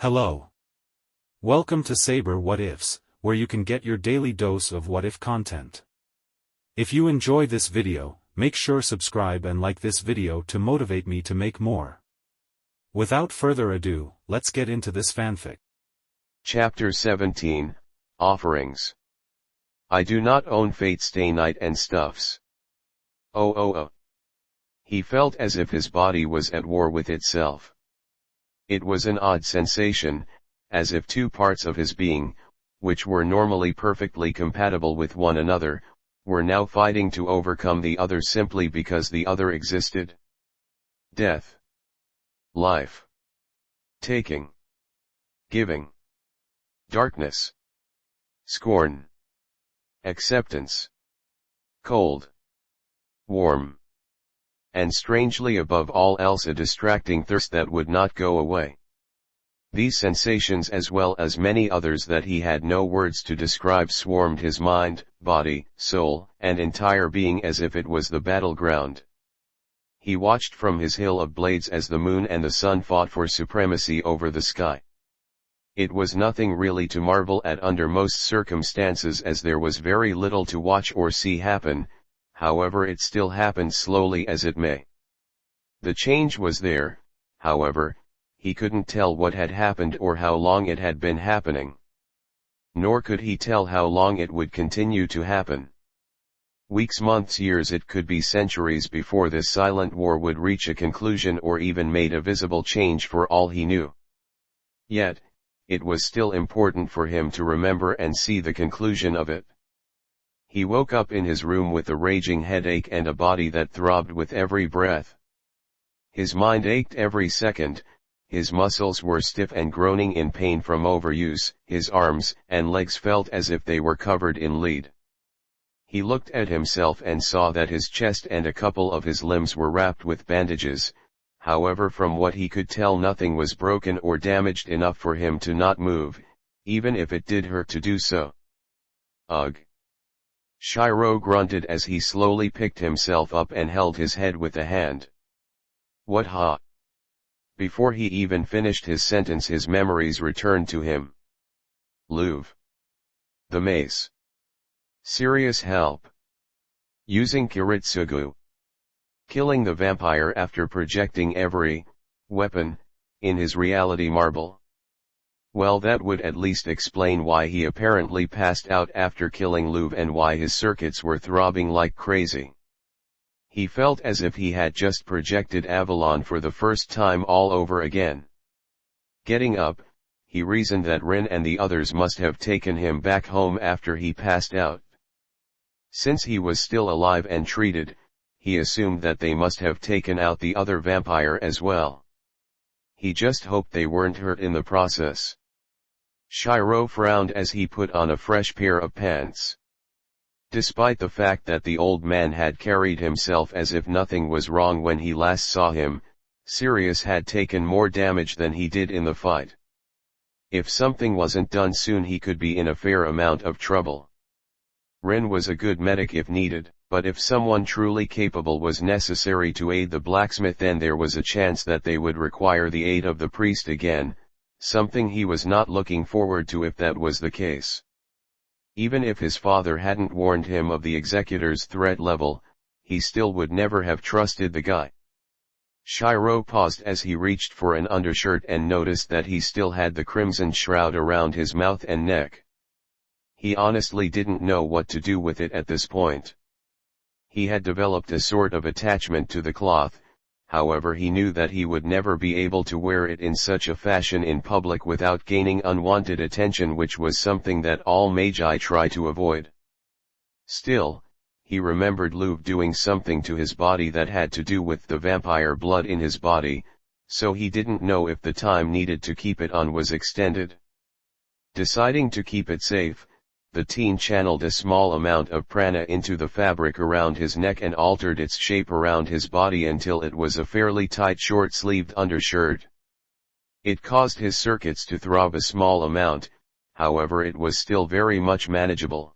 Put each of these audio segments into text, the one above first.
Hello. Welcome to Saber What Ifs, where you can get your daily dose of what if content. If you enjoy this video, make sure subscribe and like this video to motivate me to make more. Without further ado, let's get into this fanfic. Chapter 17, Offerings. I do not own Fate Stay Night and stuffs. Oh. He felt as if his body was at war with itself. It was an odd sensation, as if two parts of his being, which were normally perfectly compatible with one another, were now fighting to overcome the other simply because the other existed. Death. Life. Taking. Giving. Darkness. Scorn. Acceptance. Cold. Warm. And strangely above all else a distracting thirst that would not go away. These sensations as well as many others that he had no words to describe swarmed his mind, body, soul, and entire being as if it was the battleground. He watched from his hill of blades as the moon and the sun fought for supremacy over the sky. It was nothing really to marvel at under most circumstances, as there was very little to watch or see happen. However, it still happened slowly as it may. The change was there, however, he couldn't tell what had happened or how long it had been happening. Nor could he tell how long it would continue to happen. Weeks, months, years, it could be centuries before this silent war would reach a conclusion or even made a visible change for all he knew. Yet, it was still important for him to remember and see the conclusion of it. He woke up in his room with a raging headache and a body that throbbed with every breath. His mind ached every second, his muscles were stiff and groaning in pain from overuse, his arms and legs felt as if they were covered in lead. He looked at himself and saw that his chest and a couple of his limbs were wrapped with bandages. However, from what he could tell, nothing was broken or damaged enough for him to not move, even if it did hurt to do so. Ugh! Shirou grunted as he slowly picked himself up and held his head with a hand. What ha? Before he even finished his sentence, his memories returned to him. Louvre. The mace. Serious help. Using Kiritsugu. Killing the vampire after projecting every weapon in his reality marble. Well, that would at least explain why he apparently passed out after killing Louvre and why his circuits were throbbing like crazy. He felt as if he had just projected Avalon for the first time all over again. Getting up, he reasoned that Rin and the others must have taken him back home after he passed out. Since he was still alive and treated, he assumed that they must have taken out the other vampire as well. He just hoped they weren't hurt in the process. Shirou frowned as he put on a fresh pair of pants. Despite the fact that the old man had carried himself as if nothing was wrong when he last saw him, Sirius had taken more damage than he did in the fight. If something wasn't done soon, he could be in a fair amount of trouble. Rin was a good medic if needed, but if someone truly capable was necessary to aid the blacksmith, then there was a chance that they would require the aid of the priest again, something he was not looking forward to if that was the case. Even if his father hadn't warned him of the executor's threat level, he still would never have trusted the guy. Shirou paused as he reached for an undershirt and noticed that he still had the crimson shroud around his mouth and neck. He honestly didn't know what to do with it at this point. He had developed a sort of attachment to the cloth, however he knew that he would never be able to wear it in such a fashion in public without gaining unwanted attention, which was something that all magi try to avoid. Still, he remembered Louvre doing something to his body that had to do with the vampire blood in his body, so he didn't know if the time needed to keep it on was extended. Deciding to keep it safe, the teen channeled a small amount of prana into the fabric around his neck and altered its shape around his body until it was a fairly tight short-sleeved undershirt. It caused his circuits to throb a small amount, however it was still very much manageable.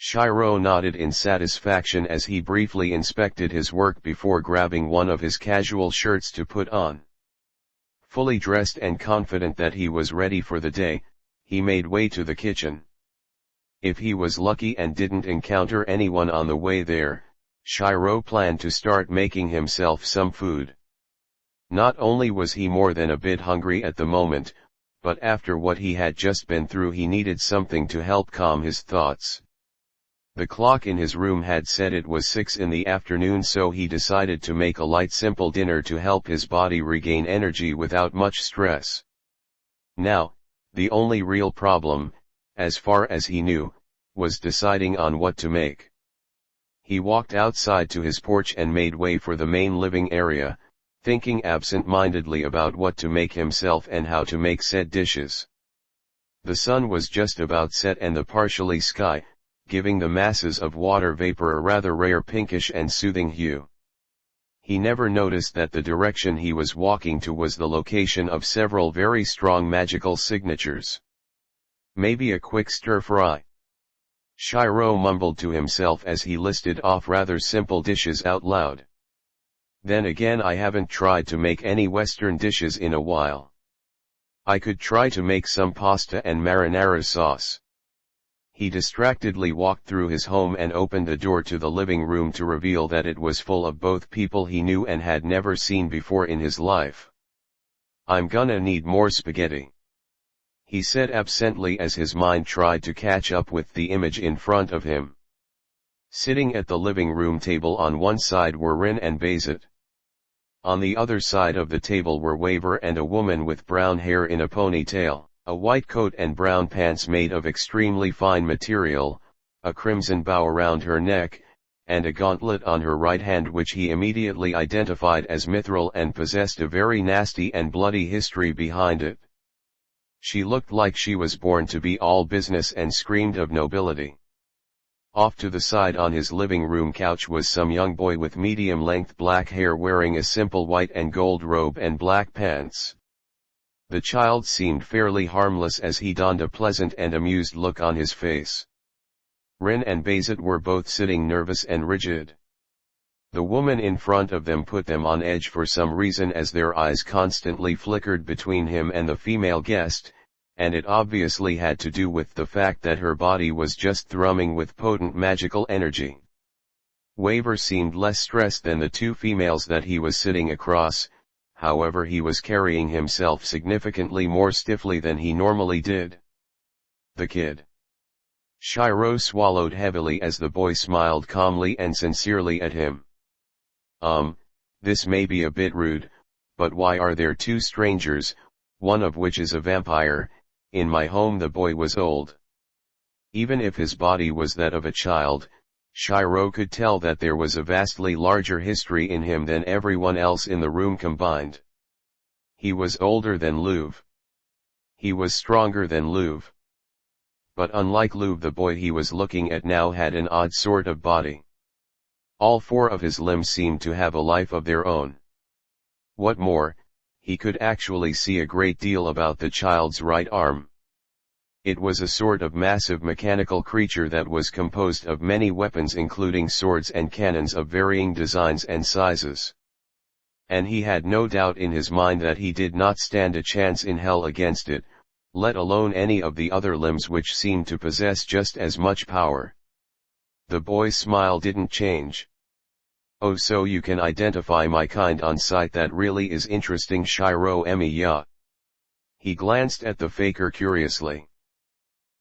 Shirou nodded in satisfaction as he briefly inspected his work before grabbing one of his casual shirts to put on. Fully dressed and confident that he was ready for the day, he made way to the kitchen. If he was lucky and didn't encounter anyone on the way there, Shirou planned to start making himself some food. Not only was he more than a bit hungry at the moment, but after what he had just been through he needed something to help calm his thoughts. The clock in his room had said it was 6 in the afternoon, so he decided to make a light simple dinner to help his body regain energy without much stress. Now, the only real problem, as far as he knew, was deciding on what to make. He walked outside to his porch and made way for the main living area, thinking absent-mindedly about what to make himself and how to make said dishes. The sun was just about set and the partially sky, giving the masses of water vapor a rather rare pinkish and soothing hue. He never noticed that the direction he was walking to was the location of several very strong magical signatures. Maybe a quick stir-fry. Shirou mumbled to himself as he listed off rather simple dishes out loud. Then again, I haven't tried to make any Western dishes in a while. I could try to make some pasta and marinara sauce. He distractedly walked through his home and opened the door to the living room to reveal that it was full of both people he knew and had never seen before in his life. I'm gonna need more spaghetti, he said absently as his mind tried to catch up with the image in front of him. Sitting at the living room table on one side were Rin and Bayzit. On the other side of the table were Waver and a woman with brown hair in a ponytail, a white coat and brown pants made of extremely fine material, a crimson bow around her neck, and a gauntlet on her right hand which he immediately identified as mithril and possessed a very nasty and bloody history behind it. She looked like she was born to be all business and screamed of nobility. Off to the side on his living room couch was some young boy with medium-length black hair wearing a simple white and gold robe and black pants. The child seemed fairly harmless as he donned a pleasant and amused look on his face. Rin and Bayzit were both sitting nervous and rigid. The woman in front of them put them on edge for some reason as their eyes constantly flickered between him and the female guest, and it obviously had to do with the fact that her body was just thrumming with potent magical energy. Waver seemed less stressed than the two females that he was sitting across, however he was carrying himself significantly more stiffly than he normally did. The kid. Shirou swallowed heavily as the boy smiled calmly and sincerely at him. This may be a bit rude, but why are there two strangers, one of which is a vampire, in my home? The boy was old. Even if his body was that of a child, Shirou could tell that there was a vastly larger history in him than everyone else in the room combined. He was older than Louv. He was stronger than Louv. But unlike Louv, the boy he was looking at now had an odd sort of body. All four of his limbs seemed to have a life of their own. What more, he could actually see a great deal about the child's right arm. It was a sort of massive mechanical creature that was composed of many weapons including swords and cannons of varying designs and sizes. And he had no doubt in his mind that he did not stand a chance in hell against it, let alone any of the other limbs which seemed to possess just as much power. The boy's smile didn't change. Oh, so you can identify my kind on sight? That really is interesting, Shirou Emiya. He glanced at the faker curiously.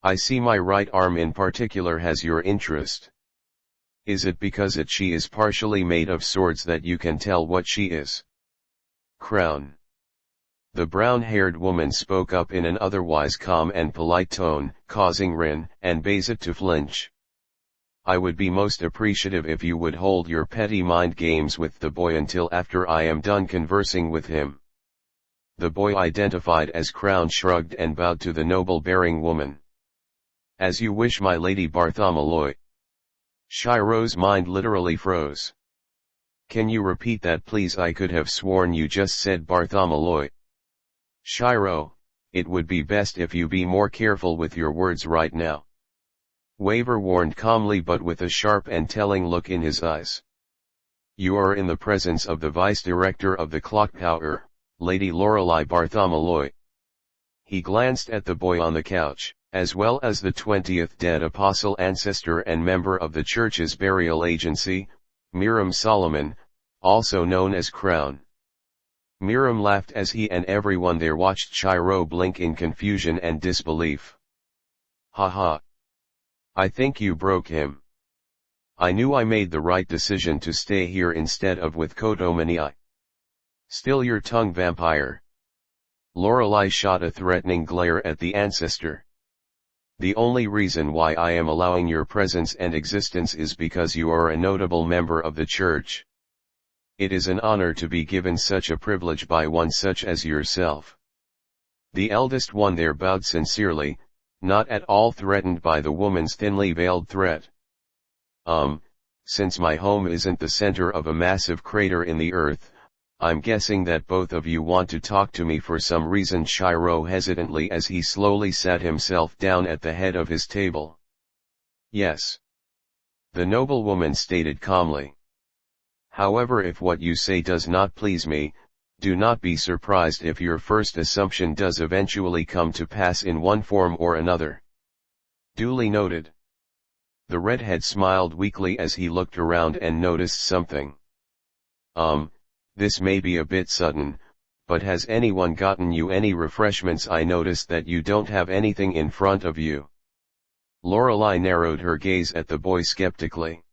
I see my right arm in particular has your interest. Is it because she is partially made of swords that you can tell what she is? Crown. The brown-haired woman spoke up in an otherwise calm and polite tone, causing Rin and Bayzit to flinch. I would be most appreciative if you would hold your petty mind games with the boy until after I am done conversing with him. The boy identified as Crown shrugged and bowed to the noble-bearing woman. As you wish, my lady Bartholomew. Shirou's mind literally froze. Can you repeat that please? I could have sworn you just said Bartholomew. Shirou, it would be best if you be more careful with your words right now. Waver warned calmly but with a sharp and telling look in his eyes. You are in the presence of the vice director of the clock tower, Lady Lorelei Bartholomew. He glanced at the boy on the couch, as well as the 20th dead apostle ancestor and member of the church's burial agency, Miriam Solomon, also known as Crown. Miriam laughed as he and everyone there watched Shirou blink in confusion and disbelief. Ha ha. I think you broke him. I knew I made the right decision to stay here instead of with Kotomani. Still your tongue, vampire. Lorelei shot a threatening glare at the ancestor. The only reason why I am allowing your presence and existence is because you are a notable member of the church. It is an honor to be given such a privilege by one such as yourself. The eldest one there bowed sincerely, not at all threatened by the woman's thinly veiled threat. Since my home isn't the center of a massive crater in the earth, I'm guessing that both of you want to talk to me for some reason. Shirou hesitantly as he slowly sat himself down at the head of his table. Yes. The noblewoman stated calmly. However, if what you say does not please me, do not be surprised if your first assumption does eventually come to pass in one form or another. Duly noted. The redhead smiled weakly as he looked around and noticed something. This may be a bit sudden, but has anyone gotten you any refreshments? I noticed that you don't have anything in front of you. Lorelei narrowed her gaze at the boy skeptically.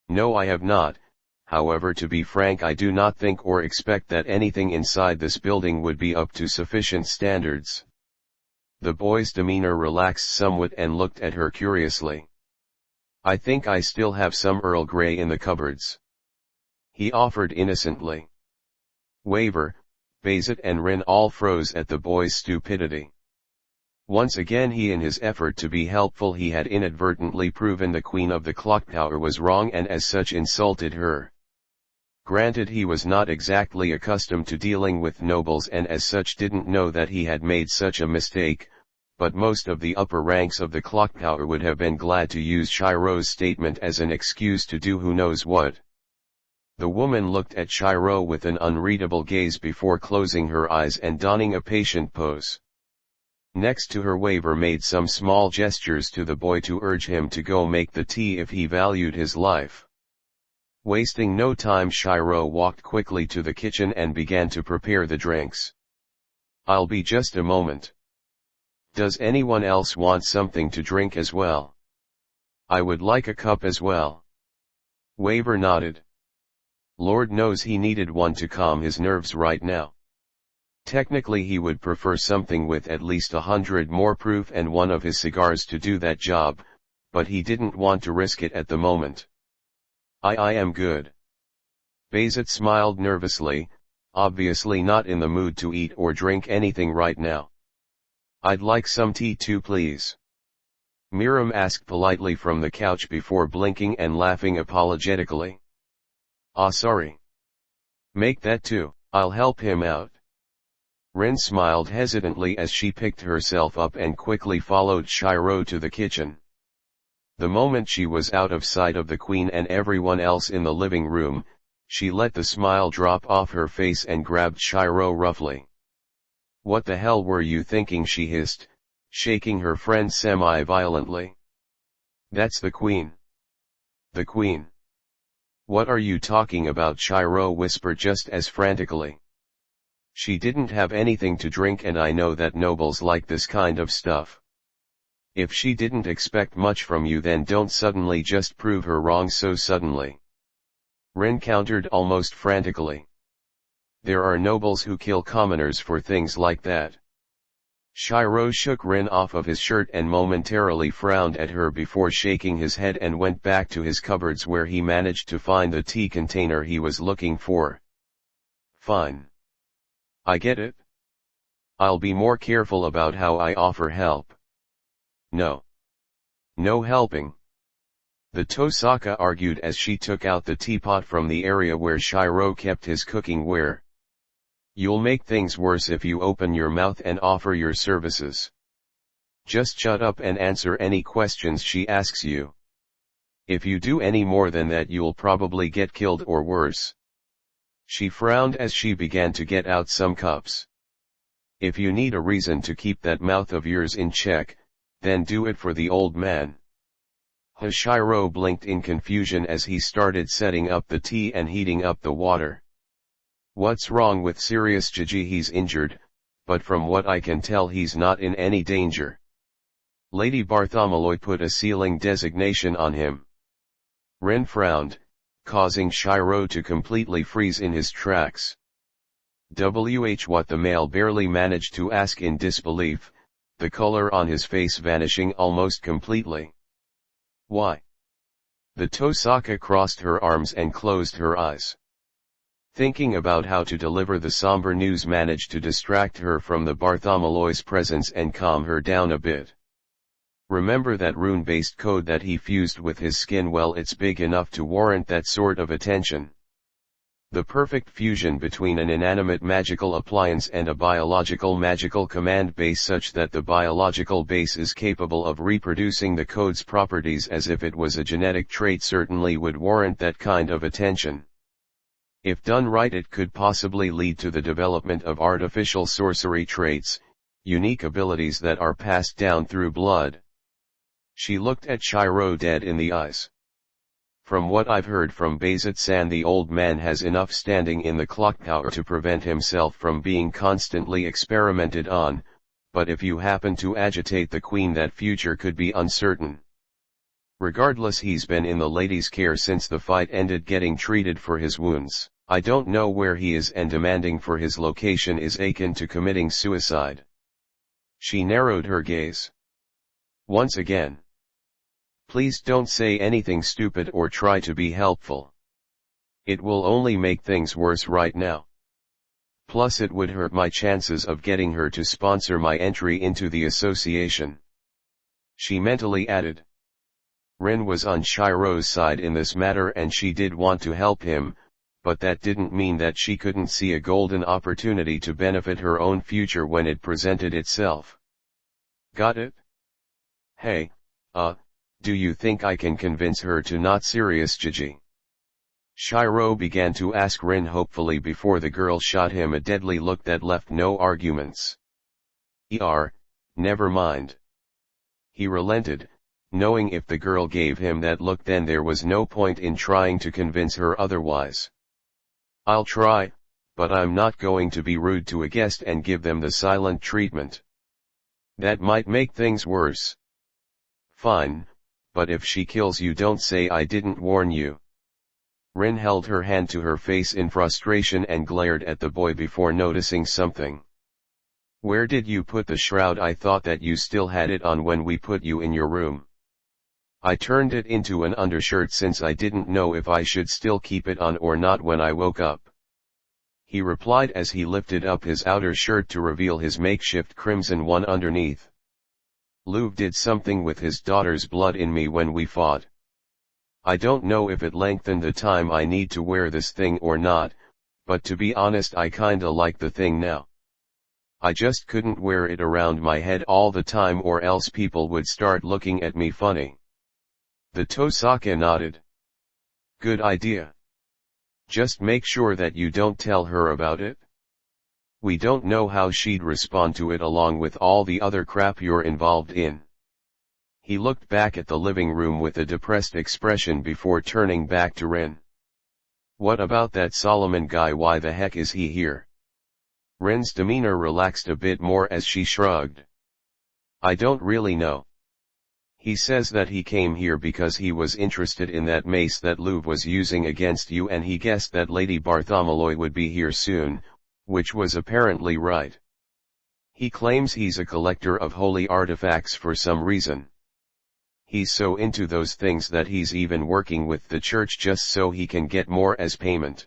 No, I have not. However, to be frank, I do not think or expect that anything inside this building would be up to sufficient standards. The boy's demeanor relaxed somewhat and looked at her curiously. I think I still have some Earl Grey in the cupboards. He offered innocently. Waver, Bayzet and Rin all froze at the boy's stupidity. Once again in his effort to be helpful he had inadvertently proven the Queen of the Clock Tower was wrong and as such insulted her. Granted, he was not exactly accustomed to dealing with nobles and as such didn't know that he had made such a mistake, but most of the upper ranks of the clock tower would have been glad to use Shirou's statement as an excuse to do who knows what. The woman looked at Shirou with an unreadable gaze before closing her eyes and donning a patient pose. Next to her, Waver made some small gestures to the boy to urge him to go make the tea if he valued his life. Wasting no time, Shirou walked quickly to the kitchen and began to prepare the drinks. I'll be just a moment. Does anyone else want something to drink as well? I would like a cup as well. Waver nodded. Lord knows he needed one to calm his nerves right now. Technically he would prefer something with at least 100 more proof and one of his cigars to do that job, but he didn't want to risk it at the moment. I am good. Bayzet smiled nervously, obviously not in the mood to eat or drink anything right now. I'd like some tea too, please. Miriam asked politely from the couch before blinking and laughing apologetically. Sorry. Make that too, I'll help him out. Rin smiled hesitantly as she picked herself up and quickly followed Shirou to the kitchen. The moment she was out of sight of the Queen and everyone else in the living room, she let the smile drop off her face and grabbed Shirou roughly. What the hell were you thinking? She hissed, shaking her friend semi-violently. That's the Queen. The Queen. What are you talking about? Shirou whispered just as frantically. She didn't have anything to drink and I know that nobles like this kind of stuff. If she didn't expect much from you, then don't suddenly just prove her wrong so suddenly. Rin countered almost frantically. There are nobles who kill commoners for things like that. Shirou shook Rin off of his shirt and momentarily frowned at her before shaking his head and went back to his cupboards where he managed to find the tea container he was looking for. Fine. I get it. I'll be more careful about how I offer help. No. No helping. The Tosaka argued as she took out the teapot from the area where Shirou kept his cooking ware. You'll make things worse if you open your mouth and offer your services. Just shut up and answer any questions she asks you. If you do any more than that, you'll probably get killed or worse. She frowned as she began to get out some cups. If you need a reason to keep that mouth of yours in check, then do it for the old man. Shirou blinked in confusion as he started setting up the tea and heating up the water. What's wrong with Sirius Jiji? He's injured, but from what I can tell he's not in any danger. Lady Bartholomew put a sealing designation on him. Ren frowned, causing Shirou to completely freeze in his tracks. What the male barely managed to ask in disbelief, the color on his face vanishing almost completely. Why? The Tosaka crossed her arms and closed her eyes. Thinking about how to deliver the somber news managed to distract her from the Bartholomew's presence and calm her down a bit. Remember that rune-based code that he fused with his skin? Well, it's big enough to warrant that sort of attention. The perfect fusion between an inanimate magical appliance and a biological magical command base, such that the biological base is capable of reproducing the code's properties as if it was a genetic trait, certainly would warrant that kind of attention. If done right, it could possibly lead to the development of artificial sorcery traits, unique abilities that are passed down through blood. She looked at Shirou dead in the eyes. From what I've heard from Bayzat-san, the old man has enough standing in the clock tower to prevent himself from being constantly experimented on, but if you happen to agitate the queen, that future could be uncertain. Regardless, he's been in the lady's care since the fight ended, getting treated for his wounds. I don't know where he is, and demanding for his location is akin to committing suicide. She narrowed her gaze. Once again. Please don't say anything stupid or try to be helpful. It will only make things worse right now. Plus it would hurt my chances of getting her to sponsor my entry into the association. She mentally added. Ren was on Shirou's side in this matter, and she did want to help him, but that didn't mean that she couldn't see a golden opportunity to benefit her own future when it presented itself. Got it? Hey, do you think I can convince her to not Sirius Jiji? Shirou began to ask Rin hopefully before the girl shot him a deadly look that left no arguments. Never mind. He relented, knowing if the girl gave him that look then there was no point in trying to convince her otherwise. I'll try, but I'm not going to be rude to a guest and give them the silent treatment. That might make things worse. Fine, but if she kills you, don't say I didn't warn you. Rin held her hand to her face in frustration and glared at the boy before noticing something. Where did you put the shroud? I thought that you still had it on when we put you in your room. I turned it into an undershirt since I didn't know if I should still keep it on or not when I woke up. He replied as he lifted up his outer shirt to reveal his makeshift crimson one underneath. Louv did something with his daughter's blood in me when we fought. I don't know if it lengthened the time I need to wear this thing or not, but to be honest I kinda like the thing now. I just couldn't wear it around my head all the time or else people would start looking at me funny. The Tosaka nodded. Good idea. Just make sure that you don't tell her about it. We don't know how she'd respond to it along with all the other crap you're involved in. He looked back at the living room with a depressed expression before turning back to Ren. What about that Solomon guy? Why the heck is he here? Ren's demeanor relaxed a bit more as she shrugged. I don't really know. He says that he came here because he was interested in that mace that Louv was using against you, and he guessed that Lady Bartholomew would be here soon, which was apparently right. He claims he's a collector of holy artifacts for some reason. He's so into those things that he's even working with the church just so he can get more as payment.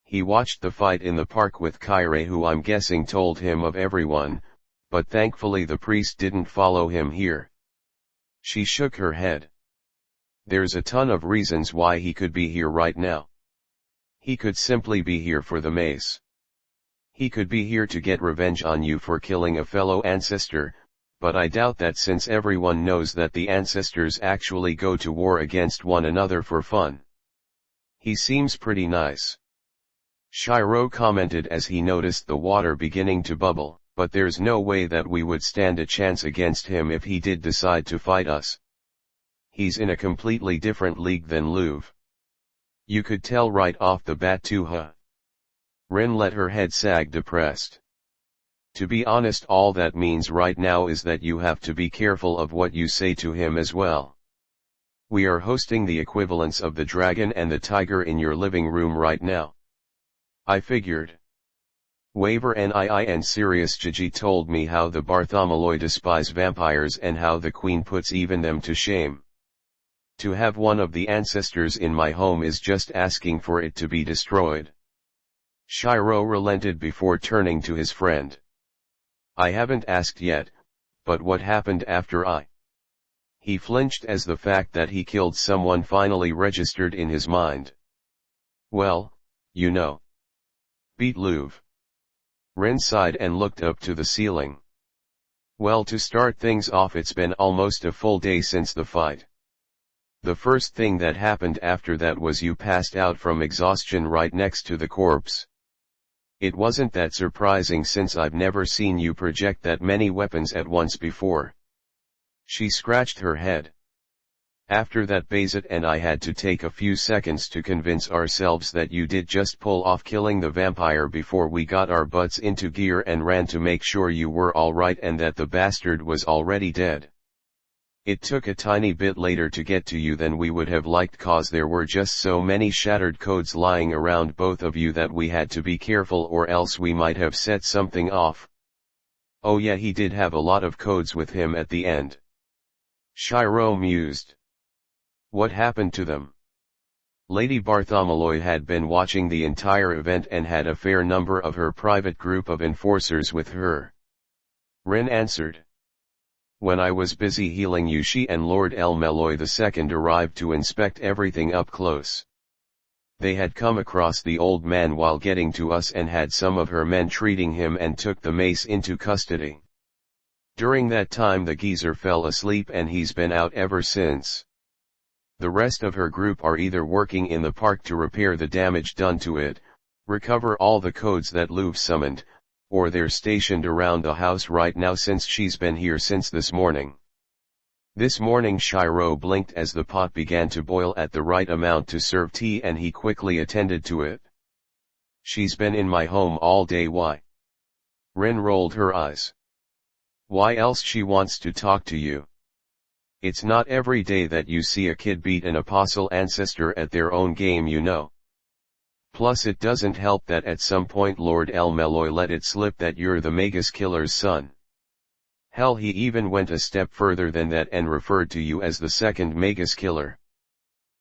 He watched the fight in the park with Kaire, who I'm guessing told him of everyone, but thankfully the priest didn't follow him here. She shook her head. There's a ton of reasons why he could be here right now. He could simply be here for the mace. He could be here to get revenge on you for killing a fellow ancestor, but I doubt that since everyone knows that the ancestors actually go to war against one another for fun. He seems pretty nice. Shirou commented as he noticed the water beginning to bubble, but there's no way that we would stand a chance against him if he did decide to fight us. He's in a completely different league than Louvre. You could tell right off the bat too, huh? Rin let her head sag, depressed. To be honest, all that means right now is that you have to be careful of what you say to him as well. We are hosting the equivalents of the dragon and the tiger in your living room right now. I figured. Waver Nii and Sirius Gigi told me how the Bartholomew despise vampires and how the queen puts even them to shame. To have one of the ancestors in my home is just asking for it to be destroyed. Shirou relented before turning to his friend. I haven't asked yet, but what happened after I? He flinched as the fact that he killed someone finally registered in his mind. Well, you know. Beat Louvre. Rin sighed and looked up to the ceiling. Well, to start things off, it's been almost a full day since the fight. The first thing that happened after that was you passed out from exhaustion right next to the corpse. It wasn't that surprising since I've never seen you project that many weapons at once before. She scratched her head. After that, Bayzet and I had to take a few seconds to convince ourselves that you did just pull off killing the vampire before we got our butts into gear and ran to make sure you were alright and that the bastard was already dead. It took a tiny bit later to get to you than we would have liked, cause there were just so many shattered codes lying around both of you that we had to be careful or else we might have set something off. Oh yeah, he did have a lot of codes with him at the end. Shirou mused. What happened to them? Lady Bartholomew had been watching the entire event and had a fair number of her private group of enforcers with her. Rin answered. When I was busy healing you, she and Lord El Meloy II arrived to inspect everything up close. They had come across the old man while getting to us and had some of her men treating him and took the mace into custody. During that time the geezer fell asleep and he's been out ever since. The rest of her group are either working in the park to repair the damage done to it, recover all the codes that Louvre summoned, or they're stationed around the house right now since she's been here since this morning. This morning Shirou blinked as the pot began to boil at the right amount to serve tea and he quickly attended to it. She's been in my home all day. Why? Rin rolled her eyes. Why else she wants to talk to you? It's not every day that you see a kid beat an apostle ancestor at their own game, you know. Plus it doesn't help that at some point Lord El Meloy let it slip that you're the magus killer's son. Hell, he even went a step further than that and referred to you as the second magus killer.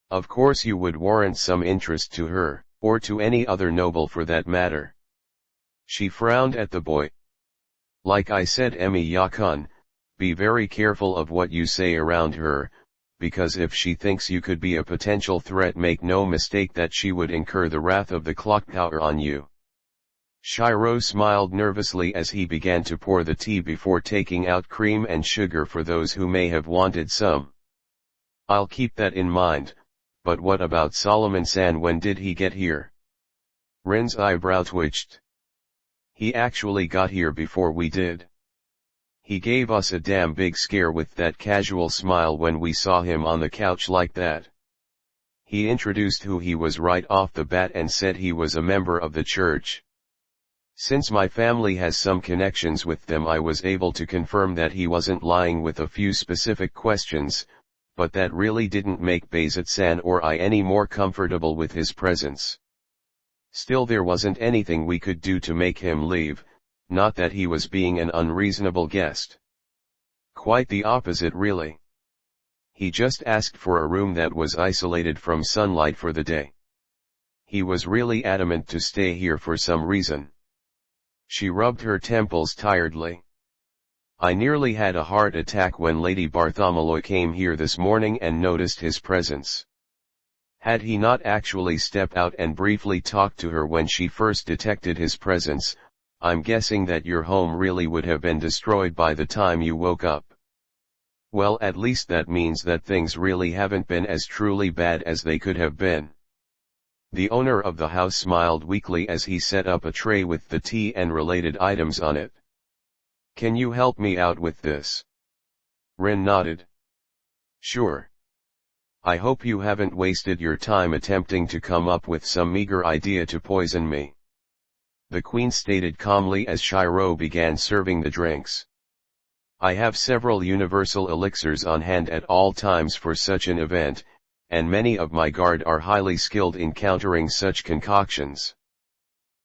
Of course you would warrant some interest to her, or to any other noble for that matter. She frowned at the boy. Like I said, Emiya-kun, be very careful of what you say around her, because if she thinks you could be a potential threat, make no mistake that she would incur the wrath of the clock tower on you. Shirou smiled nervously as he began to pour the tea before taking out cream and sugar for those who may have wanted some. I'll keep that in mind, but what about Solomon-san? When did he get here? Rin's eyebrow twitched. He actually got here before we did. He gave us a damn big scare with that casual smile when we saw him on the couch like that. He introduced who he was right off the bat and said he was a member of the church. Since my family has some connections with them, I was able to confirm that he wasn't lying with a few specific questions, but that really didn't make Bayzet-san or I any more comfortable with his presence. Still, there wasn't anything we could do to make him leave. Not that he was being an unreasonable guest. Quite the opposite, really. He just asked for a room that was isolated from sunlight for the day. He was really adamant to stay here for some reason. She rubbed her temples tiredly. I nearly had a heart attack when Lady Bartholomew came here this morning and noticed his presence. Had he not actually stepped out and briefly talked to her when she first detected his presence, I'm guessing that your home really would have been destroyed by the time you woke up. Well, at least that means that things really haven't been as truly bad as they could have been. The owner of the house smiled weakly as he set up a tray with the tea and related items on it. "Can you help me out with this?" Rin nodded. "Sure. I hope you haven't wasted your time attempting to come up with some meager idea to poison me," the queen stated calmly as Shirou began serving the drinks. "I have several universal elixirs on hand at all times for such an event, and many of my guard are highly skilled in countering such concoctions."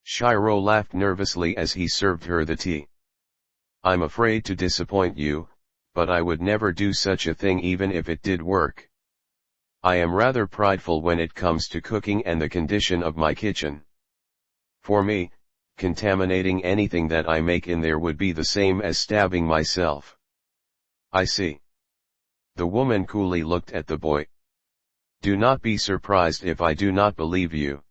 Shirou laughed nervously as he served her the tea. "I'm afraid to disappoint you, but I would never do such a thing even if it did work. I am rather prideful when it comes to cooking and the condition of my kitchen. For me, contaminating anything that I make in there would be the same as stabbing myself." "I see." The woman coolly looked at the boy. "Do not be surprised if I do not believe you.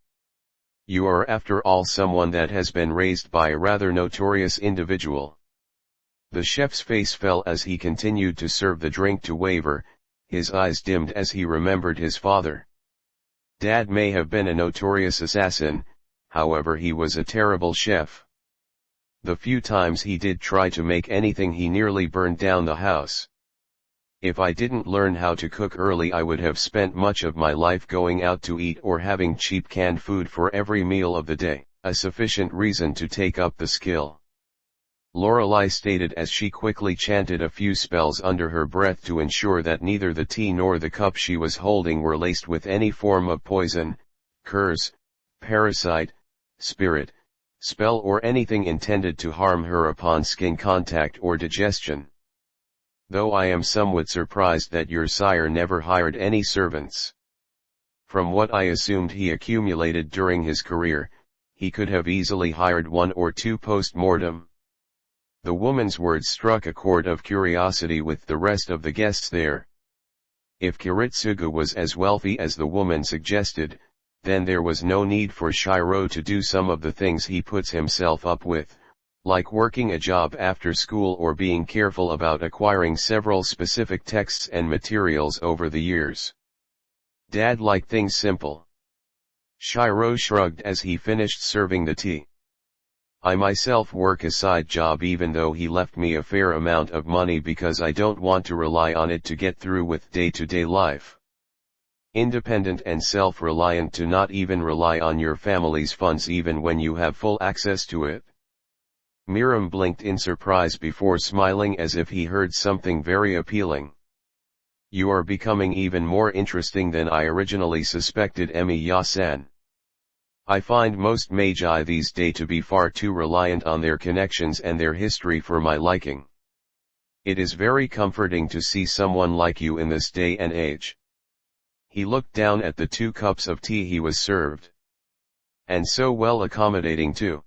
You are after all someone that has been raised by a rather notorious individual." The chef's face fell as he continued to serve the drink to Waver, his eyes dimmed as he remembered his father. Dad may have been a notorious assassin, however he was a terrible chef. The few times he did try to make anything he nearly burned down the house. "If I didn't learn how to cook early I would have spent much of my life going out to eat or having cheap canned food for every meal of the day, a sufficient reason to take up the skill," Lorelei stated as she quickly chanted a few spells under her breath to ensure that neither the tea nor the cup she was holding were laced with any form of poison, curse, parasite, spirit, spell or anything intended to harm her upon skin contact or digestion. "Though I am somewhat surprised that your sire never hired any servants. From what I assumed he accumulated during his career, he could have easily hired one or two post-mortem." The woman's words struck a chord of curiosity with the rest of the guests there. If Kiritsugu was as wealthy as the woman suggested, then there was no need for Shirou to do some of the things he puts himself up with, like working a job after school or being careful about acquiring several specific texts and materials over the years. Dad liked things simple. Shirou shrugged as he finished serving the tea. "I myself work a side job even though he left me a fair amount of money because I don't want to rely on it to get through with day-to-day life. Independent and self-reliant to not even rely on your family's funds even when you have full access to it." Miriam blinked in surprise before smiling as if he heard something very appealing. "You are becoming even more interesting than I originally suspected, Emiya-san. I find most magi these days to be far too reliant on their connections and their history for my liking. It is very comforting to see someone like you in this day and age." He looked down at the 2 cups of tea he was served. "And so well accommodating too."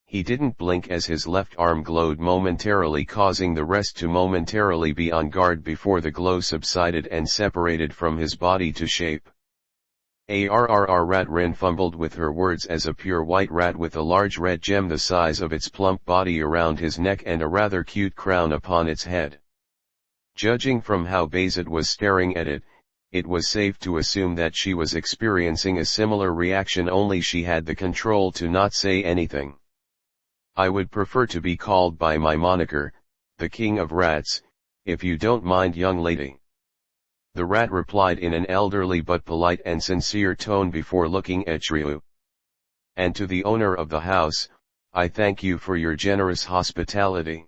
He didn't blink as his left arm glowed momentarily, causing the rest to momentarily be on guard before the glow subsided and separated from his body to shape. Rat Rin fumbled with her words as a pure white rat with a large red gem the size of its plump body around his neck and a rather cute crown upon its head. Judging from how Bayzat was staring at it, it was safe to assume that she was experiencing a similar reaction, only she had the control to not say anything. "I would prefer to be called by my moniker, the King of Rats, if you don't mind, young lady," the rat replied in an elderly but polite and sincere tone before looking at Shirou. "And to the owner of the house, I thank you for your generous hospitality."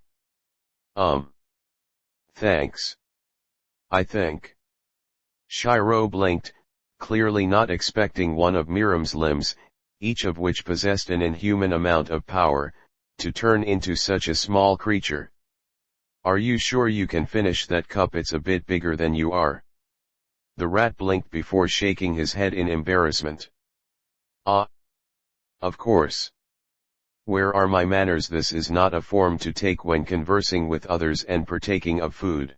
Thanks. I think." Shirou blinked, clearly not expecting one of Miriam's limbs, each of which possessed an inhuman amount of power, to turn into such a small creature. "Are you sure you can finish that cup? It's a bit bigger than you are." The rat blinked before shaking his head in embarrassment. "Ah. Of course. Where are my manners? This is not a form to take when conversing with others and partaking of food.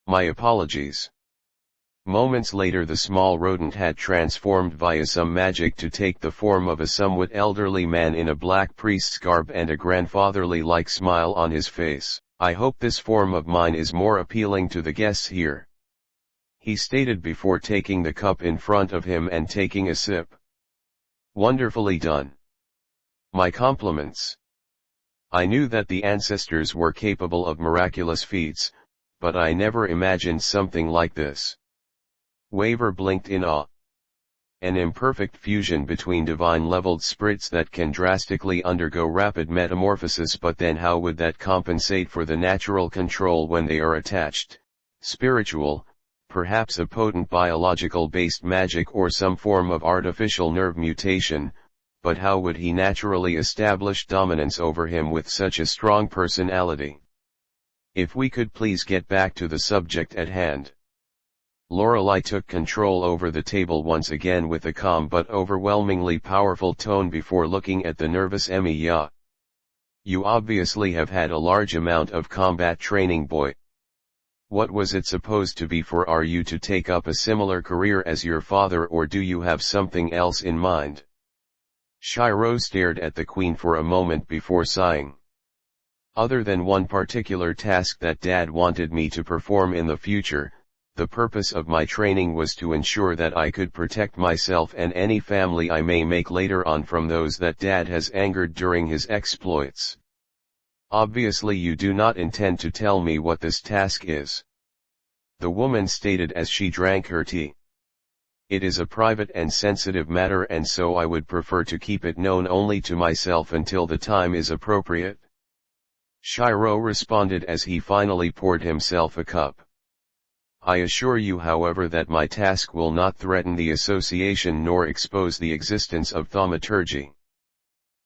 My apologies." Moments later the small rodent had transformed via some magic to take the form of a somewhat elderly man in a black priest's garb and a grandfatherly-like smile on his face. "I hope this form of mine is more appealing to the guests here," he stated before taking the cup in front of him and taking a sip. Wonderfully done. My compliments. I knew that the ancestors were capable of miraculous feats, but I never imagined something like this. Waver blinked in awe. An imperfect fusion between divine-leveled spirits that can drastically undergo rapid metamorphosis, but then how would that compensate for the natural control when they are attached? Spiritual, perhaps a potent biological-based magic or some form of artificial nerve mutation, but how would he naturally establish dominance over him with such a strong personality? If we could please get back to the subject at hand. Lorelei took control over the table once again with a calm but overwhelmingly powerful tone before looking at the nervous Emiya. You obviously have had a large amount of combat training, boy. What was it supposed to be for? Are you to take up a similar career as your father, or do you have something else in mind? Shirou stared at the queen for a moment before sighing. Other than one particular task that Dad wanted me to perform in the future, the purpose of my training was to ensure that I could protect myself and any family I may make later on from those that Dad has angered during his exploits. Obviously you do not intend to tell me what this task is. The woman stated as she drank her tea. It is a private and sensitive matter, and so I would prefer to keep it known only to myself until the time is appropriate. Shirou responded as he finally poured himself a cup. I assure you, however, that my task will not threaten the association nor expose the existence of thaumaturgy.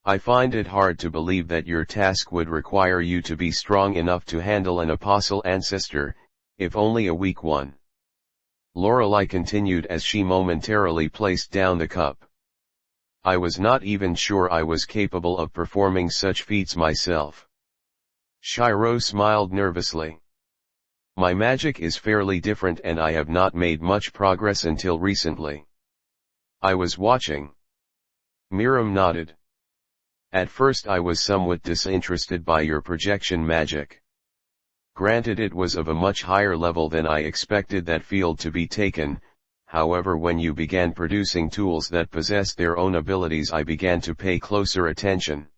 I find it hard to believe that your task would require you to be strong enough to handle an apostle ancestor, if only a weak one. Lorelei continued as she momentarily placed down the cup. I was not even sure I was capable of performing such feats myself. Shirou smiled nervously. My magic is fairly different and I have not made much progress until recently. I was watching. Miriam nodded. At first I was somewhat disinterested by your projection magic. Granted, it was of a much higher level than I expected that field to be taken, however when you began producing tools that possessed their own abilities I began to pay closer attention.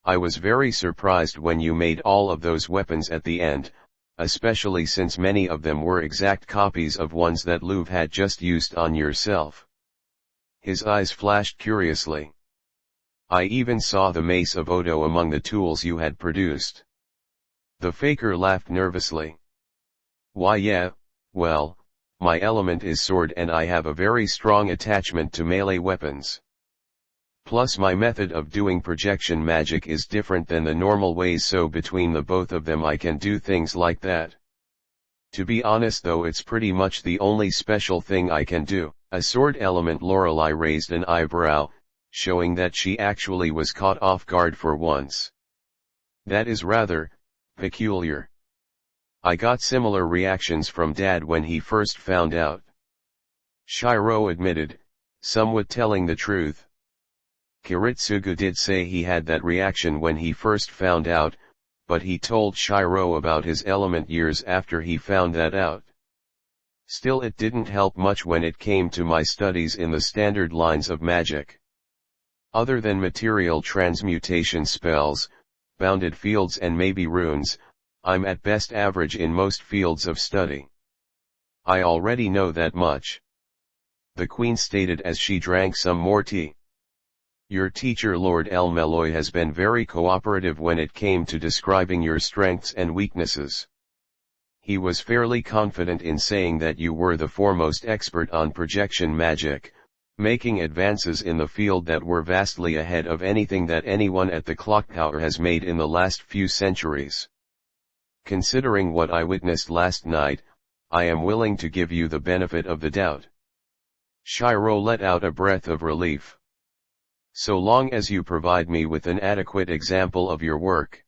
I was very surprised when you made all of those weapons at the end, especially since many of them were exact copies of ones that Louvre had just used on yourself. His eyes flashed curiously. I even saw the mace of Odo among the tools you had produced. The faker laughed nervously. Why yeah, well, my element is sword and I have a very strong attachment to melee weapons. Plus my method of doing projection magic is different than the normal ways, so between the both of them I can do things like that. To be honest though, it's pretty much the only special thing I can do. A sword element. Lorelei raised an eyebrow, showing that she actually was caught off guard for once. That is rather peculiar. I got similar reactions from Dad when he first found out. Shirou admitted, somewhat telling the truth. Kiritsugu did say he had that reaction when he first found out, but he told Shirou about his element years after he found that out. Still, it didn't help much when it came to my studies in the standard lines of magic. Other than material transmutation spells, bounded fields and maybe runes, I'm at best average in most fields of study. I already know that much. The Queen stated as she drank some more tea. Your teacher Lord Elmeloy has been very cooperative when it came to describing your strengths and weaknesses. He was fairly confident in saying that you were the foremost expert on projection magic, making advances in the field that were vastly ahead of anything that anyone at the clock tower has made in the last few centuries. Considering what I witnessed last night, I am willing to give you the benefit of the doubt. Shirou let out a breath of relief. So long as you provide me with an adequate example of your work.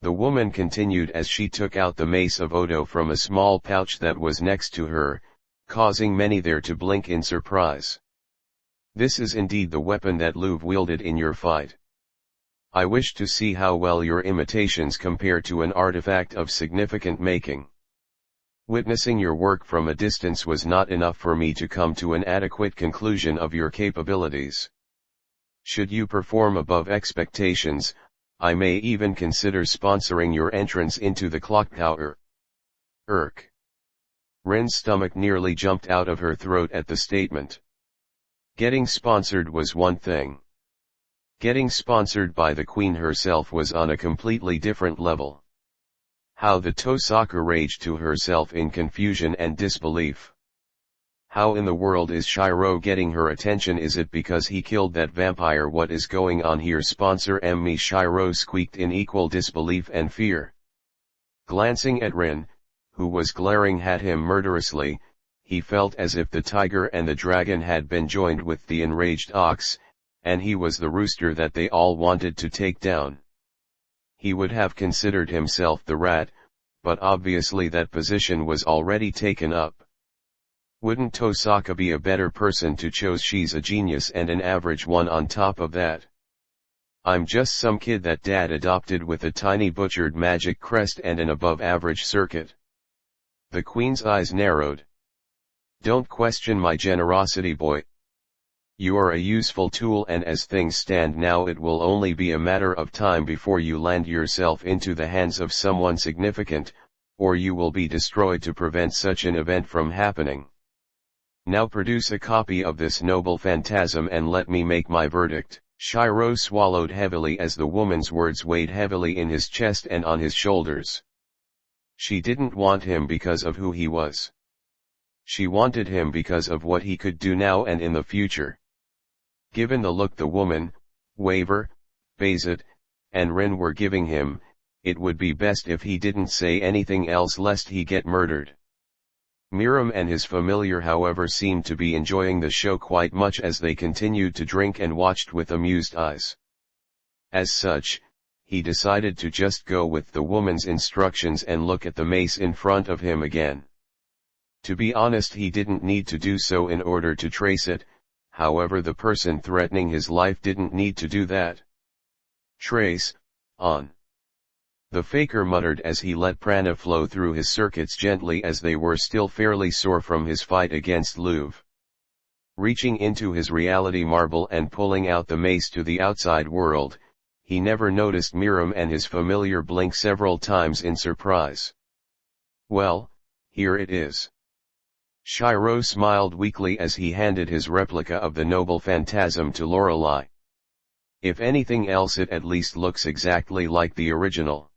The woman continued as she took out the mace of Odo from a small pouch that was next to her, causing many there to blink in surprise. This is indeed the weapon that Louvre wielded in your fight. I wish to see how well your imitations compare to an artifact of significant making. Witnessing your work from a distance was not enough for me to come to an adequate conclusion of your capabilities. Should you perform above expectations, I may even consider sponsoring your entrance into the clock tower. Rin's stomach nearly jumped out of her throat at the statement. Getting sponsored was one thing. Getting sponsored by the queen herself was on a completely different level. How the Tosaka raged to herself in confusion and disbelief. How in the world is Shirou getting her attention? Is it because he killed that vampire? What is going on here? Sponsor me, Shirou squeaked in equal disbelief and fear. Glancing at Rin, who was glaring at him murderously, he felt as if the tiger and the dragon had been joined with the enraged ox, and he was the rooster that they all wanted to take down. He would have considered himself the rat, but obviously that position was already taken up. Wouldn't Tosaka be a better person to choose? She's a genius and an average one on top of that. I'm just some kid that dad adopted with a tiny butchered magic crest and an above-average circuit. The queen's eyes narrowed. Don't question my generosity, boy. You are a useful tool, and as things stand now it will only be a matter of time before you land yourself into the hands of someone significant, or you will be destroyed to prevent such an event from happening. Now produce a copy of this noble phantasm and let me make my verdict. Shirou swallowed heavily as the woman's words weighed heavily in his chest and on his shoulders. She didn't want him because of who he was. She wanted him because of what he could do now and in the future. Given the look the woman, Waver, Bayzet, and Rin were giving him, it would be best if he didn't say anything else lest he get murdered. Miram and his familiar, however, seemed to be enjoying the show quite much as they continued to drink and watched with amused eyes. As such, he decided to just go with the woman's instructions and look at the mace in front of him again. To be honest, he didn't need to do so in order to trace it, however the person threatening his life didn't need to do that. Trace, on. The faker muttered as he let prana flow through his circuits gently, as they were still fairly sore from his fight against Louvre. Reaching into his reality marble and pulling out the mace to the outside world, he never noticed Miram and his familiar blink several times in surprise. Well, here it is. Shirou smiled weakly as he handed his replica of the noble phantasm to Lorelei. If anything else, it at least looks exactly like the original.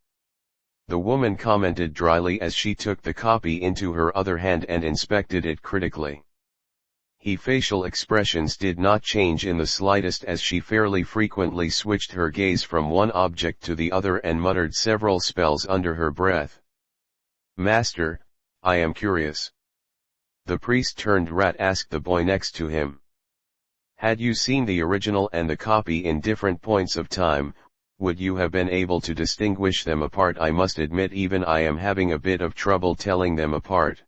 The woman commented dryly as she took the copy into her other hand and inspected it critically. Her facial expressions did not change in the slightest as she fairly frequently switched her gaze from one object to the other and muttered several spells under her breath. Master, I am curious. The priest turned rat asked the boy next to him. Had you seen the original and the copy in different points of time, would you have been able to distinguish them apart? I must admit even I am having a bit of trouble telling them apart.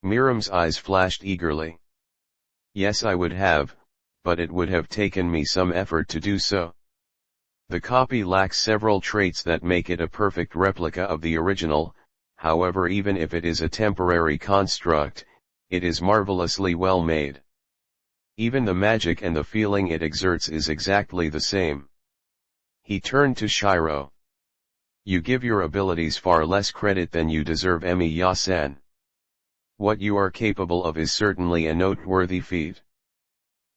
Miram's eyes flashed eagerly. Yes, I would have, but it would have taken me some effort to do so. The copy lacks several traits that make it a perfect replica of the original, however even if it is a temporary construct, it is marvelously well made. Even the magic and the feeling it exerts is exactly the same. He turned to Shirou. You give your abilities far less credit than you deserve, Emiya-san. What you are capable of is certainly a noteworthy feat.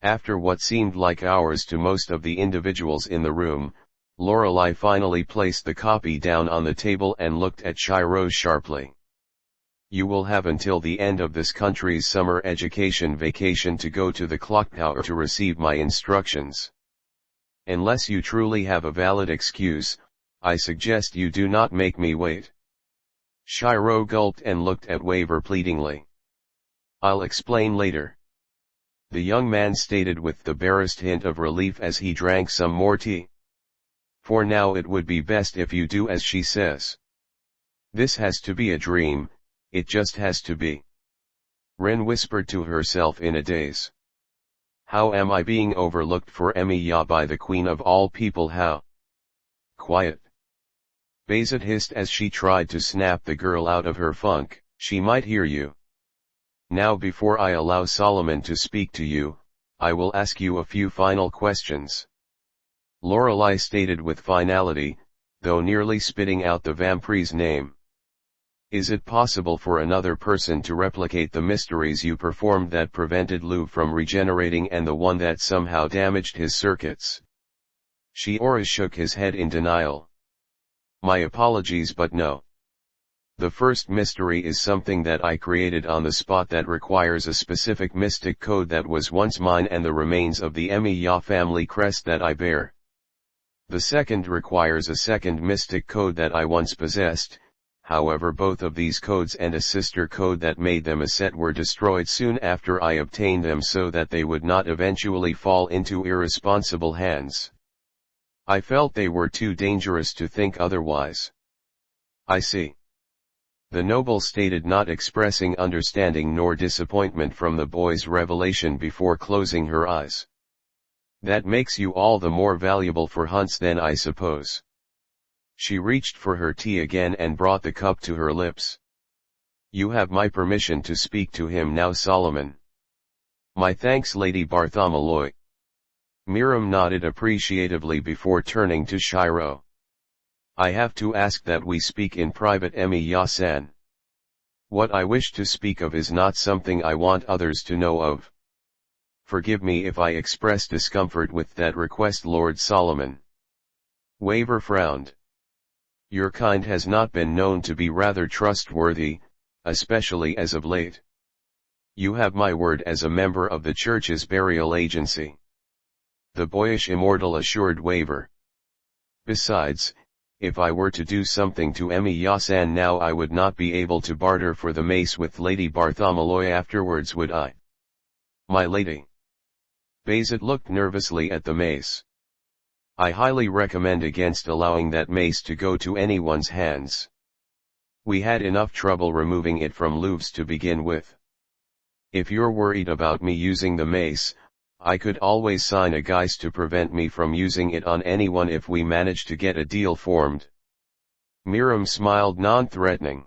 After what seemed like hours to most of the individuals in the room, Lorelei finally placed the copy down on the table and looked at Shirou sharply. You will have until the end of this country's summer education vacation to go to the clock tower to receive my instructions. Unless you truly have a valid excuse, I suggest you do not make me wait. Shirou gulped and looked at Waver pleadingly. I'll explain later. The young man stated with the barest hint of relief as he drank some more tea. For now it would be best if you do as she says. This has to be a dream, it just has to be. Rin whispered to herself in a daze. How am I being overlooked for Emiya by the queen of all people? How? Quiet. Bayzet hissed as she tried to snap the girl out of her funk. She might hear you. Now before I allow Solomon to speak to you, I will ask you a few final questions. Lorelei stated with finality, though nearly spitting out the vampire's name. Is it possible for another person to replicate the mysteries you performed that prevented Lou from regenerating and the one that somehow damaged his circuits? Shirou shook his head in denial. My apologies, but no. The first mystery is something that I created on the spot that requires a specific mystic code that was once mine and the remains of the Emiya family crest that I bear. The second requires a second mystic code that I once possessed, however both of these codes and a sister code that made them a set were destroyed soon after I obtained them so that they would not eventually fall into irresponsible hands. I felt they were too dangerous to think otherwise. I see. The noble stated, not expressing understanding nor disappointment from the boy's revelation before closing her eyes. That makes you all the more valuable for hunts then, I suppose. She reached for her tea again and brought the cup to her lips. You have my permission to speak to him now, Solomon. My thanks, Lady Bartholomew. Miriam nodded appreciatively before turning to Shirou. I have to ask that we speak in private, Emiya-san. What I wish to speak of is not something I want others to know of. Forgive me if I express discomfort with that request, Lord Solomon. Waver frowned. Your kind has not been known to be rather trustworthy, especially as of late. You have my word as a member of the church's burial agency. The boyish immortal assured Waver. Besides, if I were to do something to Emiya-san now, I would not be able to barter for the mace with Lady Bartholomew afterwards, would I? My lady. Bayzet looked nervously at the mace. I highly recommend against allowing that mace to go to anyone's hands. We had enough trouble removing it from Louv's to begin with. If you're worried about me using the mace, I could always sign a guise to prevent me from using it on anyone if we manage to get a deal formed. Miriam smiled non-threatening.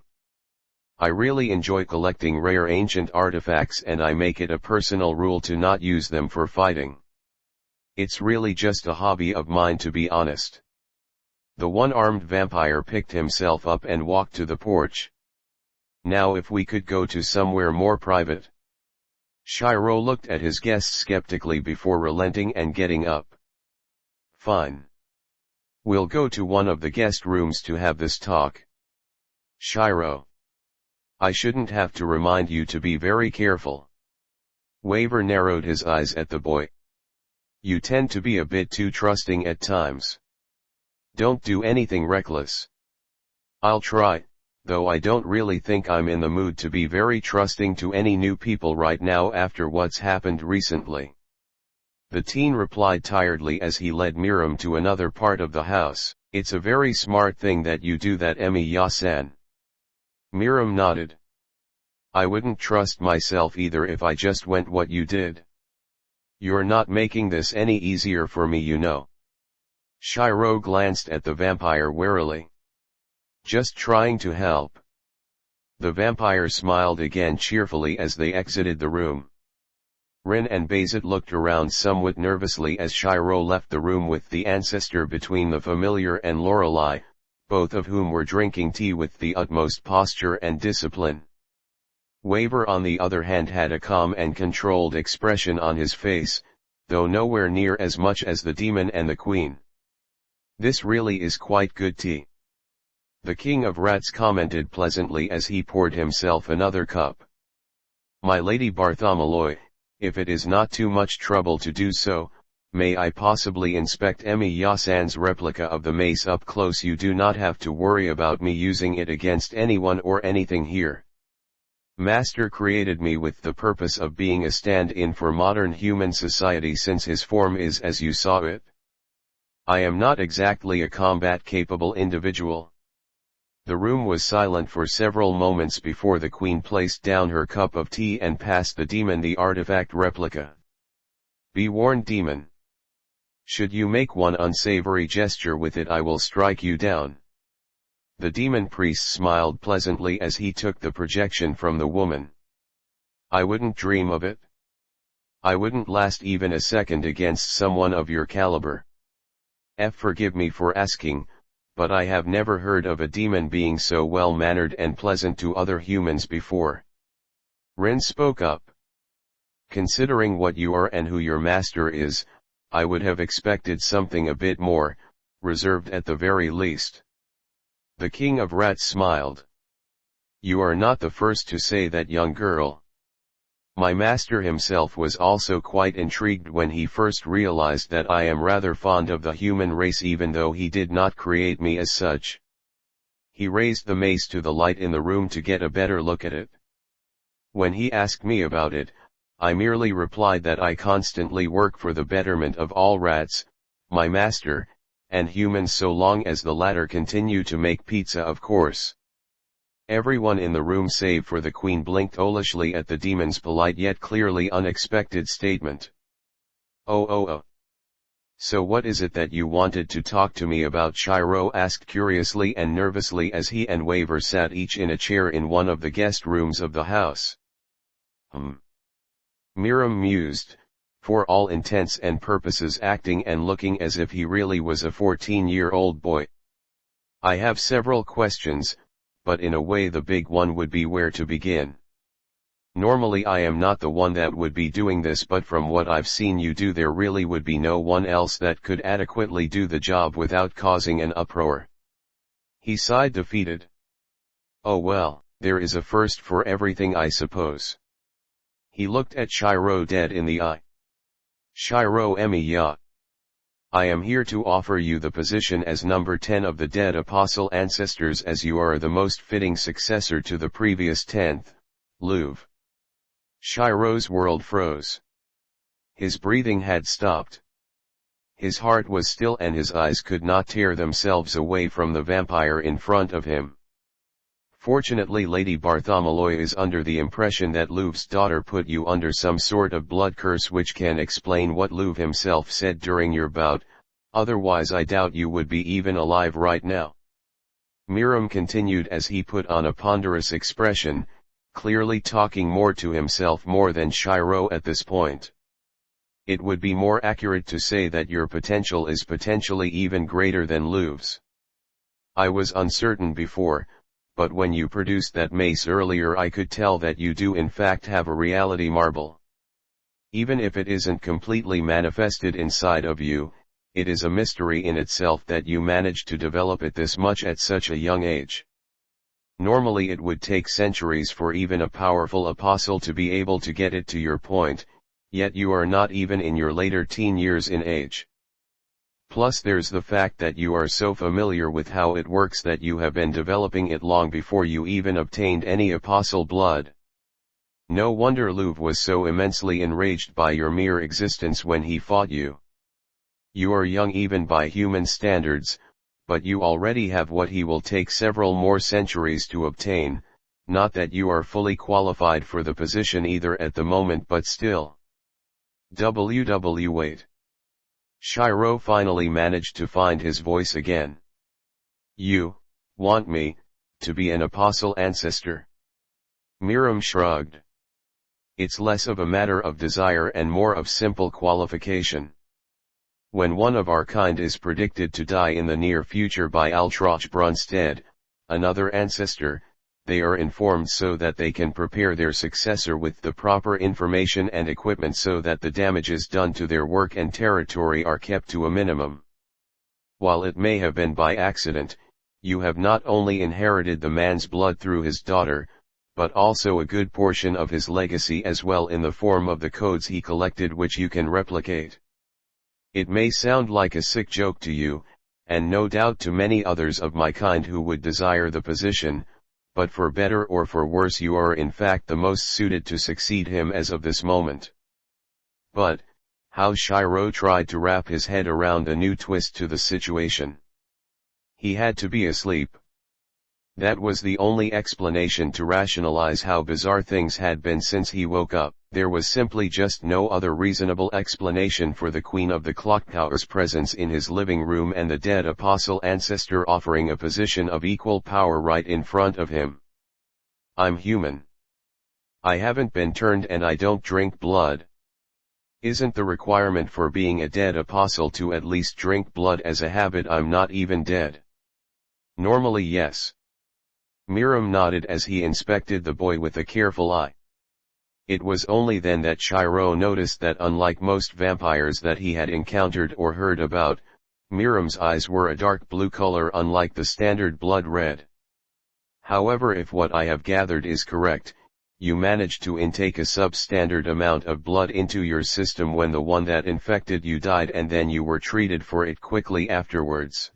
I really enjoy collecting rare ancient artifacts and I make it a personal rule to not use them for fighting. It's really just a hobby of mine, to be honest. The one-armed vampire picked himself up and walked to the porch. Now if we could go to somewhere more private. Shirou looked at his guest skeptically before relenting and getting up. Fine. We'll go to one of the guest rooms to have this talk. Shirou. I shouldn't have to remind you to be very careful. Waver narrowed his eyes at the boy. You tend to be a bit too trusting at times. Don't do anything reckless. I'll try, though I don't really think I'm in the mood to be very trusting to any new people right now after what's happened recently. The teen replied tiredly as he led Miriam to another part of the house. It's a very smart thing that you do that, Emiya-san. Miriam nodded. I wouldn't trust myself either if I just went what you did. You're not making this any easier for me, you know. Shirou glanced at the vampire warily. Just trying to help. The vampire smiled again cheerfully as they exited the room. Rin and Bayzet looked around somewhat nervously as Shirou left the room with the ancestor between the familiar and Lorelei, both of whom were drinking tea with the utmost posture and discipline. Waver on the other hand had a calm and controlled expression on his face, though nowhere near as much as the demon and the queen. This really is quite good tea. The King of Rats commented pleasantly as he poured himself another cup. My Lady Bartholomew, if it is not too much trouble to do so, may I possibly inspect Emiya-san's replica of the mace up close? You do not have to worry about me using it against anyone or anything here. Master created me with the purpose of being a stand-in for modern human society, since his form is as you saw it. I am not exactly a combat-capable individual. The room was silent for several moments before the queen placed down her cup of tea and passed the demon the artifact replica. Be warned, demon. Should you make one unsavory gesture with it, I will strike you down. The demon priest smiled pleasantly as he took the projection from the woman. I wouldn't dream of it. I wouldn't last even a second against someone of your caliber. Forgive me for asking, but I have never heard of a demon being so well-mannered and pleasant to other humans before. Rin spoke up. Considering what you are and who your master is, I would have expected something a bit more, reserved at the very least. The king of rats smiled. You are not the first to say that, young girl. My master himself was also quite intrigued when he first realized that I am rather fond of the human race, even though he did not create me as such. He raised the mace to the light in the room to get a better look at it. When he asked me about it, I merely replied that I constantly work for the betterment of all rats, my master, and humans, so long as the latter continue to make pizza, of course. Everyone in the room save for the queen blinked owlishly at the demon's polite yet clearly unexpected statement. Oh. So what is it that you wanted to talk to me about? Shirou asked curiously and nervously as he and Waver sat each in a chair in one of the guest rooms of the house. Miram mused, for all intents and purposes acting and looking as if he really was a 14-year-old boy. I have several questions, but in a way the big one would be where to begin. Normally I am not the one that would be doing this, but from what I've seen you do, there really would be no one else that could adequately do the job without causing an uproar. He sighed defeated. Oh well, there is a first for everything, I suppose. He looked at Shirou dead in the eye. Shirou Emiya. I am here to offer you the position as number 10 of the dead apostle ancestors, as you are the most fitting successor to the previous 10th, Louvre. Shirou's world froze. His breathing had stopped. His heart was still and his eyes could not tear themselves away from the vampire in front of him. Fortunately, Lady Bartholomew is under the impression that Louvre's daughter put you under some sort of blood curse, which can explain what Louvre himself said during your bout, otherwise I doubt you would be even alive right now. Miram continued as he put on a ponderous expression, clearly talking more to himself more than Shirou at this point. It would be more accurate to say that your potential is potentially even greater than Louvre's. I was uncertain before, but when you produced that mace earlier I could tell that you do in fact have a reality marble. Even if it isn't completely manifested inside of you, it is a mystery in itself that you managed to develop it this much at such a young age. Normally it would take centuries for even a powerful apostle to be able to get it to your point, yet you are not even in your later teen years in age. Plus there's the fact that you are so familiar with how it works that you have been developing it long before you even obtained any apostle blood. No wonder Louvre was so immensely enraged by your mere existence when he fought you. You are young even by human standards, but you already have what he will take several more centuries to obtain, not that you are fully qualified for the position either at the moment, but still. Wait. Shirou finally managed to find his voice again. You want me to be an apostle ancestor? Miram shrugged. It's less of a matter of desire and more of simple qualification. When one of our kind is predicted to die in the near future by Altroch Brunstead, another ancestor, they are informed so that they can prepare their successor with the proper information and equipment so that the damages done to their work and territory are kept to a minimum. While it may have been by accident, you have not only inherited the man's blood through his daughter, but also a good portion of his legacy as well, in the form of the codes he collected, which you can replicate. It may sound like a sick joke to you, and no doubt to many others of my kind who would desire the position, but for better or for worse you are in fact the most suited to succeed him as of this moment. But, how Shirou tried to wrap his head around a new twist to the situation. He had to be asleep. That was the only explanation to rationalize how bizarre things had been since he woke up. There was simply just no other reasonable explanation for the Queen of the Clocktower's presence in his living room and the dead apostle ancestor offering a position of equal power right in front of him. I'm human. I haven't been turned and I don't drink blood. Isn't the requirement for being a dead apostle to at least drink blood as a habit? I'm not even dead. Normally yes. Miram nodded as he inspected the boy with a careful eye. It was only then that Shirou noticed that unlike most vampires that he had encountered or heard about, Miram's eyes were a dark blue color unlike the standard blood red. However, if what I have gathered is correct, you managed to intake a substandard amount of blood into your system when the one that infected you died, and then you were treated for it quickly afterwards.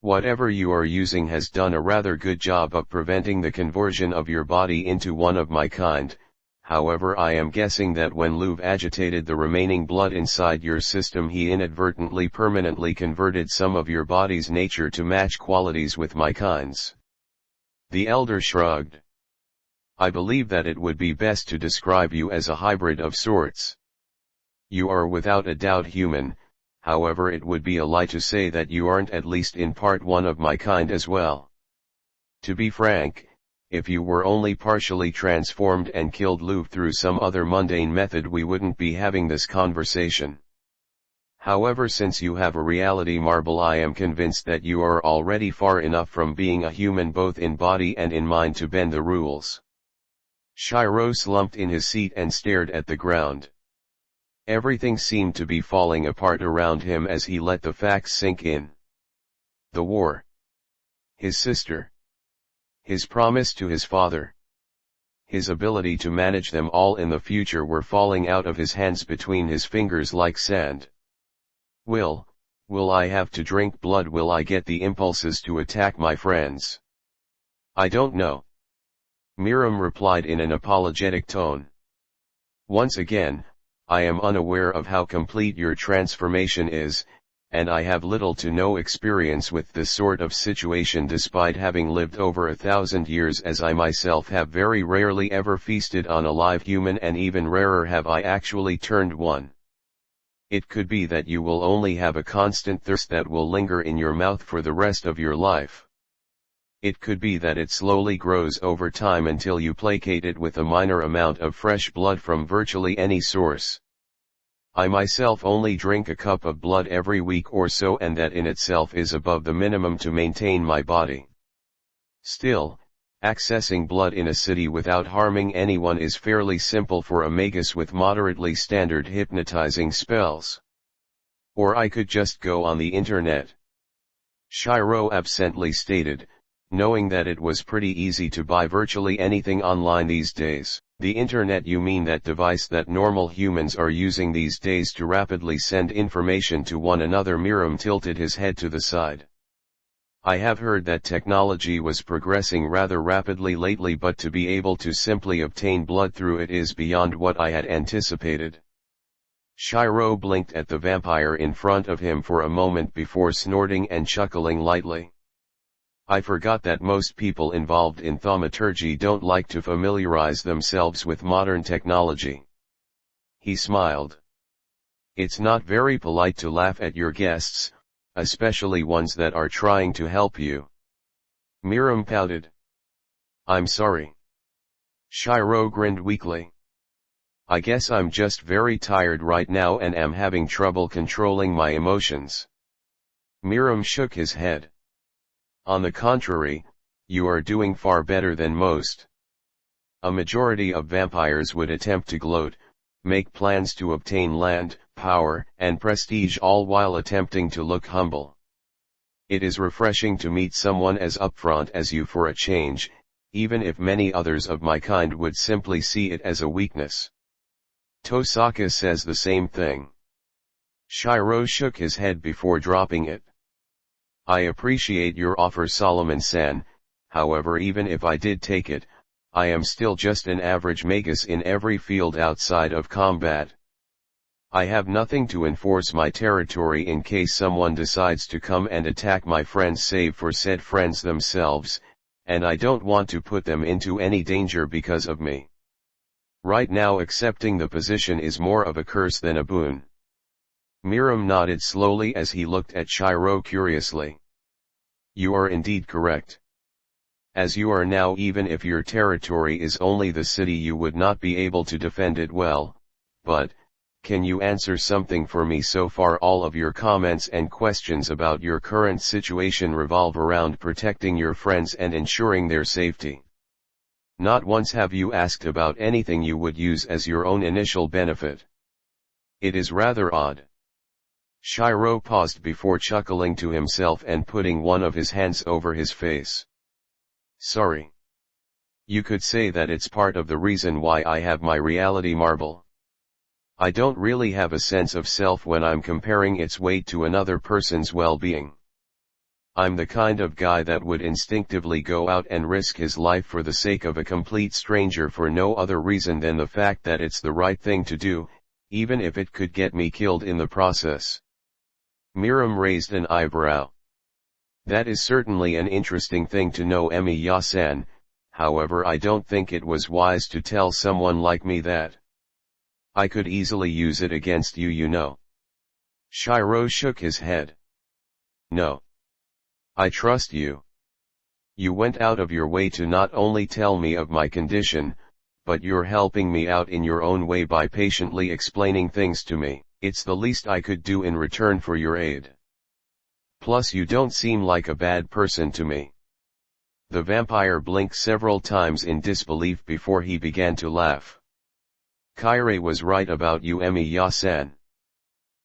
Whatever you are using has done a rather good job of preventing the conversion of your body into one of my kind. However, I am guessing that when Louv agitated the remaining blood inside your system, he inadvertently permanently converted some of your body's nature to match qualities with my kind's. The elder shrugged. I believe that it would be best to describe you as a hybrid of sorts. You are without a doubt human, however it would be a lie to say that you aren't at least in part one of my kind as well. To be frank, if you were only partially transformed and killed Louv through some other mundane method, we wouldn't be having this conversation. However, since you have a reality marble, I am convinced that you are already far enough from being a human both in body and in mind to bend the rules. Shirou slumped in his seat and stared at the ground. Everything seemed to be falling apart around him as he let the facts sink in. The war. His sister. His promise to his father. His ability to manage them all in the future were falling out of his hands between his fingers like sand. Will I have to drink blood? Will I get the impulses to attack my friends? I don't know. Miram replied in an apologetic tone. Once again, I am unaware of how complete your transformation is, and I have little to no experience with this sort of situation despite having lived over 1,000 years, as I myself have very rarely ever feasted on a live human, and even rarer have I actually turned one. It could be that you will only have a constant thirst that will linger in your mouth for the rest of your life. It could be that it slowly grows over time until you placate it with a minor amount of fresh blood from virtually any source. I myself only drink a cup of blood every week or so, and that in itself is above the minimum to maintain my body. Still, accessing blood in a city without harming anyone is fairly simple for a magus with moderately standard hypnotizing spells. Or I could just go on the internet. Shirou absently stated, knowing that it was pretty easy to buy virtually anything online these days. The internet? You mean that device that normal humans are using these days to rapidly send information to one another? Miram tilted his head to the side. I have heard that technology was progressing rather rapidly lately, but to be able to simply obtain blood through it is beyond what I had anticipated. Shirou blinked at the vampire in front of him for a moment before snorting and chuckling lightly. I forgot that most people involved in thaumaturgy don't like to familiarize themselves with modern technology. He smiled. It's not very polite to laugh at your guests, especially ones that are trying to help you. Miram pouted. I'm sorry. Shirou grinned weakly. I guess I'm just very tired right now and am having trouble controlling my emotions. Miram shook his head. On the contrary, you are doing far better than most. A majority of vampires would attempt to gloat, make plans to obtain land, power, and prestige, all while attempting to look humble. It is refreshing to meet someone as upfront as you for a change, even if many others of my kind would simply see it as a weakness. Tosaka says the same thing. Shirou shook his head before dropping it. I appreciate your offer, Solomon-san, however even if I did take it, I am still just an average magus in every field outside of combat. I have nothing to enforce my territory in case someone decides to come and attack my friends save for said friends themselves, and I don't want to put them into any danger because of me. Right now accepting the position is more of a curse than a boon. Miram nodded slowly as he looked at Shirou curiously. You are indeed correct. As you are now, even if your territory is only the city, you would not be able to defend it well, but, can you answer something for me? So far all of your comments and questions about your current situation revolve around protecting your friends and ensuring their safety. Not once have you asked about anything you would use as your own initial benefit. It is rather odd. Shirou paused before chuckling to himself and putting one of his hands over his face. Sorry. You could say that it's part of the reason why I have my reality marble. I don't really have a sense of self when I'm comparing its weight to another person's well-being. I'm the kind of guy that would instinctively go out and risk his life for the sake of a complete stranger for no other reason than the fact that it's the right thing to do, even if it could get me killed in the process. Miram raised an eyebrow. That is certainly an interesting thing to know, Emiya-san, however I don't think it was wise to tell someone like me that. I could easily use it against you, you know. Shirou shook his head. No. I trust you. You went out of your way to not only tell me of my condition, but you're helping me out in your own way by patiently explaining things to me. It's the least I could do in return for your aid. Plus you don't seem like a bad person to me. The vampire blinked several times in disbelief before he began to laugh. Kaire was right about you, Emiya-san.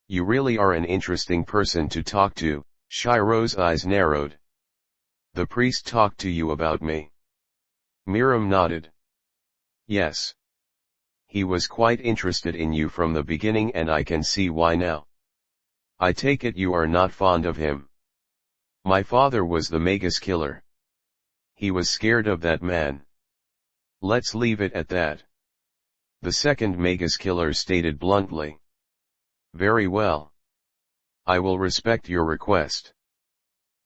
You really are an interesting person to talk to. Shirou's eyes narrowed. The priest talked to you about me? Miram nodded. Yes. He was quite interested in you from the beginning and I can see why now. I take it you are not fond of him. My father was the magus killer. He was scared of that man. Let's leave it at that. The second magus killer stated bluntly. Very well. I will respect your request.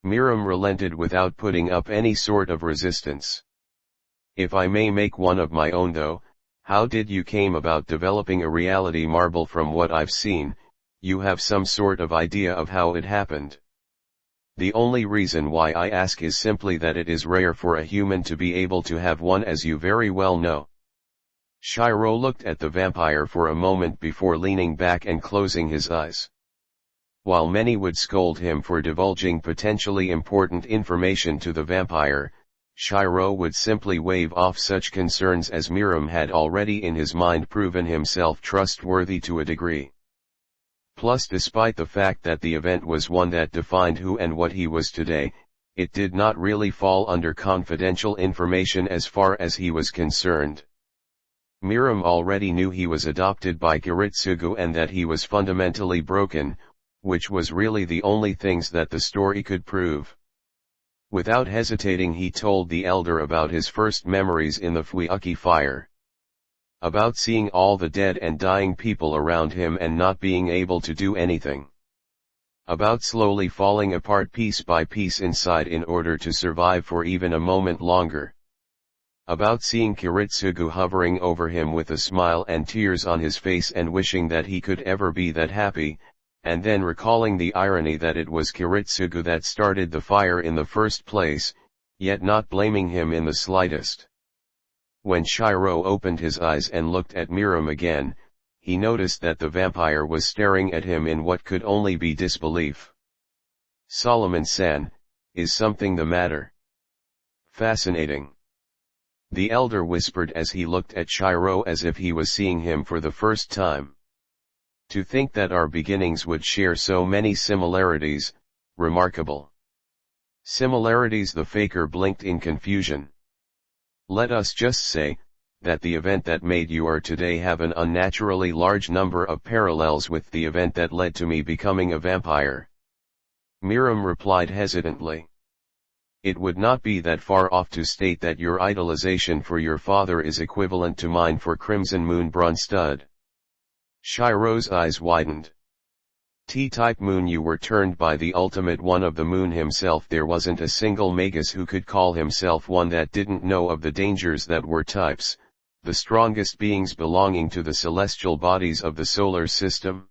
Miram relented without putting up any sort of resistance. If I may make one of my own though, how did you came about developing a reality marble? From what I've seen, you have some sort of idea of how it happened. The only reason why I ask is simply that it is rare for a human to be able to have one, as you very well know. Shirou looked at the vampire for a moment before leaning back and closing his eyes. While many would scold him for divulging potentially important information to the vampire, Shirou would simply wave off such concerns as Miram had already in his mind proven himself trustworthy to a degree. Plus, despite the fact that the event was one that defined who and what he was today, it did not really fall under confidential information as far as he was concerned. Miram already knew he was adopted by Kiritsugu and that he was fundamentally broken, which was really the only things that the story could prove. Without hesitating he told the elder about his first memories in the Fuyuki fire. About seeing all the dead and dying people around him and not being able to do anything. About slowly falling apart piece by piece inside in order to survive for even a moment longer. About seeing Kiritsugu hovering over him with a smile and tears on his face and wishing that he could ever be that happy, and then recalling the irony that it was Kiritsugu that started the fire in the first place, yet not blaming him in the slightest. When Shirou opened his eyes and looked at Miram again, he noticed that the vampire was staring at him in what could only be disbelief. Solomon-san, is something the matter? Fascinating. The elder whispered as he looked at Shirou as if he was seeing him for the first time. To think that our beginnings would share so many similarities, remarkable. Similarities? The faker blinked in confusion. Let us just say, that the event that made you are today have an unnaturally large number of parallels with the event that led to me becoming a vampire. Miram replied hesitantly. It would not be that far off to state that your idolization for your father is equivalent to mine for Crimson Moon Bronzestud. Shirou's eyes widened. T-type moon, you were turned by the ultimate one of the moon himself. There wasn't a single magus who could call himself one that didn't know of the dangers that were types, the strongest beings belonging to the celestial bodies of the solar system.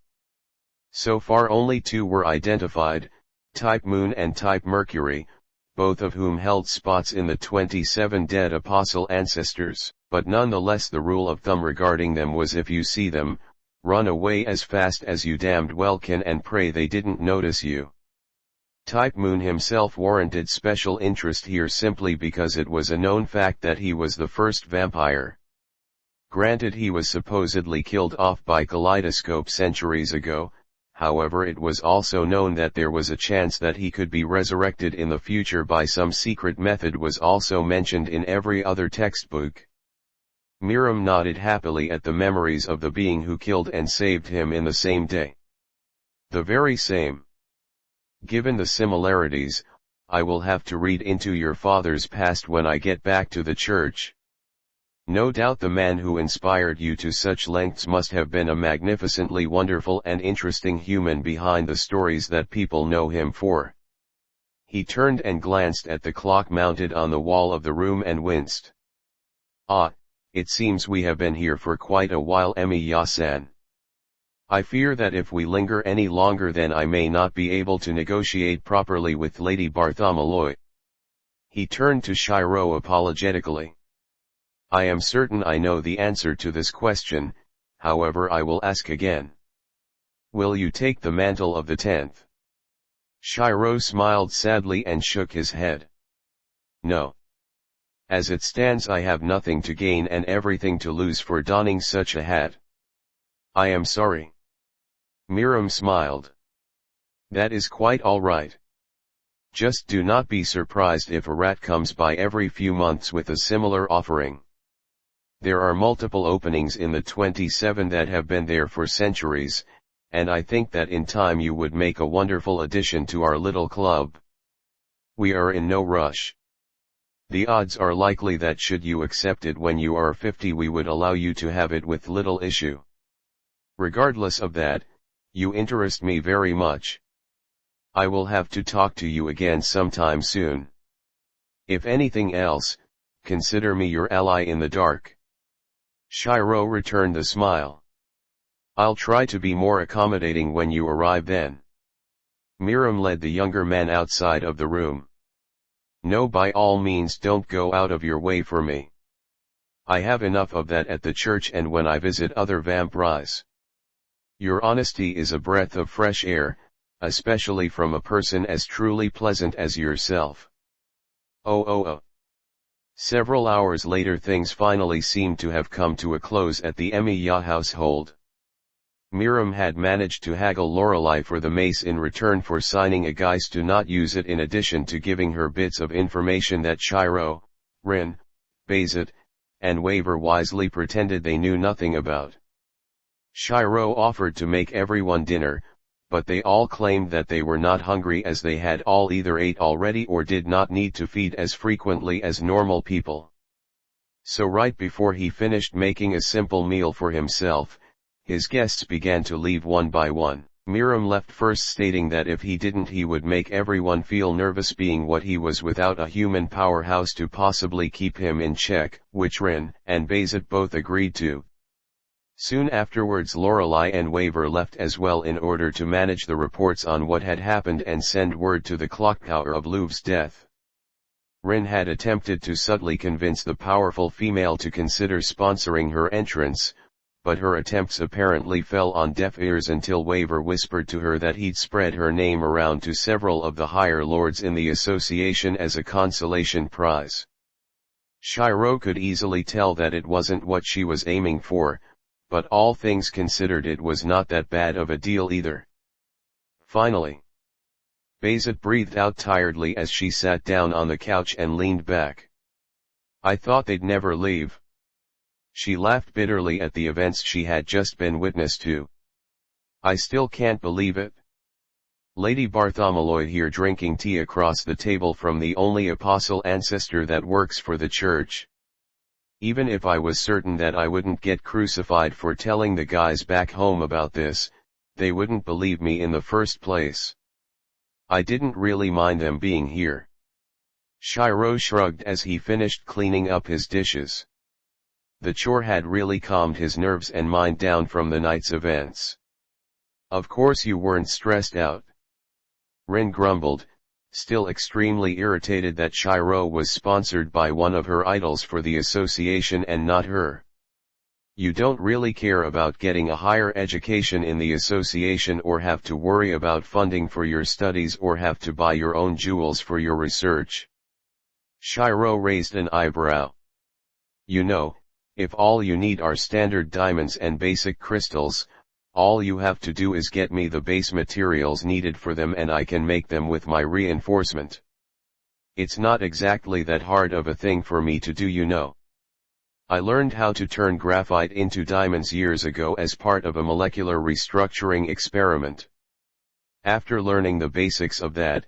So far only two were identified, type moon and type Mercury, both of whom held spots in the 27 dead apostle ancestors, but nonetheless the rule of thumb regarding them was if you see them, Run away as fast as you damned well can and pray they didn't notice you. Type Moon himself warranted special interest here simply because it was a known fact that he was the first vampire. Granted, he was supposedly killed off by Kaleidoscope centuries ago, however it was also known that there was a chance that he could be resurrected in the future by some secret method was also mentioned in every other textbook. Miriam nodded happily at the memories of the being who killed and saved him in the same day. The very same. Given the similarities, I will have to read into your father's past when I get back to the church. No doubt the man who inspired you to such lengths must have been a magnificently wonderful and interesting human behind the stories that people know him for. He turned and glanced at the clock mounted on the wall of the room and winced. Ah, it seems we have been here for quite a while, Emiya-san. I fear that if we linger any longer then I may not be able to negotiate properly with Lady Bartholomew. He turned to Shirou apologetically. I am certain I know the answer to this question, however I will ask again. Will you take the mantle of the 10th? Shirou smiled sadly and shook his head. No. As it stands I have nothing to gain and everything to lose for donning such a hat. I am sorry. Miriam smiled. That is quite all right. Just do not be surprised if a rat comes by every few months with a similar offering. There are multiple openings in the 27 that have been there for centuries, and I think that in time you would make a wonderful addition to our little club. We are in no rush. The odds are likely that should you accept it when you are 50 we would allow you to have it with little issue. Regardless of that, you interest me very much. I will have to talk to you again sometime soon. If anything else, consider me your ally in the dark. Shirou returned the smile. I'll try to be more accommodating when you arrive then. Miriam led the younger man outside of the room. No, by all means don't go out of your way for me. I have enough of that at the church and when I visit other vampires. Your honesty is a breath of fresh air, especially from a person as truly pleasant as yourself. Oh. Several hours later things finally seemed to have come to a close at the Emiya household. Miriam had managed to haggle Lorelei for the mace in return for signing a guise to not use it in addition to giving her bits of information that Shirou, Rin, Bayzet, and Waver wisely pretended they knew nothing about. Shirou offered to make everyone dinner, but they all claimed that they were not hungry as they had all either ate already or did not need to feed as frequently as normal people. So right before he finished making a simple meal for himself, his guests began to leave one by one. Miriam left first stating that if he didn't he would make everyone feel nervous being what he was without a human powerhouse to possibly keep him in check, which Rin and Bayzet both agreed to. Soon afterwards Lorelei and Waver left as well in order to manage the reports on what had happened and send word to the clocktower of Louv's death. Rin had attempted to subtly convince the powerful female to consider sponsoring her entrance, but her attempts apparently fell on deaf ears until Waver whispered to her that he'd spread her name around to several of the higher lords in the association as a consolation prize. Shirou could easily tell that it wasn't what she was aiming for, but all things considered it was not that bad of a deal either. Finally, Bayzet breathed out tiredly as she sat down on the couch and leaned back. I thought they'd never leave. She laughed bitterly at the events she had just been witness to. I still can't believe it. Lady Bartholomew here drinking tea across the table from the only apostle ancestor that works for the church. Even if I was certain that I wouldn't get crucified for telling the guys back home about this, they wouldn't believe me in the first place. I didn't really mind them being here. Shirou shrugged as he finished cleaning up his dishes. The chore had really calmed his nerves and mind down from the night's events. Of course you weren't stressed out. Rin grumbled, still extremely irritated that Shirou was sponsored by one of her idols for the association and not her. You don't really care about getting a higher education in the association or have to worry about funding for your studies or have to buy your own jewels for your research. Shirou raised an eyebrow. You know, if all you need are standard diamonds and basic crystals, all you have to do is get me the base materials needed for them and I can make them with my reinforcement. It's not exactly that hard of a thing for me to do, you know. I learned how to turn graphite into diamonds years ago as part of a molecular restructuring experiment. After learning the basics of that,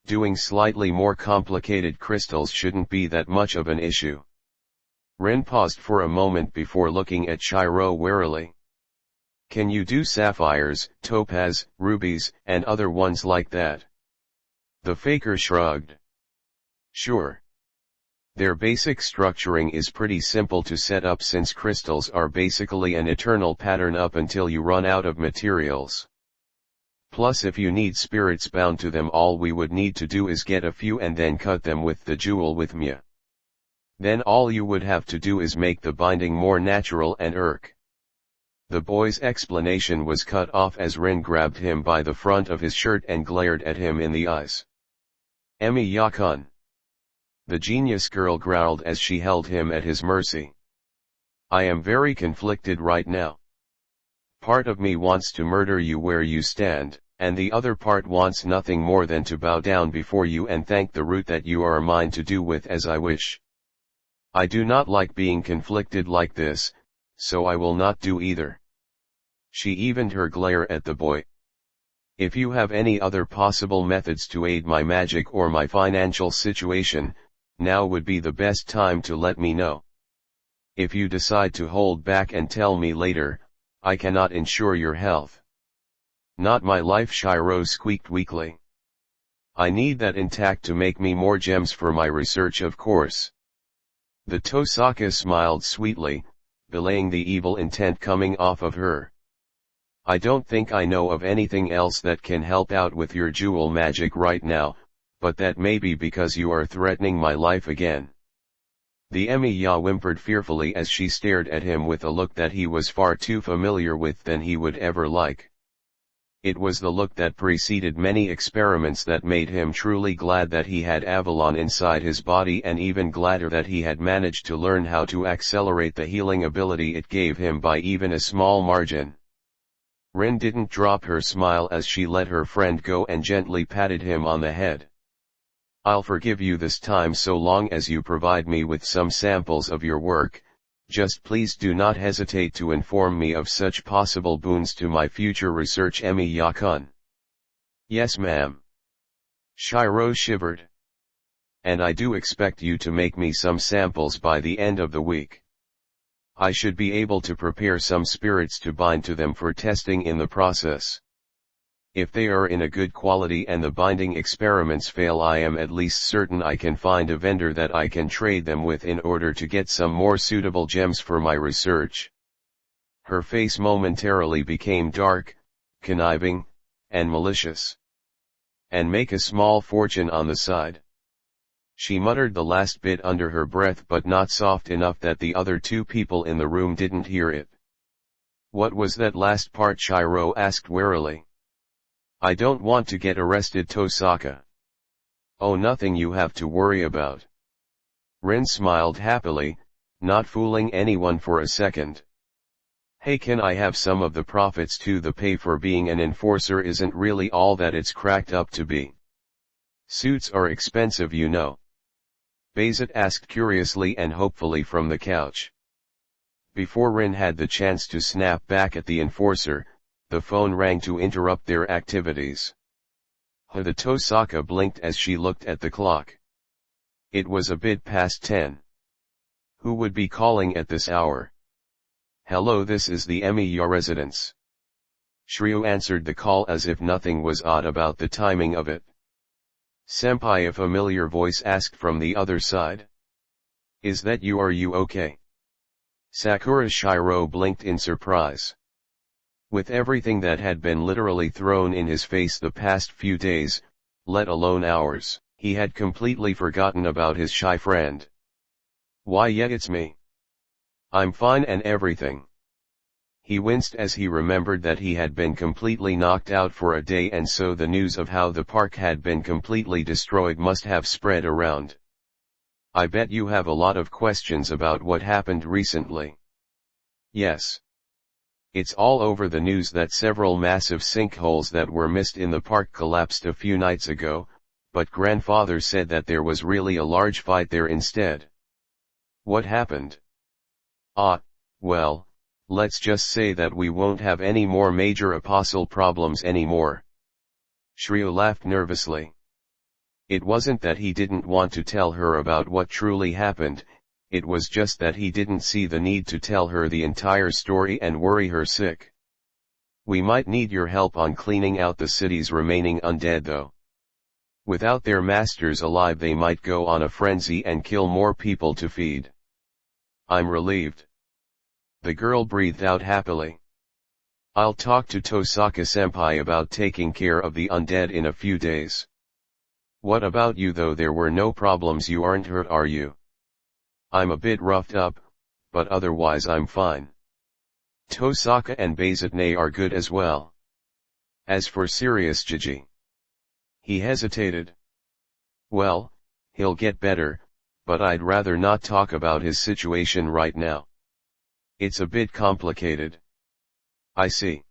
doing slightly more complicated crystals shouldn't be that much of an issue. Rin paused for a moment before looking at Shirou warily. Can you do sapphires, topaz, rubies, and other ones like that? The faker shrugged. Sure. Their basic structuring is pretty simple to set up since crystals are basically an eternal pattern up until you run out of materials. Plus if you need spirits bound to them, all we would need to do is get a few and then cut them with the jewel with Emiya. Then all you would have to do is make the binding more natural and The boy's explanation was cut off as Rin grabbed him by the front of his shirt and glared at him in the eyes. Emiya-kun. The genius girl growled as she held him at his mercy. I am very conflicted right now. Part of me wants to murder you where you stand, and the other part wants nothing more than to bow down before you and thank the root that you are mine to do with as I wish. I do not like being conflicted like this, so I will not do either. She evened her glare at the boy. If you have any other possible methods to aid my magic or my financial situation, now would be the best time to let me know. If you decide to hold back and tell me later, I cannot ensure your health. Not my life, Shirou squeaked weakly. I need that intact to make me more gems for my research, of course. The Tosaka smiled sweetly, belaying the evil intent coming off of her. I don't think I know of anything else that can help out with your jewel magic right now, but that may be because you are threatening my life again. The Emiya whimpered fearfully as she stared at him with a look that he was far too familiar with than he would ever like. It was the look that preceded many experiments that made him truly glad that he had Avalon inside his body and even gladder that he had managed to learn how to accelerate the healing ability it gave him by even a small margin. Rin didn't drop her smile as she let her friend go and gently patted him on the head. I'll forgive you this time so long as you provide me with some samples of your work, just please do not hesitate to inform me of such possible boons to my future research, Emiya-kun. Yes ma'am. Shirou shivered. And I do expect you to make me some samples by the end of the week. I should be able to prepare some spirits to bind to them for testing in the process. If they are in a good quality and the binding experiments fail, I am at least certain I can find a vendor that I can trade them with in order to get some more suitable gems for my research. Her face momentarily became dark, conniving, and malicious. And make a small fortune on the side. She muttered the last bit under her breath, but not soft enough that the other two people in the room didn't hear it. What was that last part? Shirou asked warily. I don't want to get arrested, Tosaka. Oh, nothing you have to worry about. Rin smiled happily, not fooling anyone for a second. Hey, can I have some of the profits too? The pay for being an enforcer isn't really all that it's cracked up to be. Suits are expensive, you know. Bayzet asked curiously and hopefully from the couch. Before Rin had the chance to snap back at the enforcer, the phone rang to interrupt their activities. The Tosaka blinked as she looked at the clock. It was a bit past 10. Who would be calling at this hour? Hello, this is the Emiya residence. Shirou answered the call as if nothing was odd about the timing of it. Senpai, a familiar voice asked from the other side. Is that you? Are you okay? Sakura. Shirou blinked in surprise. With everything that had been literally thrown in his face the past few days, let alone hours, he had completely forgotten about his shy friend. Why, yeah, it's me. I'm fine and everything. He winced as he remembered that he had been completely knocked out for a day, and so the news of how the park had been completely destroyed must have spread around. I bet you have a lot of questions about what happened recently. Yes. It's all over the news that several massive sinkholes that were missed in the park collapsed a few nights ago, but grandfather said that there was really a large fight there instead. What happened? Well, let's just say that we won't have any more major apostle problems anymore. Shirou laughed nervously. It wasn't that he didn't want to tell her about what truly happened, it was just that he didn't see the need to tell her the entire story and worry her sick. We might need your help on cleaning out the city's remaining undead though. Without their masters alive, they might go on a frenzy and kill more people to feed. I'm relieved. The girl breathed out happily. I'll talk to Tosaka-senpai about taking care of the undead in a few days. What about you though? There were no problems. You aren't hurt, are you? I'm a bit roughed up, but otherwise I'm fine. Tosaka and Bazutne are good as well. As for Sirius Jiji. He hesitated. Well, he'll get better, but I'd rather not talk about his situation right now. It's a bit complicated. I see.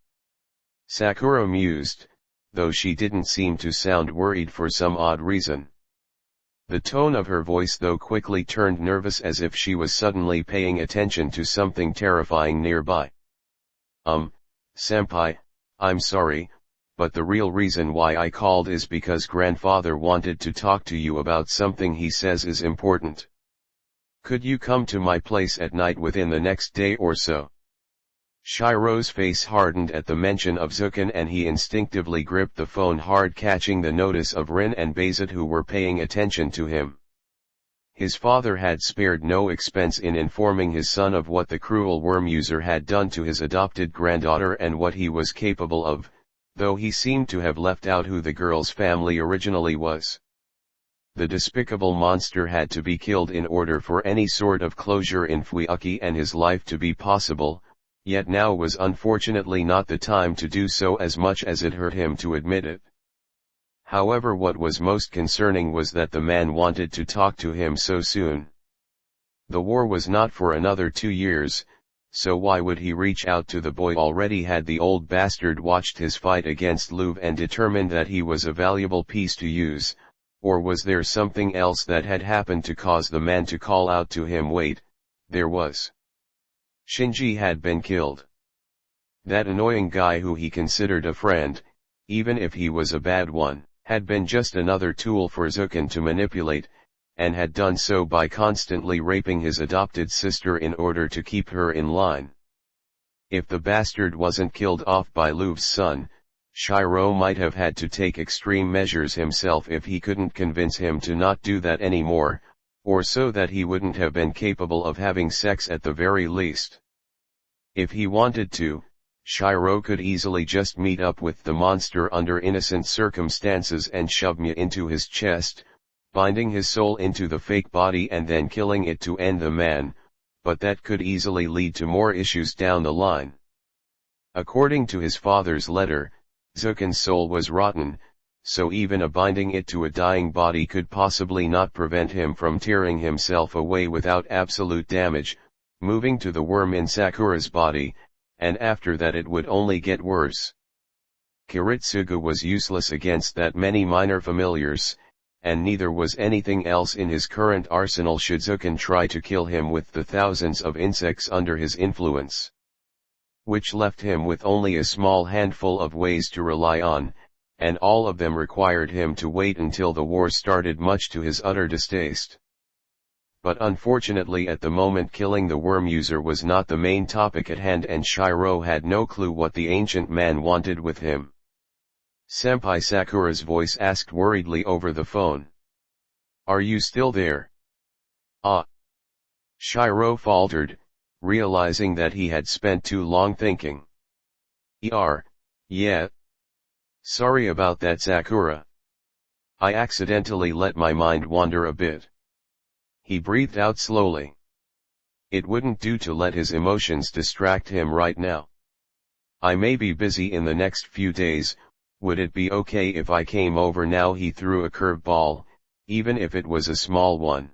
Sakura mused, though she didn't seem to sound worried for some odd reason. The tone of her voice though quickly turned nervous, as if she was suddenly paying attention to something terrifying nearby. Senpai, I'm sorry, but the real reason why I called is because grandfather wanted to talk to you about something he says is important. Could you come to my place at night within the next day or so? Shirou's face hardened at the mention of Zukin, and he instinctively gripped the phone hard, catching the notice of Rin and Bazut, who were paying attention to him. His father had spared no expense in informing his son of what the cruel worm user had done to his adopted granddaughter and what he was capable of, though he seemed to have left out who the girl's family originally was. The despicable monster had to be killed in order for any sort of closure in Fuyuki and his life to be possible, yet now was unfortunately not the time to do so, as much as it hurt him to admit it. However, what was most concerning was that the man wanted to talk to him so soon. The war was not for another 2 years, so why would he reach out to the boy already? Had the old bastard watched his fight against Louvre and determined that he was a valuable piece to use, or was there something else that had happened to cause the man to call out to him? Wait, there was. Shinji had been killed. That annoying guy who he considered a friend, even if he was a bad one, had been just another tool for Zukin to manipulate, and had done so by constantly raping his adopted sister in order to keep her in line. If the bastard wasn't killed off by Louvre's son, Shirou might have had to take extreme measures himself if he couldn't convince him to not do that anymore, or so that he wouldn't have been capable of having sex at the very least. If he wanted to, Shirou could easily just meet up with the monster under innocent circumstances and shove Emiya into his chest, binding his soul into the fake body and then killing it to end the man, but that could easily lead to more issues down the line. According to his father's letter, Zukin's soul was rotten, so even a binding it to a dying body could possibly not prevent him from tearing himself away without absolute damage, moving to the worm in Sakura's body, and after that it would only get worse. Kiritsugu was useless against that many minor familiars, and neither was anything else in his current arsenal should Zukin try to kill him with the thousands of insects under his influence. Which left him with only a small handful of ways to rely on, and all of them required him to wait until the war started, much to his utter distaste. But unfortunately at the moment killing the worm user was not the main topic at hand, and Shirou had no clue what the ancient man wanted with him. Senpai, Sakura's voice asked worriedly over the phone. Are you still there? Shirou faltered, realizing that he had spent too long thinking. Yeah. Sorry about that, Sakura. I accidentally let my mind wander a bit. He breathed out slowly. It wouldn't do to let his emotions distract him right now. I may be busy in the next few days, would it be okay if I came over now? He threw a curveball, even if it was a small one.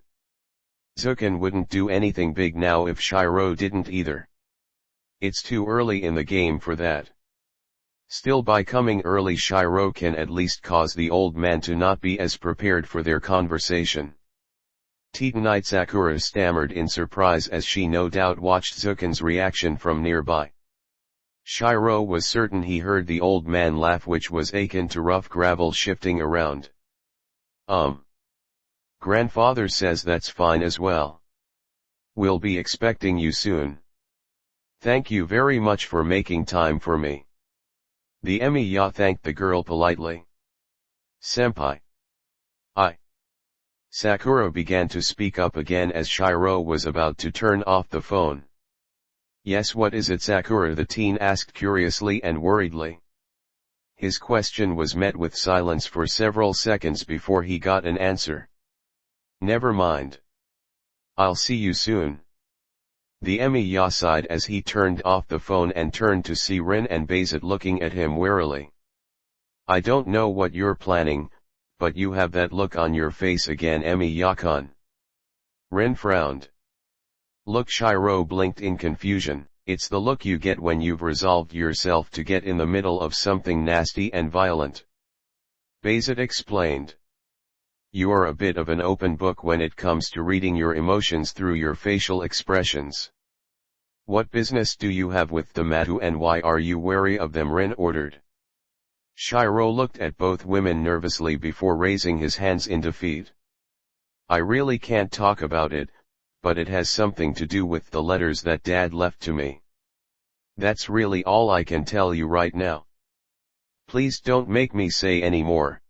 Zukin wouldn't do anything big now if Shirou didn't either. It's too early in the game for that. Still, by coming early, Shirou can at least cause the old man to not be as prepared for their conversation. Titanite Sakura stammered in surprise as she no doubt watched Zukin's reaction from nearby. Shirou was certain he heard the old man laugh, which was akin to rough gravel shifting around. Grandfather says that's fine as well. We'll be expecting you soon. Thank you very much for making time for me. The Emiya thanked the girl politely. Senpai. Sakura began to speak up again as Shirou was about to turn off the phone. Yes, what is it, Sakura? The teen asked curiously and worriedly. His question was met with silence for several seconds before he got an answer. Never mind. I'll see you soon. The Emiya sighed as he turned off the phone and turned to see Rin and Bayzet looking at him warily. I don't know what you're planning, but you have that look on your face again, Emiya-kun. Rin frowned. Look, Shirou blinked in confusion. It's the look you get when you've resolved yourself to get in the middle of something nasty and violent. Bayzet explained. You are a bit of an open book when it comes to reading your emotions through your facial expressions. What business do you have with the Matu, and why are you wary of them? Rin ordered. Shirou looked at both women nervously before raising his hands in defeat. I really can't talk about it, but it has something to do with the letters that Dad left to me. That's really all I can tell you right now. Please don't make me say any more.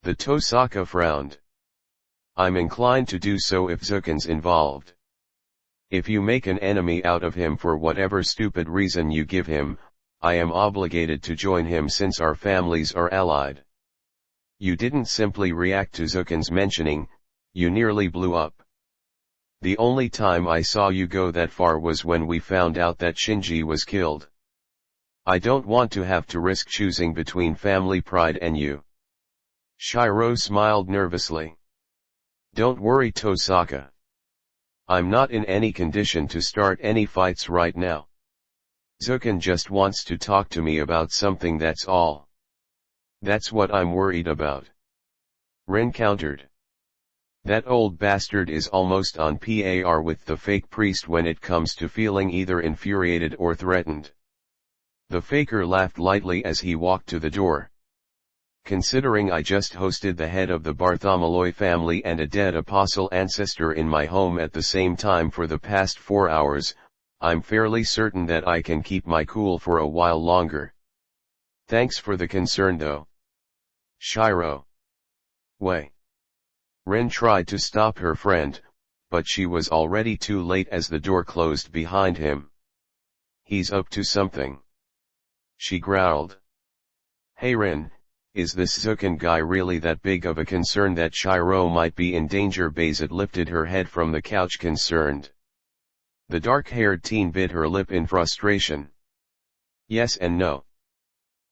The Tosaka frowned. I'm inclined to do so if Zukin's involved. If you make an enemy out of him for whatever stupid reason you give him, I am obligated to join him since our families are allied. You didn't simply react to Zukin's mentioning, you nearly blew up. The only time I saw you go that far was when we found out that Shinji was killed. I don't want to have to risk choosing between family pride and you. Shirou smiled nervously. Don't worry, Tosaka. I'm not in any condition to start any fights right now. Zukin just wants to talk to me about something, that's all. That's what I'm worried about. Rin countered. That old bastard is almost on par with the fake priest when it comes to feeling either infuriated or threatened. The faker laughed lightly as he walked to the door. Considering I just hosted the head of the Bartholomew family and a dead apostle ancestor in my home at the same time for the past 4 hours, I'm fairly certain that I can keep my cool for a while longer. Thanks for the concern though. Shirou. Wei. Rin tried to stop her friend, but she was already too late as the door closed behind him. He's up to something. She growled. Hey Rin, is this Zukin guy really that big of a concern that Shirou might be in danger? Bayzet lifted her head from the couch concerned. The dark-haired teen bit her lip in frustration. Yes and no.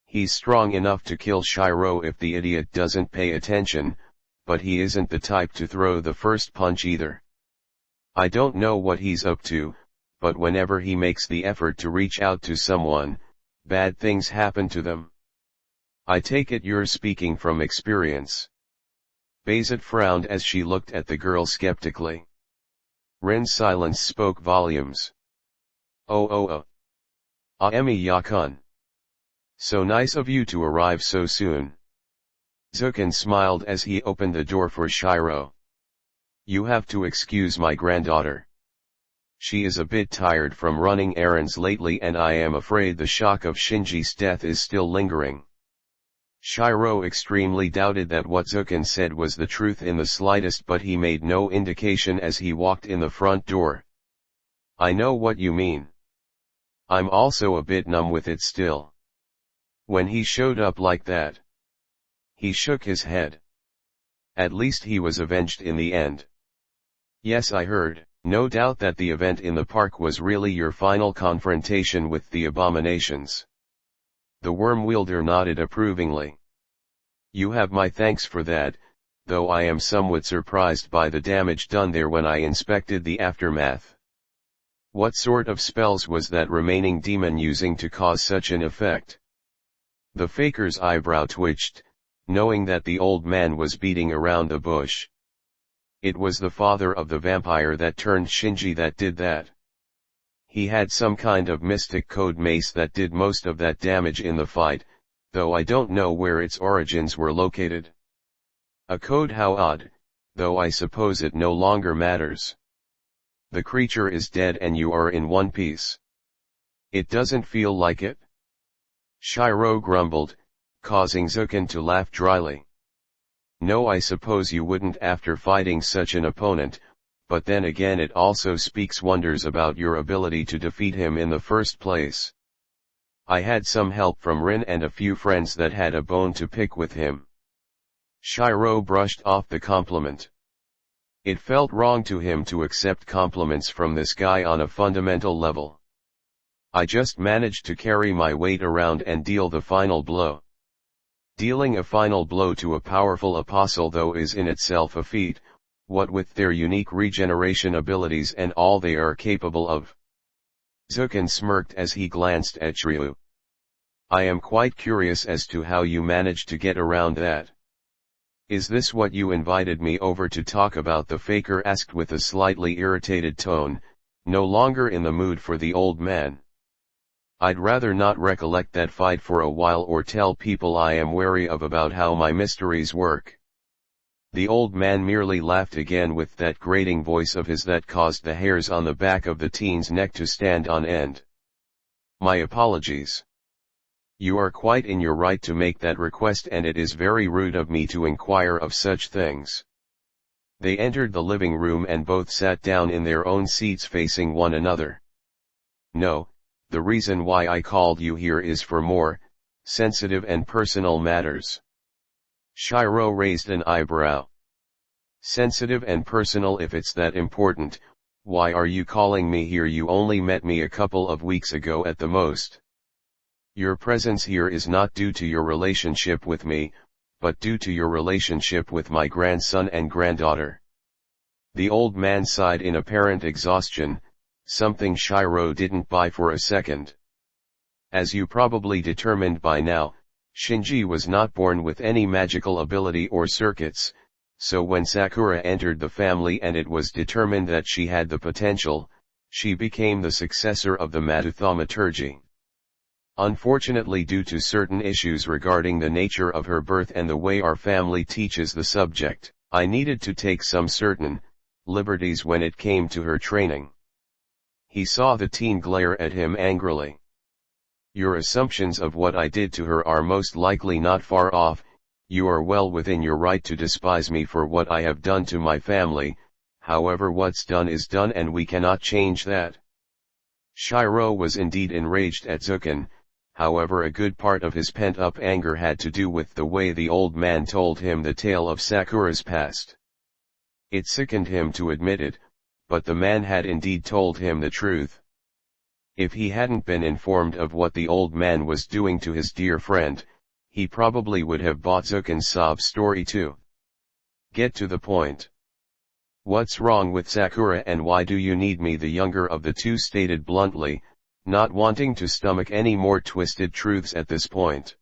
He's strong enough to kill Shirou if the idiot doesn't pay attention, but he isn't the type to throw the first punch either. I don't know what he's up to, but whenever he makes the effort to reach out to someone, bad things happen to them. I take it you're speaking from experience. Bayzet frowned as she looked at the girl skeptically. Rin's silence spoke volumes. Emiya-kun. So nice of you to arrive so soon. Zukin smiled as he opened the door for Shirou. You have to excuse my granddaughter. She is a bit tired from running errands lately and I am afraid the shock of Shinji's death is still lingering. Shirou extremely doubted that what Zukin said was the truth in the slightest, but he made no indication as he walked in the front door. I know what you mean. I'm also a bit numb with it still. When he showed up like that. He shook his head. At least he was avenged in the end. Yes, I heard. No doubt that the event in the park was really your final confrontation with the abominations. The worm wielder nodded approvingly. You have my thanks for that, though I am somewhat surprised by the damage done there when I inspected the aftermath. What sort of spells was that remaining demon using to cause such an effect? The faker's eyebrow twitched, knowing that the old man was beating around the bush. It was the father of the vampire that turned Shinji that did that. He had some kind of mystic code mace that did most of that damage in the fight, though I don't know where its origins were located. A code, how odd, though I suppose it no longer matters. The creature is dead and you are in one piece. It doesn't feel like it? Shirou grumbled, causing Zukin to laugh dryly. No, I suppose you wouldn't after fighting such an opponent, but then again it also speaks wonders about your ability to defeat him in the first place. I had some help from Rin and a few friends that had a bone to pick with him. Shirou brushed off the compliment. It felt wrong to him to accept compliments from this guy on a fundamental level. I just managed to carry my weight around and deal the final blow. Dealing a final blow to a powerful apostle though is in itself a feat, what with their unique regeneration abilities and all they are capable of. Zukin smirked as he glanced at Shirou. I am quite curious as to how you managed to get around that. Is this what you invited me over to talk about? The faker asked with a slightly irritated tone, no longer in the mood for the old man. I'd rather not recollect that fight for a while or tell people I am wary of about how my mysteries work. The old man merely laughed again with that grating voice of his that caused the hairs on the back of the teen's neck to stand on end. My apologies. You are quite in your right to make that request and it is very rude of me to inquire of such things. They entered the living room and both sat down in their own seats facing one another. No, the reason why I called you here is for more sensitive and personal matters. Shirou raised an eyebrow. Sensitive and personal? If it's that important, why are you calling me here? You only met me a couple of weeks ago at the most. Your presence here is not due to your relationship with me, but due to your relationship with my grandson and granddaughter. The old man sighed in apparent exhaustion, something Shirou didn't buy for a second. As you probably determined by now, Shinji was not born with any magical ability or circuits, so when Sakura entered the family and it was determined that she had the potential, she became the successor of the Matu thaumaturgy. Unfortunately, due to certain issues regarding the nature of her birth and the way our family teaches the subject, I needed to take some certain liberties when it came to her training. He saw the teen glare at him angrily. Your assumptions of what I did to her are most likely not far off. You are well within your right to despise me for what I have done to my family, however what's done is done and we cannot change that. Shirou was indeed enraged at Zukin. However, a good part of his pent-up anger had to do with the way the old man told him the tale of Sakura's past. It sickened him to admit it, but the man had indeed told him the truth. If he hadn't been informed of what the old man was doing to his dear friend, he probably would have bought Zukin's sob story too. Get to the point. What's wrong with Sakura and why do you need me? The younger of the two stated bluntly, not wanting to stomach any more twisted truths at this point.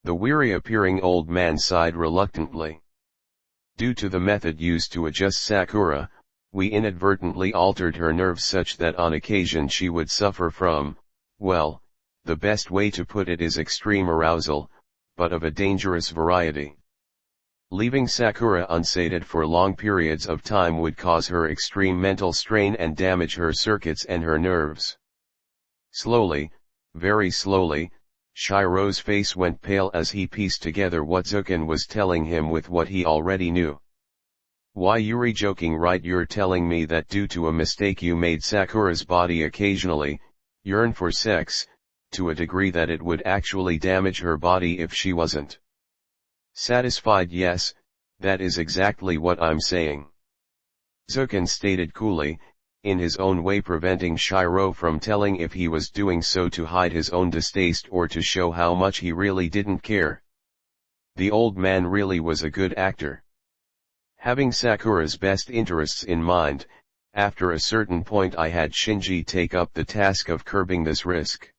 The weary-appearing old man sighed reluctantly. Due to the method used to adjust Sakura, we inadvertently altered her nerves such that on occasion she would suffer from, well, the best way to put it is extreme arousal, but of a dangerous variety. Leaving Sakura unsated for long periods of time would cause her extreme mental strain and damage her circuits and her nerves. Slowly, very slowly, Shirou's face went pale as he pieced together what Zukin was telling him with what he already knew. Why, you're joking, right? You're telling me that due to a mistake you made, Sakura's body occasionally yearn for sex, to a degree that it would actually damage her body if she wasn't satisfied? Yes, that is exactly what I'm saying. Zukin stated coolly, in his own way preventing Shirou from telling if he was doing so to hide his own distaste or to show how much he really didn't care. The old man really was a good actor. Having Sakura's best interests in mind, after a certain point I had Shinji take up the task of curbing this risk.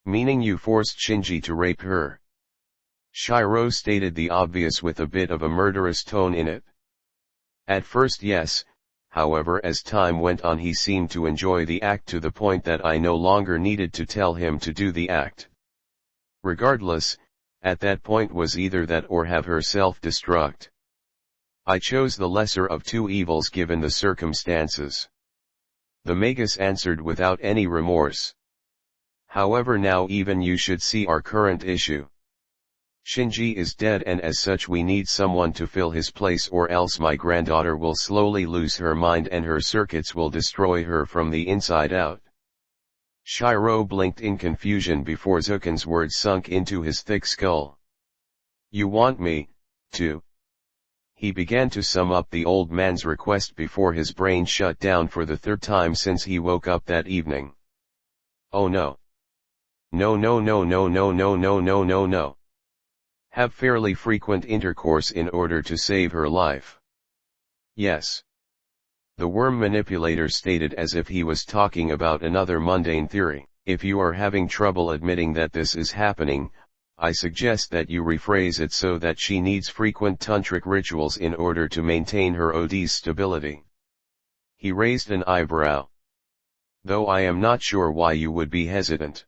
Meaning you forced Shinji to rape her? Shirou stated the obvious with a bit of a murderous tone in it. At first yes, however as time went on he seemed to enjoy the act to the point that I no longer needed to tell him to do the act. Regardless, at that point was either that or have her self-destruct. I chose the lesser of two evils given the circumstances. The magus answered without any remorse. However now even you should see our current issue. Shinji is dead and as such we need someone to fill his place or else my granddaughter will slowly lose her mind and her circuits will destroy her from the inside out. Shirou blinked in confusion before Zuken's words sunk into his thick skull. You want me, to? He began to sum up the old man's request before his brain shut down for the third time since he woke up that evening. Oh no. No no no no no no no no no no. Have fairly frequent intercourse in order to save her life. Yes. The worm manipulator stated as if he was talking about another mundane theory. If you are having trouble admitting that this is happening, I suggest that you rephrase it so that she needs frequent tantric rituals in order to maintain her OD's stability. He raised an eyebrow. Though I am not sure why you would be hesitant.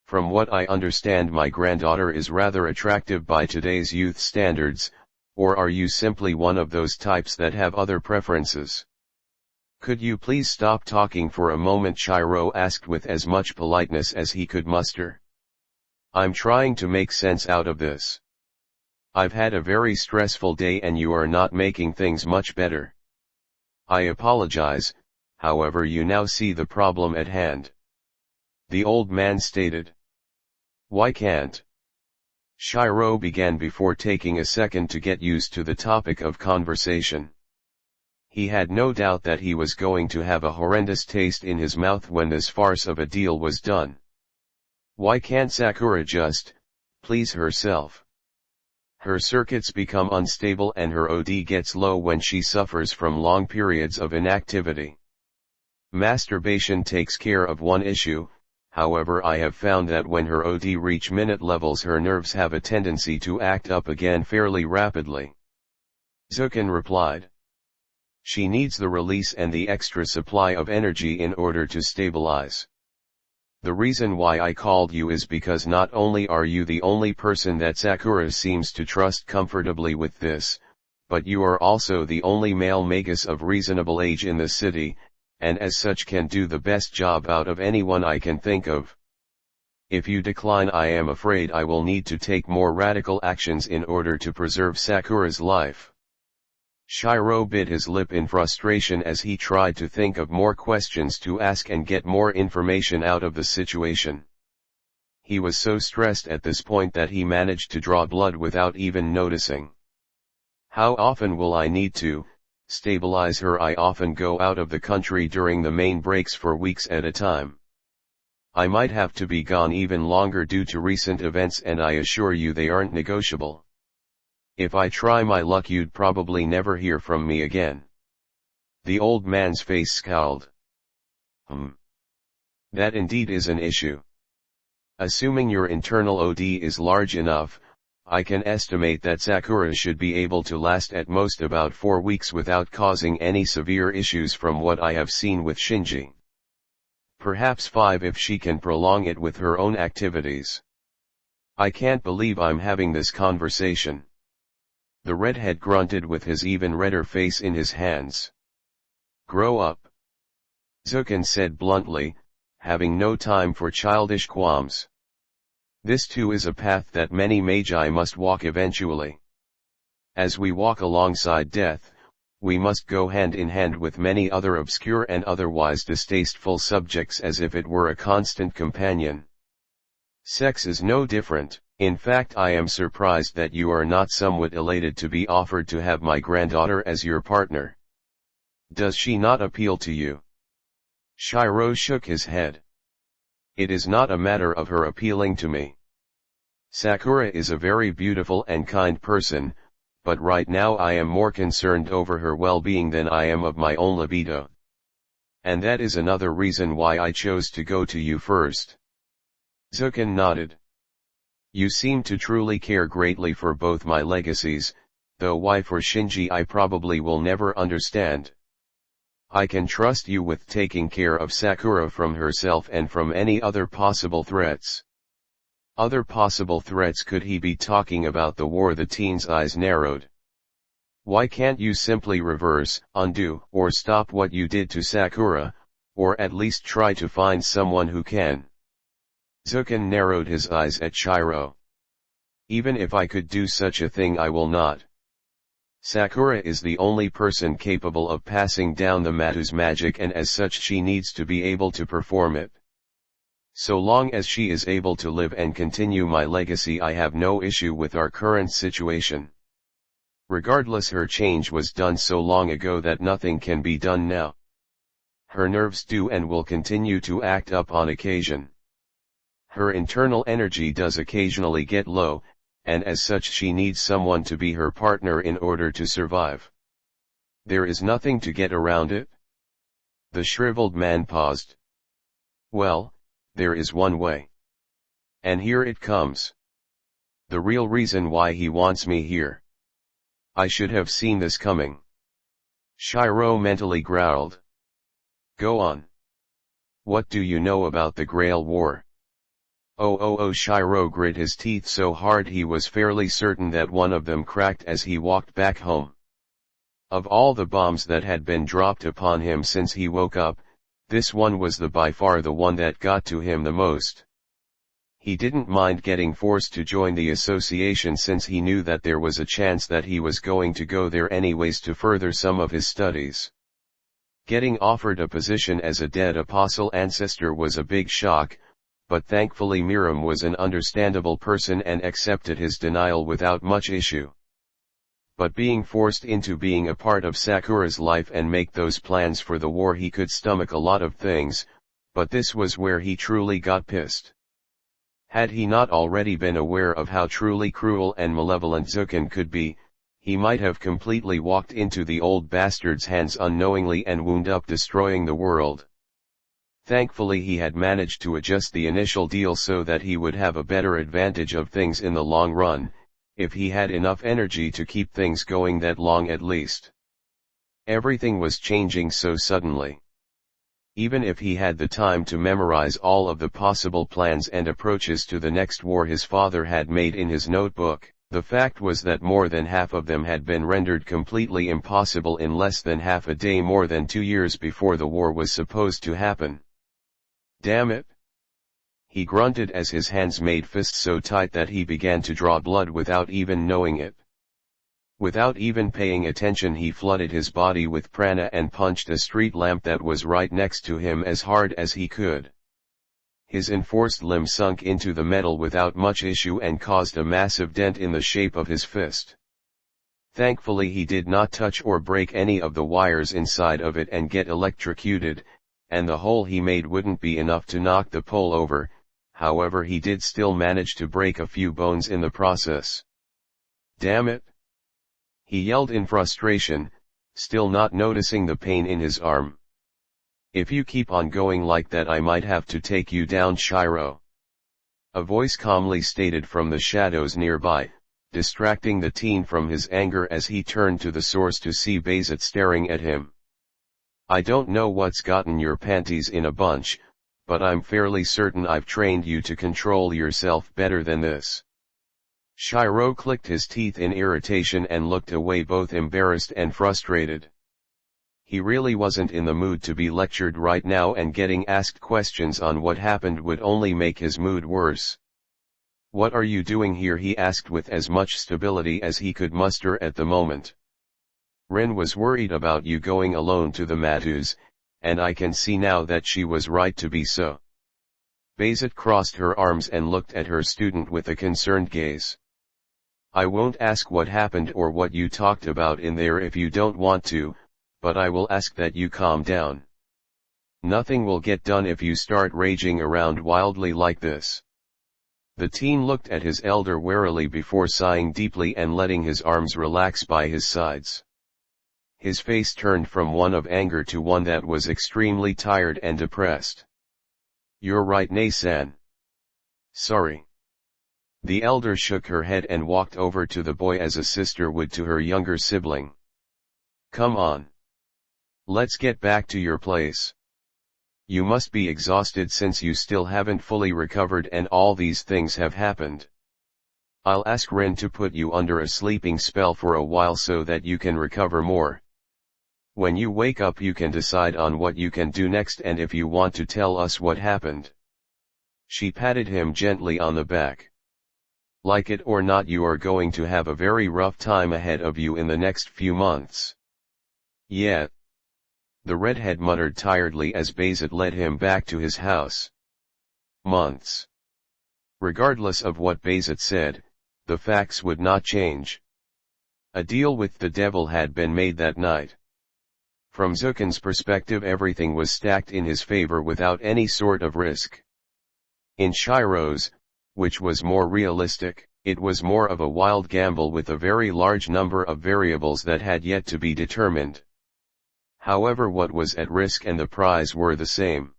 From what I understand my granddaughter is rather attractive by today's youth standards, or are you simply one of those types that have other preferences? Could you please stop talking for a moment? Shirou asked with as much politeness as he could muster. I'm trying to make sense out of this. I've had a very stressful day and you are not making things much better. I apologize, however you now see the problem at hand. The old man stated. Why can't? Shirou began before taking a second to get used to the topic of conversation. He had no doubt that he was going to have a horrendous taste in his mouth when this farce of a deal was done. Why can't Sakura just please herself? Her circuits become unstable and her OD gets low when she suffers from long periods of inactivity. Masturbation takes care of one issue, however I have found that when her OD reach minute levels her nerves have a tendency to act up again fairly rapidly. Zuken replied. She needs the release and the extra supply of energy in order to stabilize. The reason why I called you is because not only are you the only person that Sakura seems to trust comfortably with this, but you are also the only male magus of reasonable age in the city, and as such can do the best job out of anyone I can think of. If you decline I am afraid I will need to take more radical actions in order to preserve Sakura's life. Shirou bit his lip in frustration as he tried to think of more questions to ask and get more information out of the situation. He was so stressed at this point that he managed to draw blood without even noticing. How often will I need to stabilize her? I often go out of the country during the main breaks for weeks at a time. I might have to be gone even longer due to recent events and I assure you they aren't negotiable. If I try my luck you'd probably never hear from me again. The old man's face scowled. That indeed is an issue. Assuming your internal OD is large enough, I can estimate that Sakura should be able to last at most about 4 weeks without causing any severe issues from what I have seen with Shinji. Perhaps 5 if she can prolong it with her own activities. I can't believe I'm having this conversation. The redhead grunted with his even redder face in his hands. Grow up. Zuken said bluntly, having no time for childish qualms. This too is a path that many magi must walk eventually. As we walk alongside death, we must go hand in hand with many other obscure and otherwise distasteful subjects as if it were a constant companion. Sex is no different. In fact I am surprised that you are not somewhat elated to be offered to have my granddaughter as your partner. Does she not appeal to you? Shirou shook his head. It is not a matter of her appealing to me. Sakura is a very beautiful and kind person, but right now I am more concerned over her well-being than I am of my own libido. And that is another reason why I chose to go to you first. Zukin nodded. You seem to truly care greatly for both my legacies, though why for Shinji I probably will never understand. I can trust you with taking care of Sakura from herself and from any other possible threats. Other possible threats? Could he be talking about the war? The teen's eyes narrowed. Why can't you simply reverse, undo, or stop what you did to Sakura, or at least try to find someone who can? Zukin narrowed his eyes at Shirou. Even if I could do such a thing, I will not. Sakura is the only person capable of passing down the Matu's magic, and as such she needs to be able to perform it. So long as she is able to live and continue my legacy, I have no issue with our current situation. Regardless, her change was done so long ago that nothing can be done now. Her nerves do and will continue to act up on occasion. Her internal energy does occasionally get low, and as such she needs someone to be her partner in order to survive. There is nothing to get around it. The shriveled man paused. Well, there is one way. And here it comes. The real reason why he wants me here. I should have seen this coming. Shirou mentally growled. Go on. What do you know about the Grail War? Shirou grit his teeth so hard he was fairly certain that one of them cracked as he walked back home. Of all the bombs that had been dropped upon him since he woke up, this one was by far the one that got to him the most. He didn't mind getting forced to join the association since he knew that there was a chance that he was going to go there anyways to further some of his studies. Getting offered a position as a dead apostle ancestor was a big shock, but thankfully Miram was an understandable person and accepted his denial without much issue. But being forced into being a part of Sakura's life and make those plans for the war, he could stomach a lot of things, but this was where he truly got pissed. Had he not already been aware of how truly cruel and malevolent Zukin could be, he might have completely walked into the old bastard's hands unknowingly and wound up destroying the world. Thankfully he had managed to adjust the initial deal so that he would have a better advantage of things in the long run, if he had enough energy to keep things going that long at least. Everything was changing so suddenly. Even if he had the time to memorize all of the possible plans and approaches to the next war his father had made in his notebook, the fact was that more than half of them had been rendered completely impossible in less than half a day, more than 2 years before the war was supposed to happen. Damn it! He grunted as his hands made fists so tight that he began to draw blood without even knowing it. Without even paying attention he flooded his body with prana and punched a street lamp that was right next to him as hard as he could. His enforced limb sunk into the metal without much issue and caused a massive dent in the shape of his fist. Thankfully he did not touch or break any of the wires inside of it and get electrocuted, and the hole he made wouldn't be enough to knock the pole over. However, he did still manage to break a few bones in the process. Damn it! He yelled in frustration, still not noticing the pain in his arm. If you keep on going like that, I might have to take you down, Shirou. A voice calmly stated from the shadows nearby, distracting the teen from his anger as he turned to the source to see Bayzet staring at him. I don't know what's gotten your panties in a bunch, but I'm fairly certain I've trained you to control yourself better than this. Shirou clicked his teeth in irritation and looked away, both embarrassed and frustrated. He really wasn't in the mood to be lectured right now, and getting asked questions on what happened would only make his mood worse. What are you doing here? He asked with as much stability as he could muster at the moment. Rin was worried about you going alone to the Matus, and I can see now that she was right to be so. Bayzet crossed her arms and looked at her student with a concerned gaze. I won't ask what happened or what you talked about in there if you don't want to, but I will ask that you calm down. Nothing will get done if you start raging around wildly like this. The teen looked at his elder warily before sighing deeply and letting his arms relax by his sides. His face turned from one of anger to one that was extremely tired and depressed. You're right, Nei-san. Sorry. The elder shook her head and walked over to the boy as a sister would to her younger sibling. Come on. Let's get back to your place. You must be exhausted since you still haven't fully recovered and all these things have happened. I'll ask Ren to put you under a sleeping spell for a while so that you can recover more. When you wake up you can decide on what you can do next and if you want to tell us what happened. She patted him gently on the back. Like it or not, you are going to have a very rough time ahead of you in the next few months. Yeah. The redhead muttered tiredly as Bayzet led him back to his house. Months. Regardless of what Bayzet said, the facts would not change. A deal with the devil had been made that night. From Zukin's perspective, everything was stacked in his favor without any sort of risk. In Shirou's, which was more realistic, it was more of a wild gamble with a very large number of variables that had yet to be determined. However, what was at risk and the prize were the same.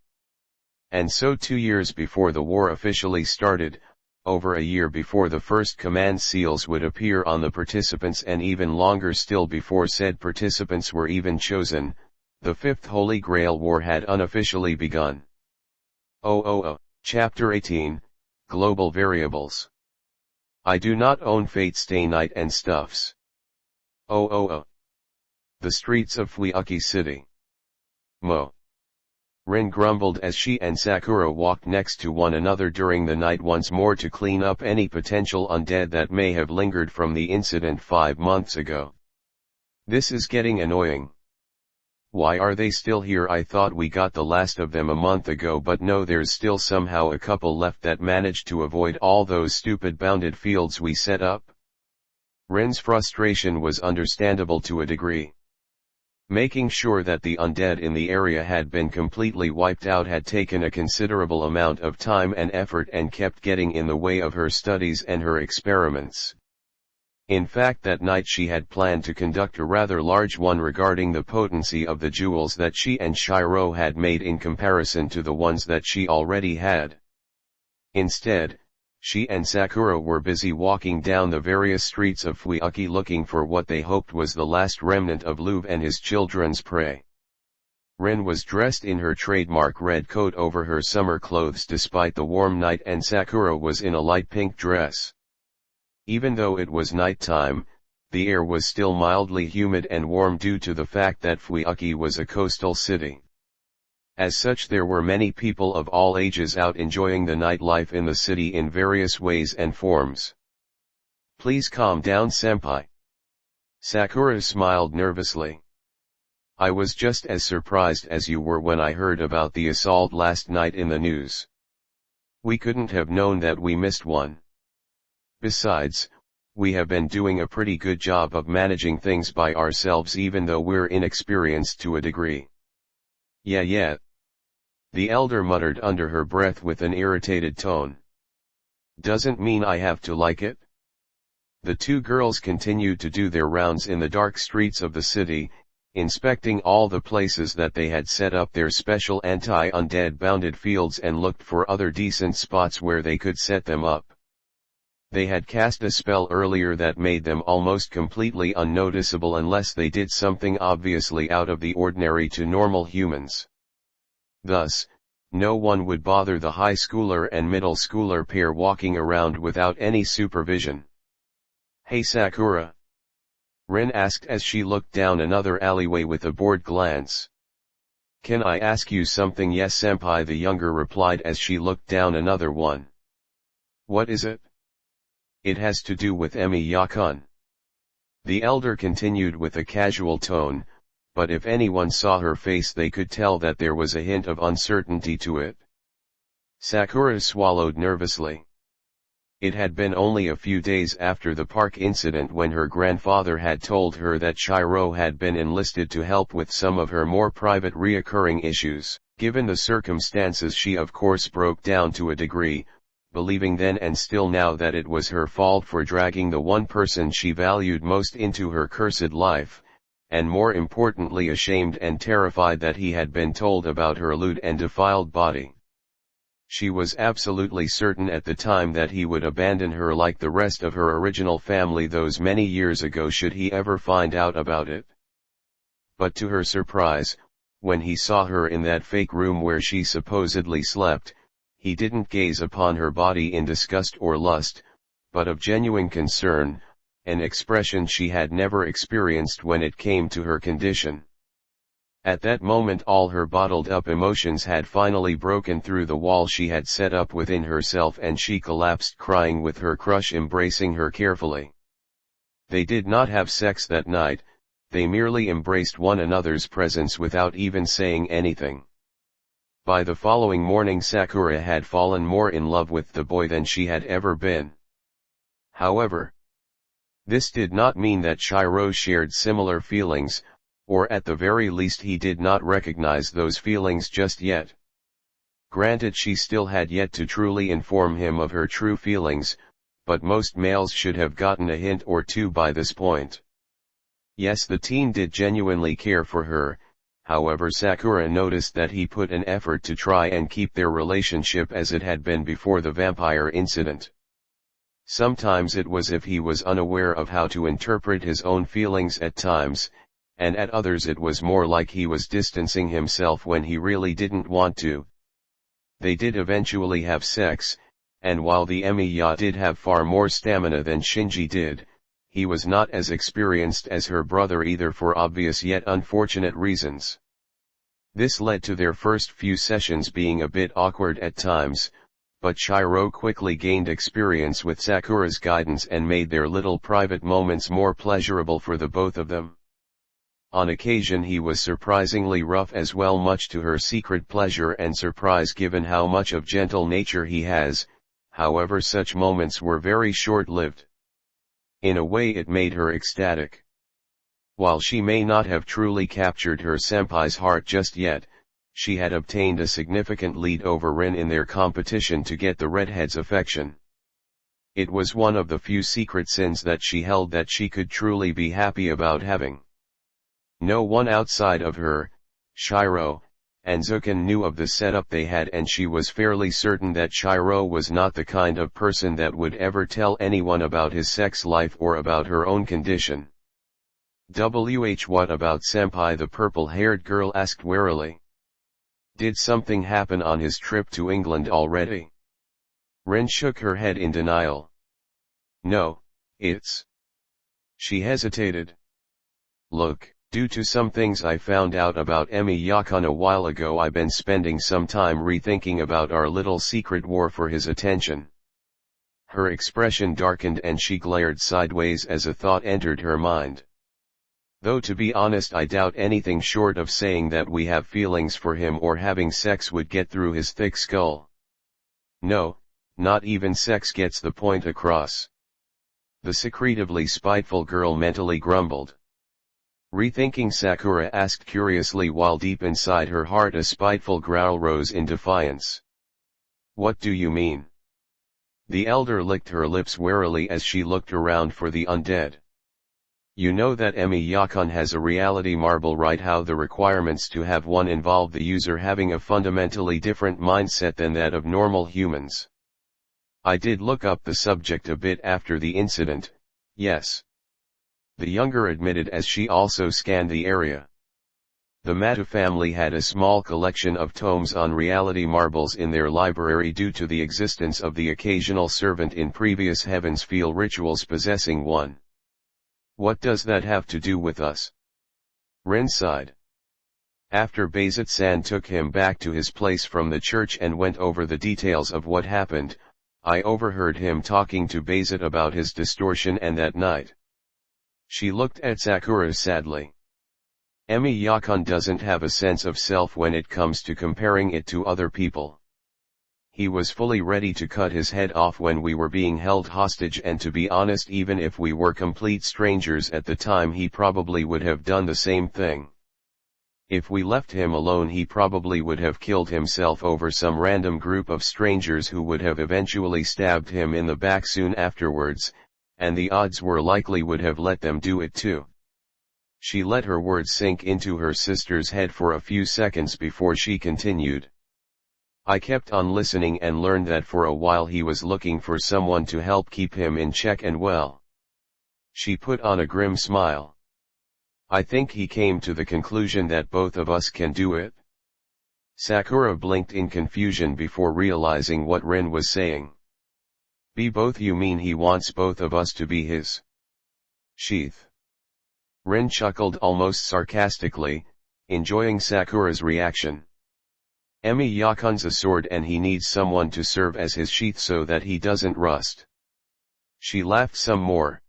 And so 2 years before the war officially started, over a year before the first command seals would appear on the participants and even longer still before said participants were even chosen, the Fifth Holy Grail War had unofficially begun. Chapter 18, Global Variables. I do not own Fate Stay Night and Stuffs. The streets of Fuyuki City. Rin grumbled as she and Sakura walked next to one another during the night once more to clean up any potential undead that may have lingered from the incident 5 months ago. This is getting annoying. Why are they still here? I thought we got the last of them a month ago, but no, there's still somehow a couple left that managed to avoid all those stupid bounded fields we set up. Rin's frustration was understandable to a degree. Making sure that the undead in the area had been completely wiped out had taken a considerable amount of time and effort and kept getting in the way of her studies and her experiments. In fact, that night she had planned to conduct a rather large one regarding the potency of the jewels that she and Shirou had made in comparison to the ones that she already had. Instead, she and Sakura were busy walking down the various streets of Fuyuki looking for what they hoped was the last remnant of Louve and his children's prey. Rin was dressed in her trademark red coat over her summer clothes despite the warm night, and Sakura was in a light pink dress. Even though it was nighttime, the air was still mildly humid and warm due to the fact that Fuyuki was a coastal city. As such, there were many people of all ages out enjoying the nightlife in the city in various ways and forms. Please calm down, senpai. Sakura smiled nervously. I was just as surprised as you were when I heard about the assault last night in the news. We couldn't have known that we missed one. Besides, we have been doing a pretty good job of managing things by ourselves even though we're inexperienced to a degree. Yeah. The elder muttered under her breath with an irritated tone. Doesn't mean I have to like it. The two girls continued to do their rounds in the dark streets of the city, inspecting all the places that they had set up their special anti-undead bounded fields and looked for other decent spots where they could set them up. They had cast a spell earlier that made them almost completely unnoticeable unless they did something obviously out of the ordinary to normal humans. Thus, no one would bother the high schooler and middle schooler pair walking around without any supervision. Hey Sakura. Rin asked as she looked down another alleyway with a bored glance. Can I ask you something? Yes senpai, the younger replied as she looked down another one. What is it? It has to do with Emiya-kun. The elder continued with a casual tone, but if anyone saw her face they could tell that there was a hint of uncertainty to it. Sakura swallowed nervously. It had been only a few days after the park incident when her grandfather had told her that Shirou had been enlisted to help with some of her more private reoccurring issues. Given the circumstances, she of course broke down to a degree, believing then and still now that it was her fault for dragging the one person she valued most into her cursed life, and more importantly ashamed and terrified that he had been told about her lewd and defiled body. She was absolutely certain at the time that he would abandon her like the rest of her original family those many years ago should he ever find out about it. But to her surprise, when he saw her in that fake room where she supposedly slept, he didn't gaze upon her body in disgust or lust, but of genuine concern, an expression she had never experienced when it came to her condition. At that moment all her bottled-up emotions had finally broken through the wall she had set up within herself, and she collapsed crying with her crush embracing her carefully. They did not have sex that night, they merely embraced one another's presence without even saying anything. By the following morning Sakura had fallen more in love with the boy than she had ever been. However, this did not mean that Shirou shared similar feelings, or at the very least he did not recognize those feelings just yet. Granted, she still had yet to truly inform him of her true feelings, but most males should have gotten a hint or two by this point. Yes, the teen did genuinely care for her, however Sakura noticed that he put an effort to try and keep their relationship as it had been before the vampire incident. Sometimes it was as if he was unaware of how to interpret his own feelings at times, and at others it was more like he was distancing himself when he really didn't want to. They did eventually have sex, and while the Emiya did have far more stamina than Shinji did, he was not as experienced as her brother either, for obvious yet unfortunate reasons. This led to their first few sessions being a bit awkward at times, but Shirou quickly gained experience with Sakura's guidance and made their little private moments more pleasurable for the both of them. On occasion he was surprisingly rough as well, much to her secret pleasure and surprise given how much of gentle nature he has, however such moments were very short-lived. In a way it made her ecstatic. While she may not have truly captured her senpai's heart just yet, she had obtained a significant lead over Rin in their competition to get the redhead's affection. It was one of the few secret sins that she held that she could truly be happy about having. No one outside of her, Shirou, and Zuken knew of the setup they had, and she was fairly certain that Shirou was not the kind of person that would ever tell anyone about his sex life or about her own condition. What about senpai? The purple-haired girl asked warily. Did something happen on his trip to England already? Rin shook her head in denial. No, it's... She hesitated. Look. Due to some things I found out about Emiya-kun a while ago, I've been spending some time rethinking about our little secret war for his attention. Her expression darkened and she glared sideways as a thought entered her mind. Though to be honest, I doubt anything short of saying that we have feelings for him or having sex would get through his thick skull. No, not even sex gets the point across. The secretively spiteful girl mentally grumbled. Rethinking? Sakura asked curiously, while deep inside her heart a spiteful growl rose in defiance. What do you mean? The elder licked her lips warily as she looked around for the undead. You know that Emiya-kun has a reality marble, right? How the requirements to have one involve the user having a fundamentally different mindset than that of normal humans. I did look up the subject a bit after the incident, yes. The younger admitted as she also scanned the area. The Mata family had a small collection of tomes on reality marbles in their library due to the existence of the occasional servant in previous heavens feel rituals possessing one. What does that have to do with us? Rin sighed. After Bayzet-san took him back to his place from the church and went over the details of what happened, I overheard him talking to Bayzet about his distortion and that night. She looked at Sakura sadly. Emiya-kun doesn't have a sense of self when it comes to comparing it to other people. He was fully ready to cut his head off when we were being held hostage, and to be honest, even if we were complete strangers at the time, he probably would have done the same thing. If we left him alone, he probably would have killed himself over some random group of strangers who would have eventually stabbed him in the back soon afterwards, and the odds were likely would have let them do it too. She let her words sink into her sister's head for a few seconds before she continued. I kept on listening and learned that for a while he was looking for someone to help keep him in check, and well. She put on a grim smile. I think he came to the conclusion that both of us can do it. Sakura blinked in confusion before realizing what Rin was saying. Be both? You mean he wants both of us to be his sheath? Rin chuckled almost sarcastically, enjoying Sakura's reaction. Emiya-kun's a sword and he needs someone to serve as his sheath so that he doesn't rust. She laughed some more.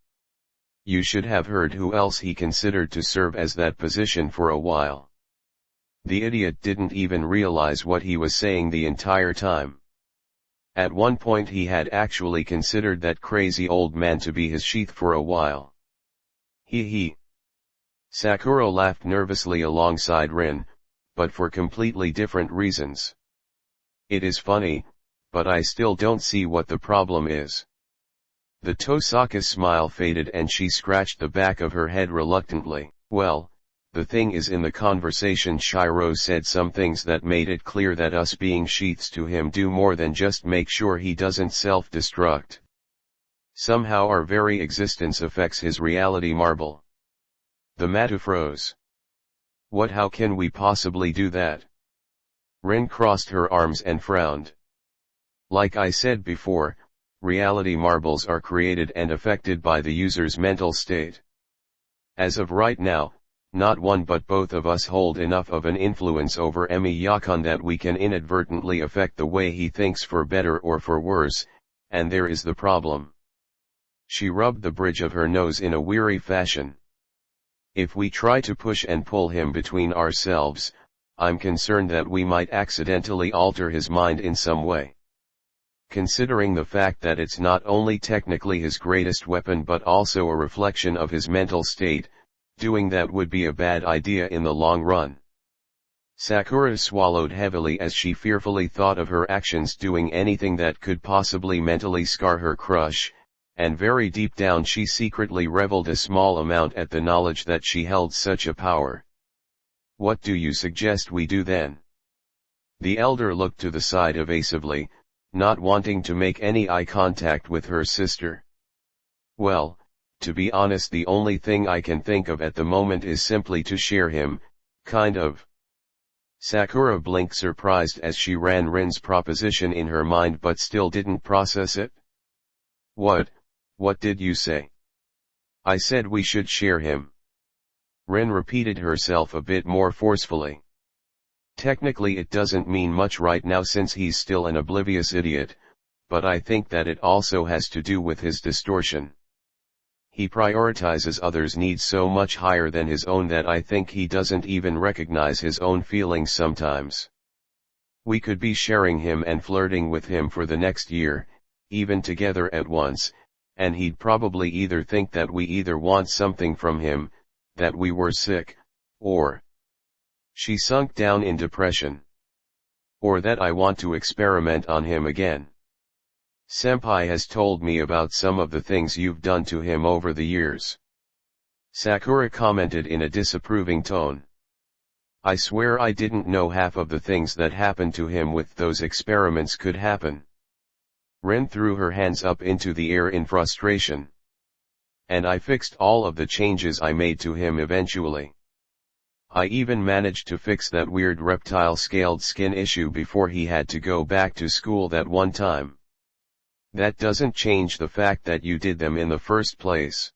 You should have heard who else he considered to serve as that position for a while. The idiot didn't even realize what he was saying the entire time. At one point he had actually considered that crazy old man to be his sheath for a while. He. Sakura laughed nervously alongside Rin, but for completely different reasons. It is funny, but I still don't see what the problem is. The Tosaka's smile faded and she scratched the back of her head reluctantly. Well, the thing is, in the conversation Shirou said some things that made it clear that us being sheaths to him do more than just make sure he doesn't self-destruct. Somehow our very existence affects his reality marble. The Matu froze. What? How can we possibly do that? Rin crossed her arms and frowned. Like I said before, reality marbles are created and affected by the user's mental state. As of right now, not one but both of us hold enough of an influence over Emiya-kun that we can inadvertently affect the way he thinks, for better or for worse, and there is the problem. She rubbed the bridge of her nose in a weary fashion. If we try to push and pull him between ourselves, I'm concerned that we might accidentally alter his mind in some way. Considering the fact that it's not only technically his greatest weapon but also a reflection of his mental state, doing that would be a bad idea in the long run. Sakura swallowed heavily as she fearfully thought of her actions doing anything that could possibly mentally scar her crush, and very deep down she secretly reveled a small amount at the knowledge that she held such a power. What do you suggest we do then? The elder looked to the side evasively, not wanting to make any eye contact with her sister. Well, to be honest, the only thing I can think of at the moment is simply to share him, kind of. Sakura blinked, surprised as she ran Rin's proposition in her mind but still didn't process it. What did you say? I said we should share him. Rin repeated herself a bit more forcefully. Technically it doesn't mean much right now since he's still an oblivious idiot, but I think that it also has to do with his distortion. He prioritizes others' needs so much higher than his own that I think he doesn't even recognize his own feelings sometimes. We could be sharing him and flirting with him for the next year, even together at once, and he'd probably either think that we either want something from him, that we were sick, or she sunk down in depression, or that I want to experiment on him again. Senpai has told me about some of the things you've done to him over the years. Sakura commented in a disapproving tone. I swear I didn't know half of the things that happened to him with those experiments could happen. Rin threw her hands up into the air in frustration. And I fixed all of the changes I made to him eventually. I even managed to fix that weird reptile scaled skin issue before he had to go back to school that one time. That doesn't change the fact that you did them in the first place.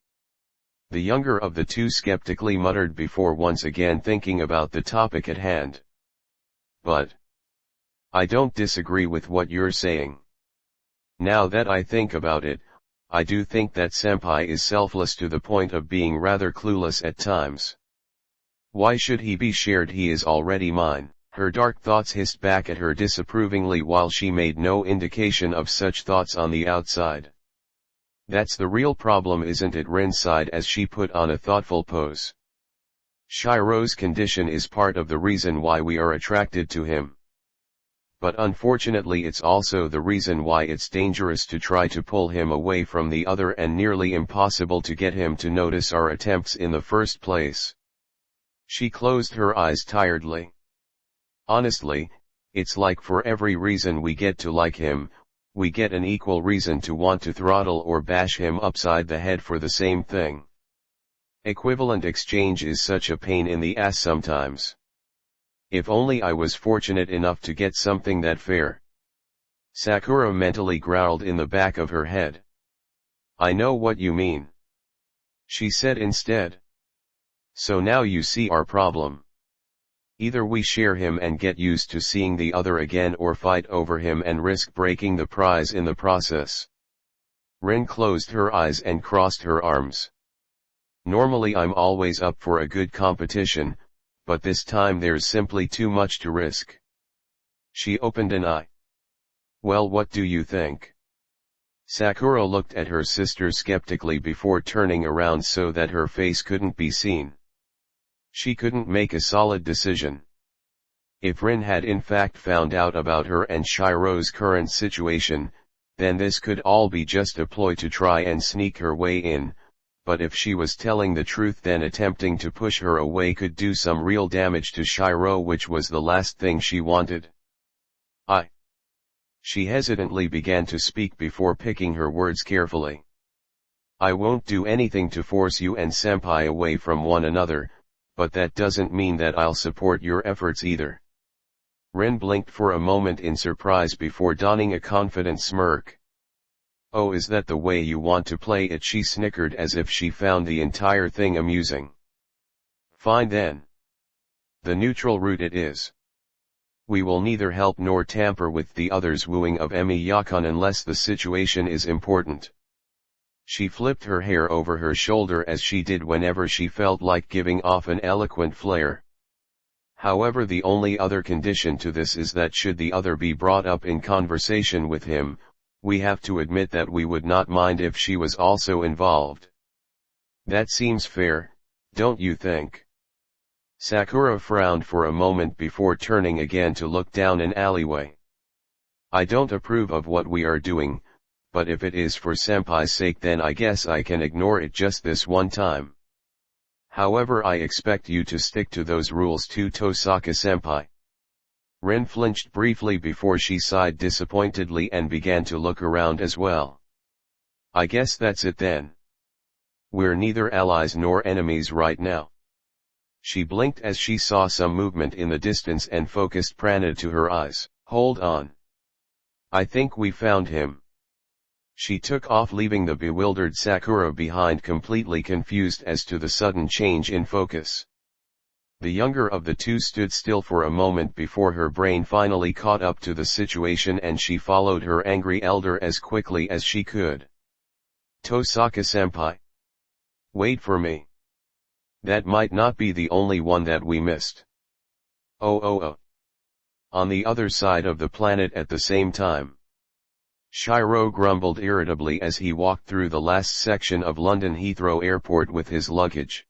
The younger of the two skeptically muttered before once again thinking about the topic at hand. But I don't disagree with what you're saying. Now that I think about it, I do think that Senpai is selfless to the point of being rather clueless at times. Why should he be shared? He is already mine. Her dark thoughts hissed back at her disapprovingly while she made no indication of such thoughts on the outside. That's the real problem, isn't it? Rin sighed as she put on a thoughtful pose. Shirou's condition is part of the reason why we are attracted to him. But unfortunately it's also the reason why it's dangerous to try to pull him away from the other and nearly impossible to get him to notice our attempts in the first place. She closed her eyes tiredly. Honestly, it's like for every reason we get to like him, we get an equal reason to want to throttle or bash him upside the head for the same thing. Equivalent exchange is such a pain in the ass sometimes. If only I was fortunate enough to get something that fair. Sakura mentally growled in the back of her head. I know what you mean, she said instead. So now you see our problem. Either we share him and get used to seeing the other again, or fight over him and risk breaking the prize in the process. Rin closed her eyes and crossed her arms. Normally I'm always up for a good competition, but this time there's simply too much to risk. She opened an eye. Well, what do you think? Sakura looked at her sister skeptically before turning around so that her face couldn't be seen. She couldn't make a solid decision. If Rin had in fact found out about her and Shirou's current situation, then this could all be just a ploy to try and sneak her way in. But if she was telling the truth, then attempting to push her away could do some real damage to Shirou, which was the last thing she wanted. She hesitantly began to speak before picking her words carefully. I won't do anything to force you and Senpai away from one another, but that doesn't mean that I'll support your efforts either. Rin blinked for a moment in surprise before donning a confident smirk. Oh, is that the way you want to play it? She snickered as if she found the entire thing amusing. Fine then. The neutral route it is. We will neither help nor tamper with the other's wooing of Emiya-kun unless the situation is important. She flipped her hair over her shoulder as she did whenever she felt like giving off an eloquent flair. However, the only other condition to this is that should the other be brought up in conversation with him, we have to admit that we would not mind if she was also involved. That seems fair, don't you think? Sakura frowned for a moment before turning again to look down an alleyway. I don't approve of what we are doing, but if it is for Senpai's sake, then I guess I can ignore it just this one time. However, I expect you to stick to those rules too, Tosaka-senpai. Rin flinched briefly before she sighed disappointedly and began to look around as well. I guess that's it then. We're neither allies nor enemies right now. She blinked as she saw some movement in the distance and focused prana to her eyes. Hold on. I think we found him. She took off, leaving the bewildered Sakura behind, completely confused as to the sudden change in focus. The younger of the two stood still for a moment before her brain finally caught up to the situation, and she followed her angry elder as quickly as she could. Tosaka-senpai. Wait for me. That might not be the only one that we missed. Oh. On the other side of the planet at the same time. Shirou grumbled irritably as he walked through the last section of London Heathrow Airport with his luggage.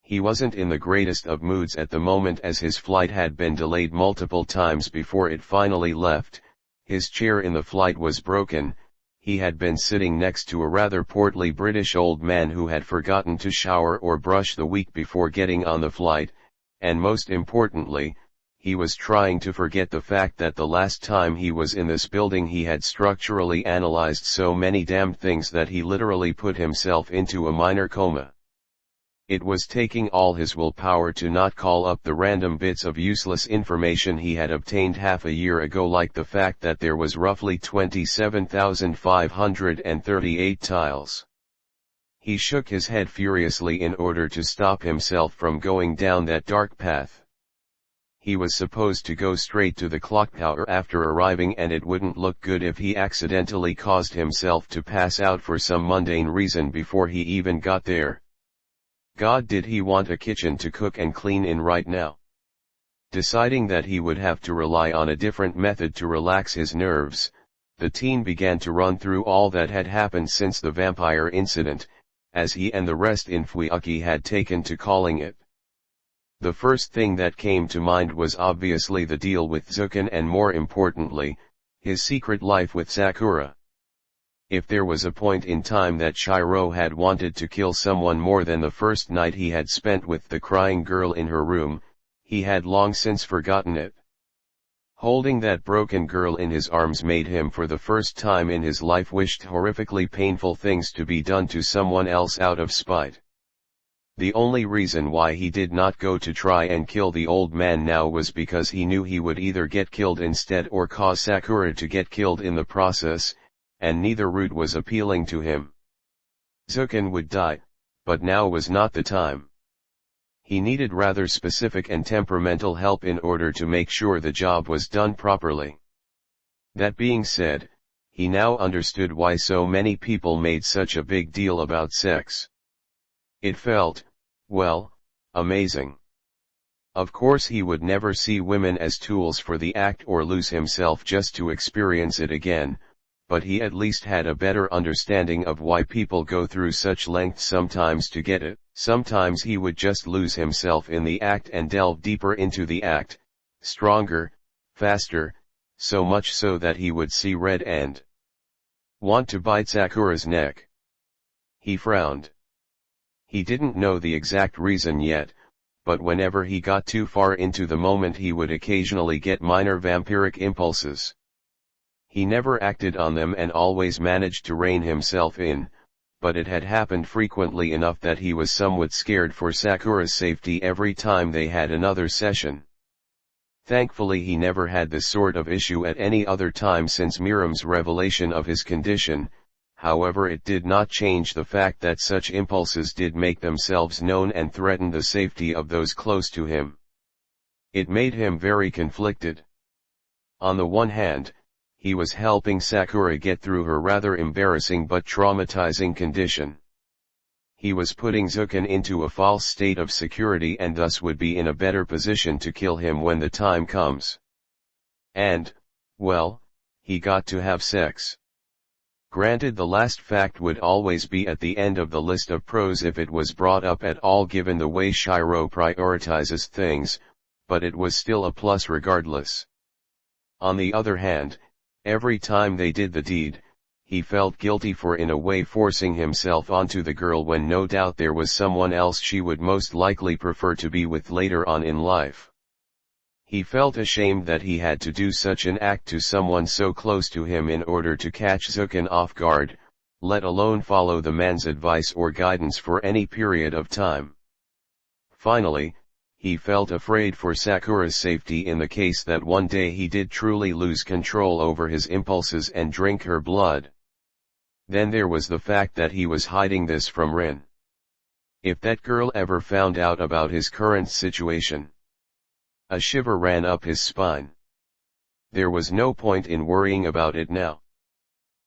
He wasn't in the greatest of moods at the moment, as his flight had been delayed multiple times before it finally left. His chair in the flight was broken. He had been sitting next to a rather portly British old man who had forgotten to shower or brush the week before getting on the flight, and most importantly, he was trying to forget the fact that the last time he was in this building he had structurally analyzed so many damned things that he literally put himself into a minor coma. It was taking all his willpower to not call up the random bits of useless information he had obtained half a year ago, like the fact that there was roughly 27,538 tiles. He shook his head furiously in order to stop himself from going down that dark path. He was supposed to go straight to the clock tower after arriving, and it wouldn't look good if he accidentally caused himself to pass out for some mundane reason before he even got there. God, did he want a kitchen to cook and clean in right now? Deciding that he would have to rely on a different method to relax his nerves, the teen began to run through all that had happened since the vampire incident, as he and the rest in Fuyuki had taken to calling it. The first thing that came to mind was obviously the deal with Zuken and more importantly, his secret life with Sakura. If there was a point in time that Shirou had wanted to kill someone more than the first night he had spent with the crying girl in her room, he had long since forgotten it. Holding that broken girl in his arms made him for the first time in his life wished horrifically painful things to be done to someone else out of spite. The only reason why he did not go to try and kill the old man now was because he knew he would either get killed instead or cause Sakura to get killed in the process, and neither route was appealing to him. Zuken would die, but now was not the time. He needed rather specific and temperamental help in order to make sure the job was done properly. That being said, he now understood why so many people made such a big deal about sex. It felt, well, amazing. Of course he would never see women as tools for the act or lose himself just to experience it again, but he at least had a better understanding of why people go through such lengths sometimes to get it. Sometimes he would just lose himself in the act and delve deeper into the act, stronger, faster, so much so that he would see red and want to bite Sakura's neck. He frowned. He didn't know the exact reason yet, but whenever he got too far into the moment he would occasionally get minor vampiric impulses. He never acted on them and always managed to rein himself in, but it had happened frequently enough that he was somewhat scared for Sakura's safety every time they had another session. Thankfully he never had this sort of issue at any other time since Miram's revelation of his condition, however it did not change the fact that such impulses did make themselves known and threaten the safety of those close to him. It made him very conflicted. On the one hand, he was helping Sakura get through her rather embarrassing but traumatizing condition. He was putting Zuken into a false state of security and thus would be in a better position to kill him when the time comes. And, well, he got to have sex. Granted, the last fact would always be at the end of the list of pros if it was brought up at all given the way Shirou prioritizes things, but it was still a plus regardless. On the other hand, every time they did the deed, he felt guilty for in a way forcing himself onto the girl when no doubt there was someone else she would most likely prefer to be with later on in life. He felt ashamed that he had to do such an act to someone so close to him in order to catch Zuken off guard, let alone follow the man's advice or guidance for any period of time. Finally, he felt afraid for Sakura's safety in the case that one day he did truly lose control over his impulses and drink her blood. Then there was the fact that he was hiding this from Rin. If that girl ever found out about his current situation. A shiver ran up his spine. There was no point in worrying about it now.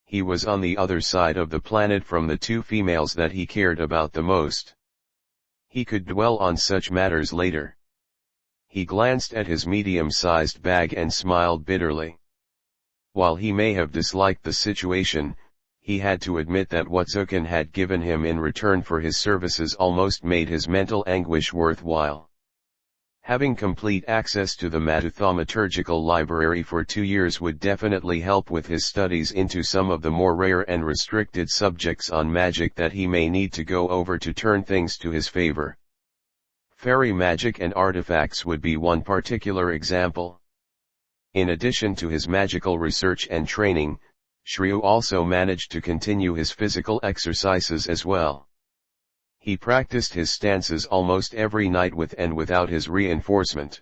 He was on the other side of the planet from the two females that he cared about the most. He could dwell on such matters later. He glanced at his medium-sized bag and smiled bitterly. While he may have disliked the situation, he had to admit that what Zuken had given him in return for his services almost made his mental anguish worthwhile. Having complete access to the Mathaumaturgical library for 2 years would definitely help with his studies into some of the more rare and restricted subjects on magic that he may need to go over to turn things to his favor. Fairy magic and artifacts would be one particular example. In addition to his magical research and training, Shirou also managed to continue his physical exercises as well. He practiced his stances almost every night with and without his reinforcement.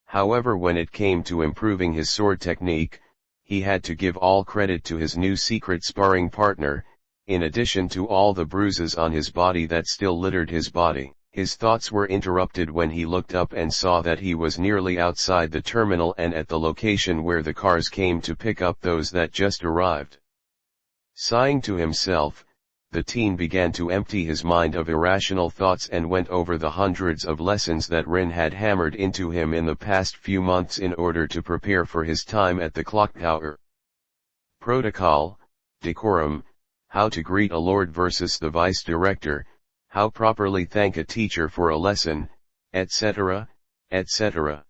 However, when it came to improving his sword technique, he had to give all credit to his new secret sparring partner, in addition to all the bruises on his body that still littered his body. His thoughts were interrupted when he looked up and saw that he was nearly outside the terminal and at the location where the cars came to pick up those that just arrived. Sighing to himself, the teen began to empty his mind of irrational thoughts and went over the hundreds of lessons that Rin had hammered into him in the past few months in order to prepare for his time at the clock tower. Protocol, decorum, how to greet a lord versus the vice director, how properly thank a teacher for a lesson, etc., etc.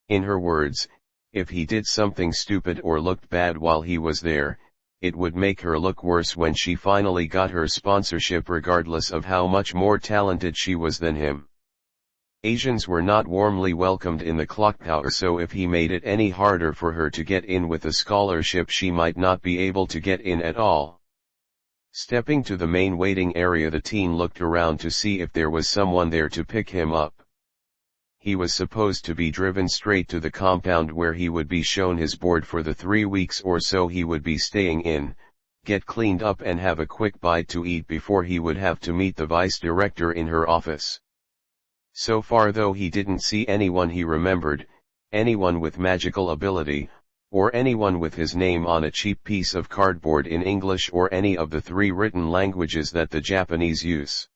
In her words, if he did something stupid or looked bad while he was there, it would make her look worse when she finally got her sponsorship regardless of how much more talented she was than him. Asians were not warmly welcomed in the clock tower, so if he made it any harder for her to get in with a scholarship, she might not be able to get in at all. Stepping to the main waiting area, the teen looked around to see if there was someone there to pick him up. He was supposed to be driven straight to the compound where he would be shown his board for the 3 weeks or so he would be staying in, get cleaned up and have a quick bite to eat before he would have to meet the vice director in her office. So far though, he didn't see anyone he remembered, anyone with magical ability, or anyone with his name on a cheap piece of cardboard in English or any of the 3 written languages that the Japanese use.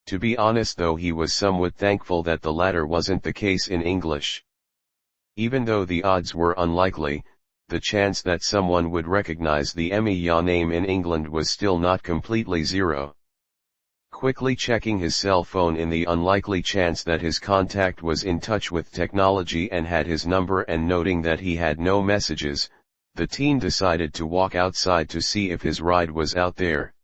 To be honest though, he was somewhat thankful that the latter wasn't the case in English. Even though the odds were unlikely, the chance that someone would recognize the Emiya name in England was still not completely zero. Quickly checking his cell phone in the unlikely chance that his contact was in touch with technology and had his number, and noting that he had no messages, the teen decided to walk outside to see if his ride was out there.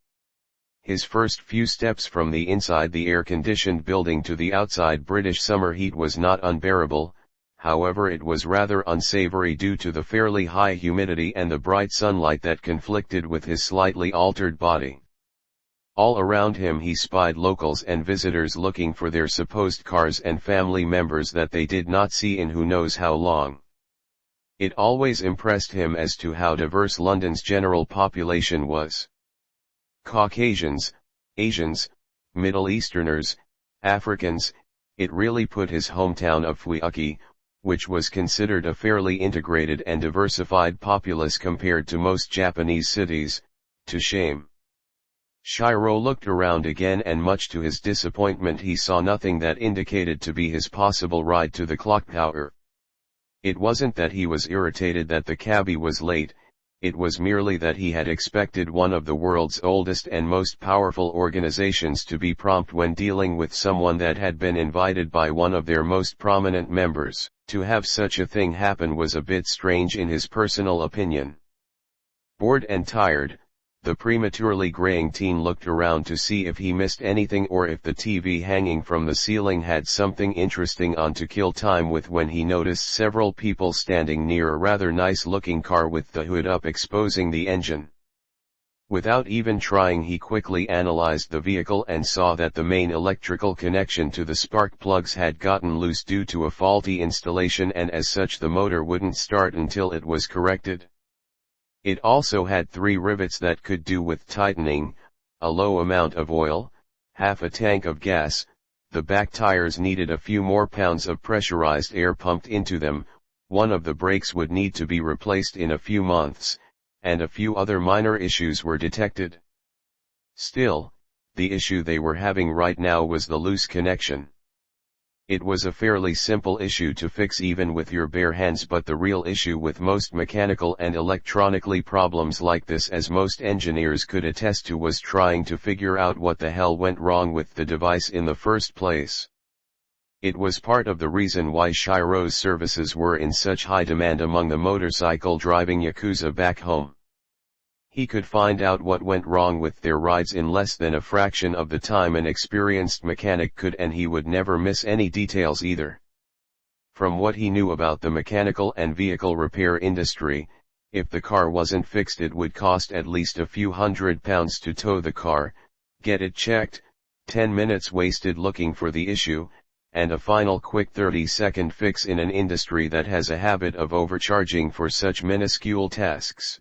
His first few steps from the inside the air-conditioned building to the outside British summer heat was not unbearable, however it was rather unsavory due to the fairly high humidity and the bright sunlight that conflicted with his slightly altered body. All around him he spied locals and visitors looking for their supposed cars and family members that they did not see in who knows how long. It always impressed him as to how diverse London's general population was. Caucasians, Asians, Middle Easterners, Africans. It really put his hometown of Fukuoka, which was considered a fairly integrated and diversified populace compared to most Japanese cities, to shame. Shirou looked around again, and much to his disappointment he saw nothing that indicated to be his possible ride to the clock tower. It wasn't that he was irritated that the cabbie was late, it was merely that he had expected one of the world's oldest and most powerful organizations to be prompt when dealing with someone that had been invited by one of their most prominent members. To have such a thing happen was a bit strange in his personal opinion. Bored and tired, the prematurely graying teen looked around to see if he missed anything or if the TV hanging from the ceiling had something interesting on to kill time with, when he noticed several people standing near a rather nice-looking car with the hood up exposing the engine. Without even trying, he quickly analyzed the vehicle and saw that the main electrical connection to the spark plugs had gotten loose due to a faulty installation, and as such the motor wouldn't start until it was corrected. It also had 3 rivets that could do with tightening, a low amount of oil, half a tank of gas, the back tires needed a few more pounds of pressurized air pumped into them, one of the brakes would need to be replaced in a few months, and a few other minor issues were detected. Still, the issue they were having right now was the loose connection. It was a fairly simple issue to fix even with your bare hands, but the real issue with most mechanical and electronically problems like this, as most engineers could attest to, was trying to figure out what the hell went wrong with the device in the first place. It was part of the reason why Shirou's services were in such high demand among the motorcycle driving yakuza back home. He could find out what went wrong with their rides in less than a fraction of the time an experienced mechanic could, and he would never miss any details either. From what he knew about the mechanical and vehicle repair industry, if the car wasn't fixed it would cost at least a few £100 to tow the car, get it checked, 10 minutes wasted looking for the issue, and a final quick 30-second fix in an industry that has a habit of overcharging for such minuscule tasks.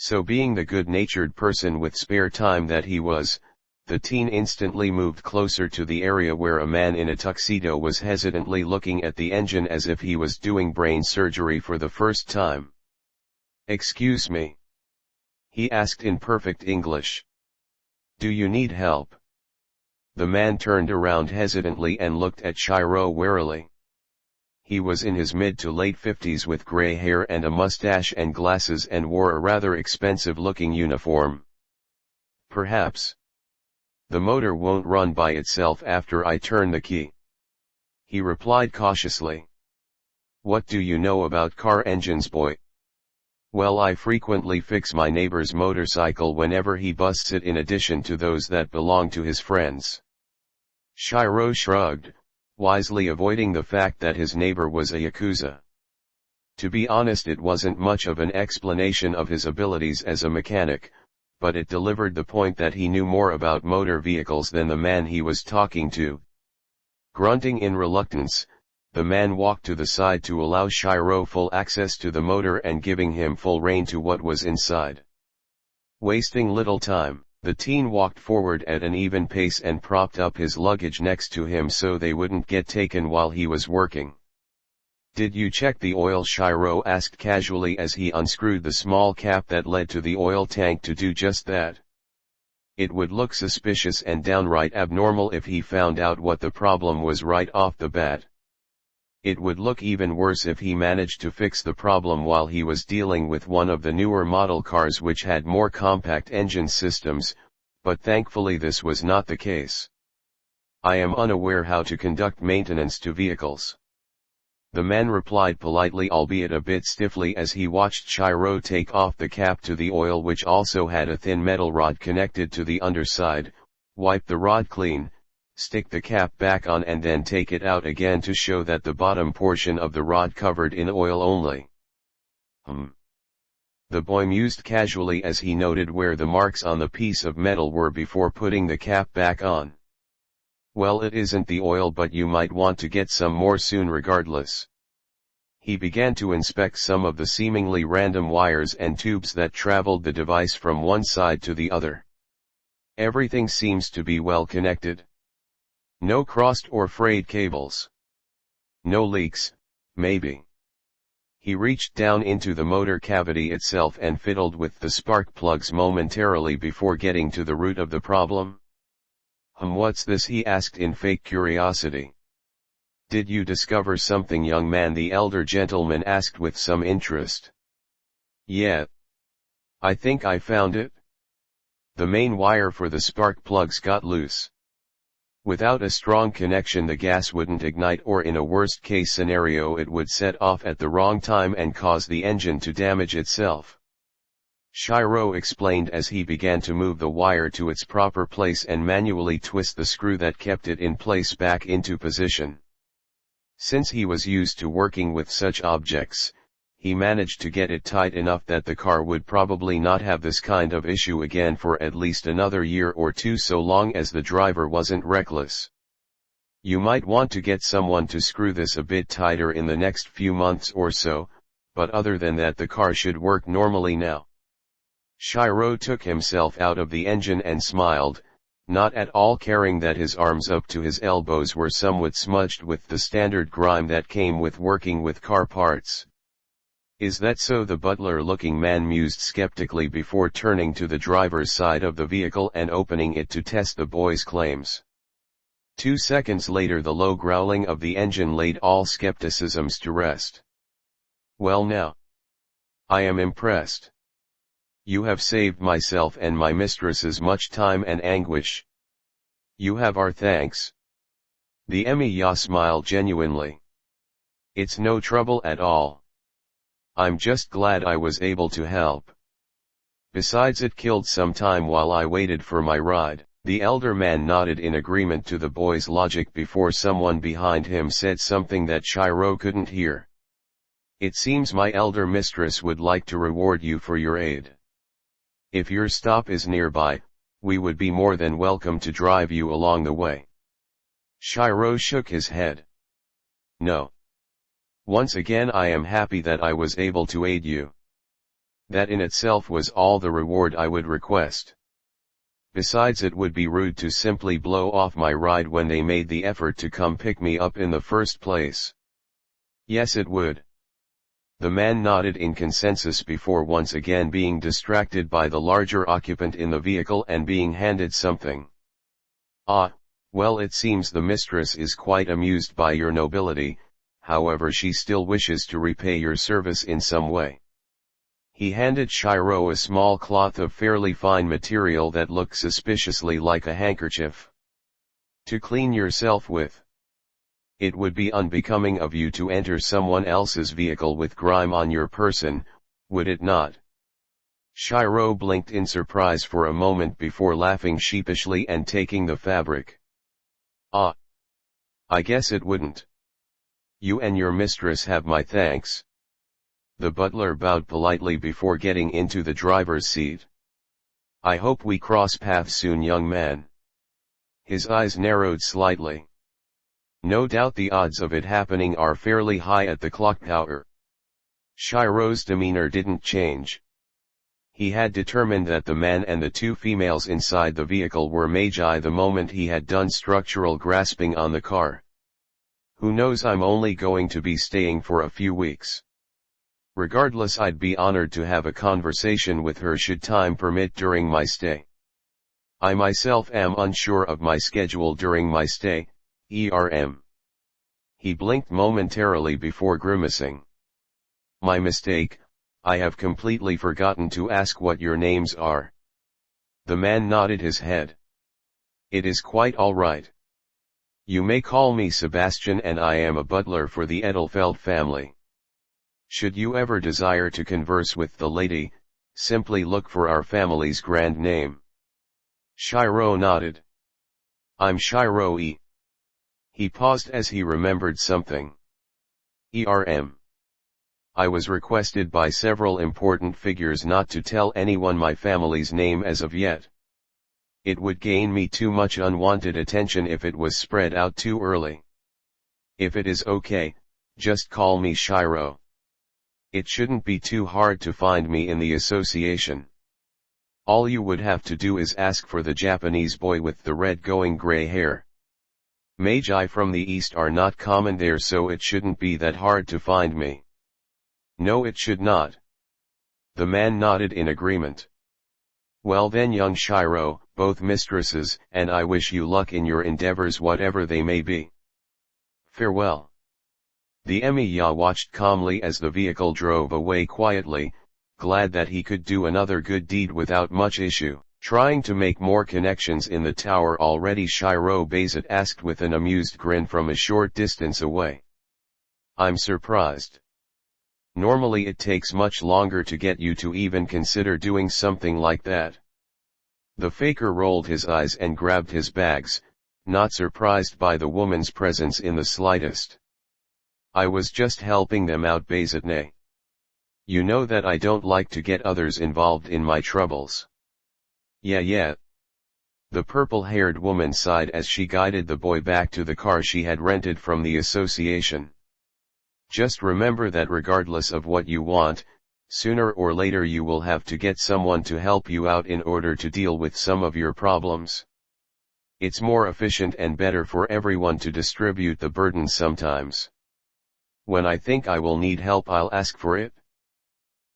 So, being the good-natured person with spare time that he was, the teen instantly moved closer to the area where a man in a tuxedo was hesitantly looking at the engine as if he was doing brain surgery for the first time. "Excuse me?" he asked in perfect English. Do you need help? The man turned around hesitantly and looked at Shirou warily. He was in his mid to late 50s with gray hair and a mustache and glasses and wore a rather expensive-looking uniform. Perhaps. The motor won't run by itself after I turn the key. He replied cautiously. What do you know about car engines, boy? Well, I frequently fix my neighbor's motorcycle whenever he busts it, in addition to those that belong to his friends. Shirou shrugged, wisely avoiding the fact that his neighbor was a yakuza. To be honest, it wasn't much of an explanation of his abilities as a mechanic, but it delivered the point that he knew more about motor vehicles than the man he was talking to. Grunting in reluctance, the man walked to the side to allow Shirou full access to the motor and giving him full rein to what was inside. Wasting little time, the teen walked forward at an even pace and propped up his luggage next to him so they wouldn't get taken while he was working. Did you check the oil? Shirou asked casually as he unscrewed the small cap that led to the oil tank to do just that. It would look suspicious and downright abnormal if he found out what the problem was right off the bat. It would look even worse if he managed to fix the problem while he was dealing with one of the newer model cars which had more compact engine systems, but thankfully this was not the case. I am unaware how to conduct maintenance to vehicles. The man replied politely, albeit a bit stiffly, as he watched Shirou take off the cap to the oil, which also had a thin metal rod connected to the underside, wipe the rod clean, stick the cap back on and then take it out again to show that the bottom portion of the rod covered in oil only. The boy mused casually as he noted where the marks on the piece of metal were before putting the cap back on. Well, it isn't the oil, but you might want to get some more soon regardless. He began to inspect some of the seemingly random wires and tubes that traveled the device from one side to the other. Everything seems to be well connected. No crossed or frayed cables. No leaks, maybe. He reached down into the motor cavity itself and fiddled with the spark plugs momentarily before getting to the root of the problem. What's this? He asked in fake curiosity. Did you discover something, young man? The elder gentleman asked with some interest. Yeah. I think I found it. The main wire for the spark plugs got loose. Without a strong connection, the gas wouldn't ignite, or in a worst-case scenario it would set off at the wrong time and cause the engine to damage itself. Shirou explained as he began to move the wire to its proper place and manually twist the screw that kept it in place back into position. Since he was used to working with such objects, he managed to get it tight enough that the car would probably not have this kind of issue again for at least another year or two, so long as the driver wasn't reckless. You might want to get someone to screw this a bit tighter in the next few months or so, but other than that the car should work normally now. Shirou took himself out of the engine and smiled, not at all caring that his arms up to his elbows were somewhat smudged with the standard grime that came with working with car parts. Is that so? The butler-looking man mused skeptically before turning to the driver's side of the vehicle and opening it to test the boy's claims. 2 seconds later the low growling of the engine laid all skepticisms to rest. Well now. I am impressed. You have saved myself and my mistresses much time and anguish. You have our thanks. The Emiya smiled genuinely. It's no trouble at all. I'm just glad I was able to help. Besides, it killed some time while I waited for my ride. The elder man nodded in agreement to the boy's logic before someone behind him said something that Shirou couldn't hear. It seems my elder mistress would like to reward you for your aid. If your stop is nearby, we would be more than welcome to drive you along the way. Shirou shook his head. No. Once again I am happy that I was able to aid you. That in itself was all the reward I would request. Besides, it would be rude to simply blow off my ride when they made the effort to come pick me up in the first place. Yes, it would. The man nodded in consensus before once again being distracted by the larger occupant in the vehicle and being handed something. Ah, well, it seems the mistress is quite amused by your nobility, however she still wishes to repay your service in some way. He handed Shirou a small cloth of fairly fine material that looked suspiciously like a handkerchief. To clean yourself with. It would be unbecoming of you to enter someone else's vehicle with grime on your person, would it not? Shirou blinked in surprise for a moment before laughing sheepishly and taking the fabric. Ah! I guess it wouldn't. You and your mistress have my thanks. The butler bowed politely before getting into the driver's seat. I hope we cross paths soon, young man. His eyes narrowed slightly. No doubt the odds of it happening are fairly high at the clock tower. Shirou's demeanor didn't change. He had determined that the man and the two females inside the vehicle were magi the moment he had done structural grasping on the car. Who knows, I'm only going to be staying for a few weeks. Regardless, I'd be honored to have a conversation with her should time permit during my stay. I myself am unsure of my schedule during my stay, ERM. He blinked momentarily before grimacing. My mistake, I have completely forgotten to ask what your names are. The man nodded his head. It is quite all right. You may call me Sebastian and I am a butler for the Edelfelt family. Should you ever desire to converse with the lady, simply look for our family's grand name. Shirou nodded. I'm Shirou E. He paused as he remembered something. ERM. I was requested by several important figures not to tell anyone my family's name as of yet. It would gain me too much unwanted attention if it was spread out too early. If it is okay, just call me Shirou. It shouldn't be too hard to find me in the association. All you would have to do is ask for the Japanese boy with the red going gray hair. Magi from the East are not common there, so it shouldn't be that hard to find me. No, it should not. The man nodded in agreement. Well then, young Shirou, both mistresses and I wish you luck in your endeavors whatever they may be. Farewell. The Emiya watched calmly as the vehicle drove away quietly, glad that he could do another good deed without much issue. Trying to make more connections in the tower already, Shirou Bayzat asked with an amused grin from a short distance away. I'm surprised. Normally it takes much longer to get you to even consider doing something like that. The faker rolled his eyes and grabbed his bags, not surprised by the woman's presence in the slightest. I was just helping them out, Bayzatne. You know that I don't like to get others involved in my troubles. Yeah. The purple-haired woman sighed as she guided the boy back to the car she had rented from the association. Just remember that regardless of what you want, sooner or later you will have to get someone to help you out in order to deal with some of your problems. It's more efficient and better for everyone to distribute the burden sometimes. When I think I will need help, I'll ask for it.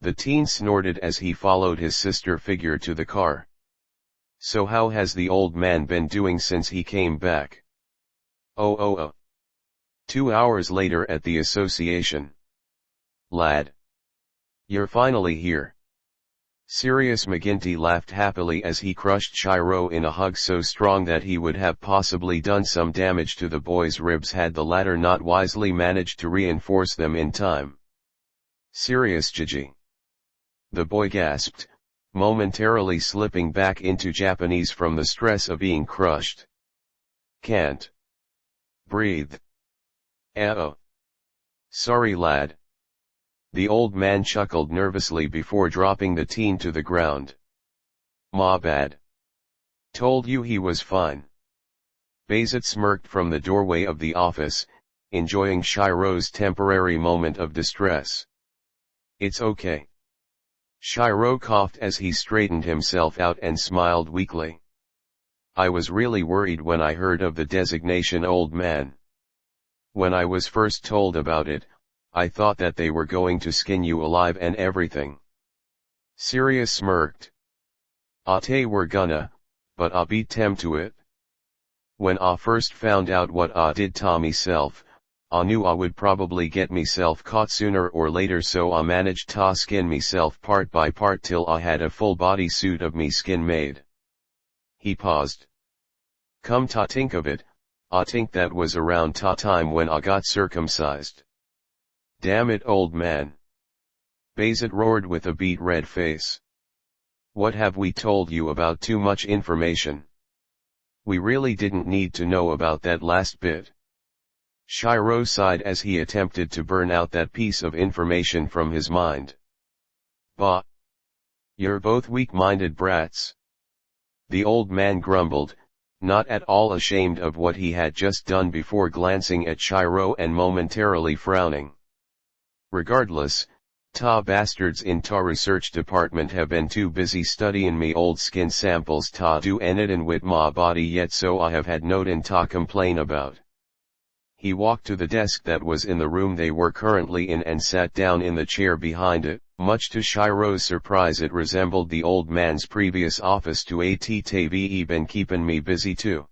The teen snorted as he followed his sister figure to the car. So how has the old man been doing since he came back? Oh. 2 hours later at the association. Lad. You're finally here. Sirius McGinty laughed happily as he crushed Shirou in a hug so strong that he would have possibly done some damage to the boy's ribs had the latter not wisely managed to reinforce them in time. Sirius Gigi. The boy gasped, momentarily slipping back into Japanese from the stress of being crushed. Can't breathe. Oh. Sorry, lad. The old man chuckled nervously before dropping the teen to the ground. Ma bad. Told you he was fine. Bayzat smirked from the doorway of the office, enjoying Shirou's temporary moment of distress. It's okay. Shirou coughed as he straightened himself out and smiled weakly. I was really worried when I heard of the designation, old man. When I was first told about it, I thought that they were going to skin you alive and everything. Sirius smirked. They were gonna, but I beat them to it. When I first found out what I did to myself, I knew I would probably get myself caught sooner or later, so I managed to skin myself part by part till I had a full body suit of me skin made. He paused. Come to think of it, I think that was around ta time when I got circumcised. Damn it, old man. Bayzit roared with a beet red face. What have we told you about too much information? We really didn't need to know about that last bit. Shirou sighed as he attempted to burn out that piece of information from his mind. Bah! You're both weak-minded brats. The old man grumbled, not at all ashamed of what he had just done, before glancing at Shirou and momentarily frowning. Regardless, ta bastards in ta research department have been too busy studying me old skin samples ta do anything with ma body yet, so I have had nothing ta complain about. He walked to the desk that was in the room they were currently in and sat down in the chair behind it. Much to Shirou's surprise, it resembled the old man's previous office to ATTVE been keeping me busy too.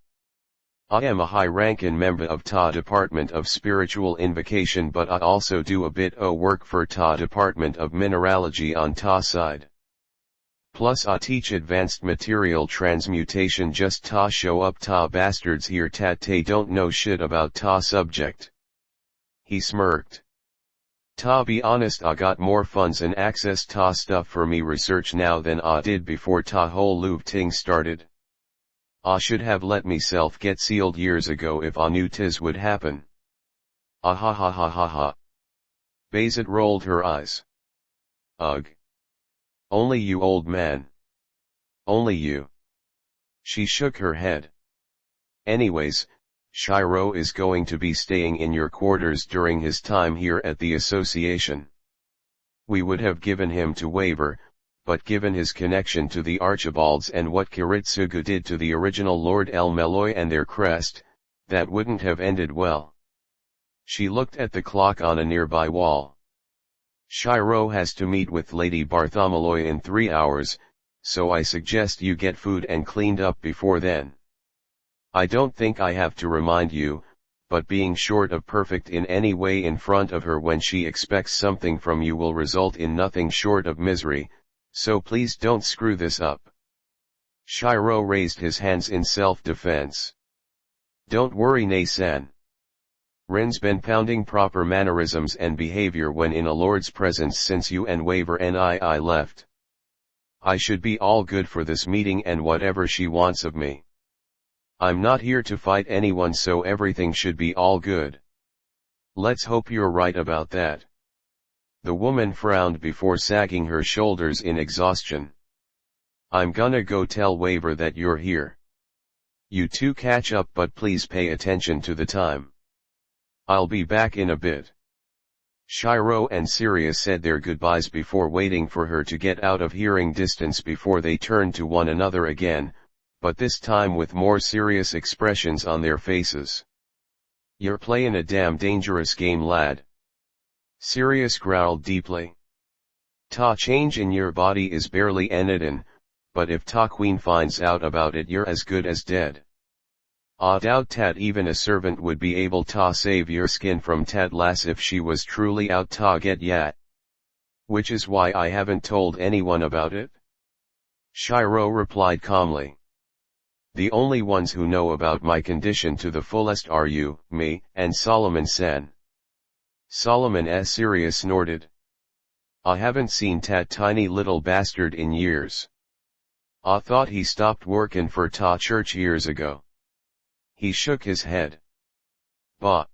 I am a high-ranking member of ta Department of Spiritual Invocation, but I also do a bit o' work for ta Department of Mineralogy on ta side. Plus I teach advanced material transmutation. Just ta show up ta bastards here tat they don't know shit about ta subject. He smirked. Ta be honest, I got more funds and access ta stuff for me research now than I did before ta whole loop ting started. I should have let myself get sealed years ago if I knew tis would happen. Ah ha ha ha ha ha. Bayzit rolled her eyes. Ugh. Only you, old man. Only you. She shook her head. Anyways, Shirou is going to be staying in your quarters during his time here at the association. We would have given him to Waver, but given his connection to the Archibalds and what Kiritsugu did to the original Lord El Meloy and their crest, that wouldn't have ended well. She looked at the clock on a nearby wall. Shirou has to meet with Lady Bartholomew in 3 hours, so I suggest you get food and cleaned up before then. I don't think I have to remind you, but being short of perfect in any way in front of her when she expects something from you will result in nothing short of misery, so please don't screw this up. Shirou raised his hands in self-defense. Don't worry, Nay-san. Rin's been pounding proper mannerisms and behavior when in a lord's presence since you and Waver and I left. I should be all good for this meeting and whatever she wants of me. I'm not here to fight anyone, so everything should be all good. Let's hope you're right about that. The woman frowned before sagging her shoulders in exhaustion. I'm gonna go tell Waver that you're here. You two catch up, but please pay attention to the time. I'll be back in a bit. Shirou and Sirius said their goodbyes before waiting for her to get out of hearing distance before they turned to one another again, but this time with more serious expressions on their faces. You're playing a damn dangerous game, lad. Sirius growled deeply. Ta change in your body is barely anything, but if Ta Queen finds out about it, you're as good as dead. I doubt that even a servant would be able to save your skin from that lass if she was truly out to get ya. Which is why I haven't told anyone about it. Shirou replied calmly. The only ones who know about my condition to the fullest are you, me, and Solomon-san. Solomon Sirius snorted. I haven't seen that tiny little bastard in years. I thought he stopped working for ta church years ago. He shook his head. Bah.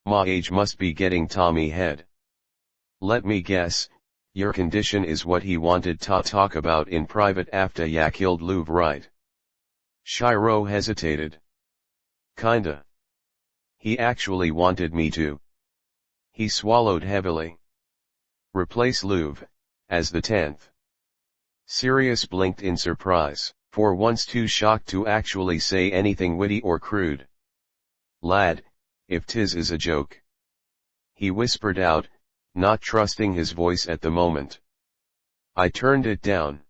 My age must be getting Tommy head. Let me guess, your condition is what he wanted to talk about in private after ya killed Louvre, right? Shirou hesitated. Kinda. He actually wanted me to. He swallowed heavily. Replace Louvre, as the 10th. Sirius blinked in surprise, for once too shocked to actually say anything witty or crude. Lad, if tis is a joke. he whispered out, not trusting his voice at the moment. I turned it down.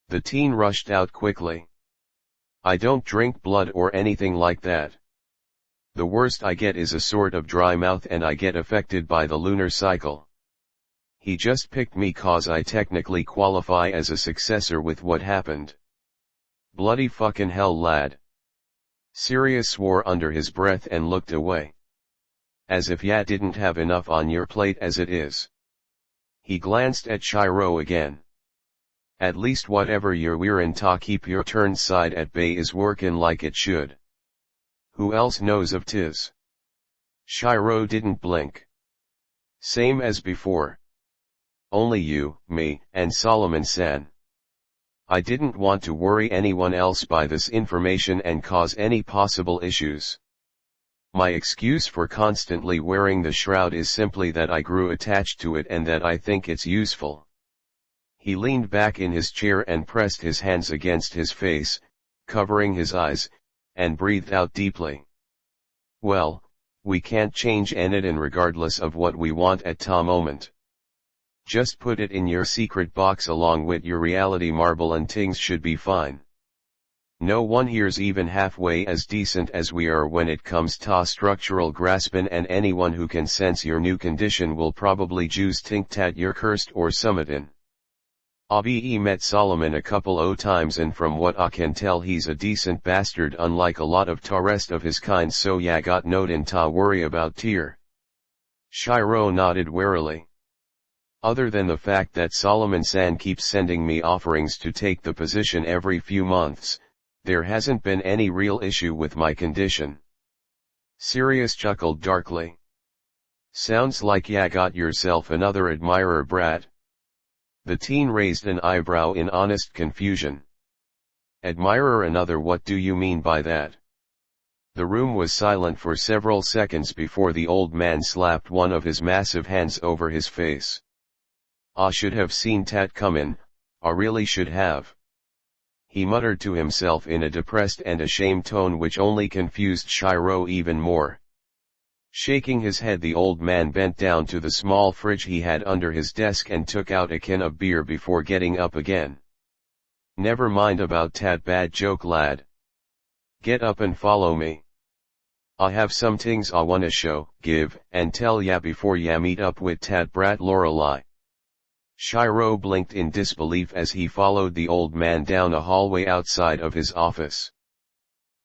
The teen rushed out quickly. I don't drink blood or anything like that. The worst I get is a sort of dry mouth and I get affected by the lunar cycle. He just picked me cause I technically qualify as a successor with what happened. Bloody fucking hell, lad. Sirius swore under his breath and looked away. As if ya didn't have enough on your plate as it is. He glanced at Shirou again. At least whatever you're wearin' to keep your turn side at bay is workin' like it should. Who else knows of tis? Shirou didn't blink. Same as before. Only you, me, and Solomon-san. I didn't want to worry anyone else by this information and cause any possible issues. My excuse for constantly wearing the shroud is simply that I grew attached to it and that I think it's useful. He leaned back in his chair and pressed his hands against his face, covering his eyes, and breathed out deeply. Well, we can't change anything regardless of what we want at the moment. Just put it in your secret box along with your reality marble and things should be fine. No one here's even halfway as decent as we are when it comes to structural graspin', and anyone who can sense your new condition will probably juice think that you're cursed or summitin'. Abe met Solomon a couple o' times and from what I can tell he's a decent bastard unlike a lot of the rest of his kind, so ya got notin' to worry about tier. Shirou nodded warily. Other than the fact that Solomon-san keeps sending me offerings to take the position every few months, there hasn't been any real issue with my condition. Sirius chuckled darkly. Sounds like ya got yourself another admirer, brat. The teen raised an eyebrow in honest confusion. Admirer another? What do you mean by that? The room was silent for several seconds before the old man slapped one of his massive hands over his face. I should have seen that comin', I really should have. He muttered to himself in a depressed and ashamed tone which only confused Shirou even more. Shaking his head, the old man bent down to the small fridge he had under his desk and took out a can of beer before getting up again. Never mind about that bad joke, lad. Get up and follow me. I have some things I wanna show, give, and tell ya before ya meet up with that brat Lorelei. Shirou blinked in disbelief as he followed the old man down a hallway outside of his office.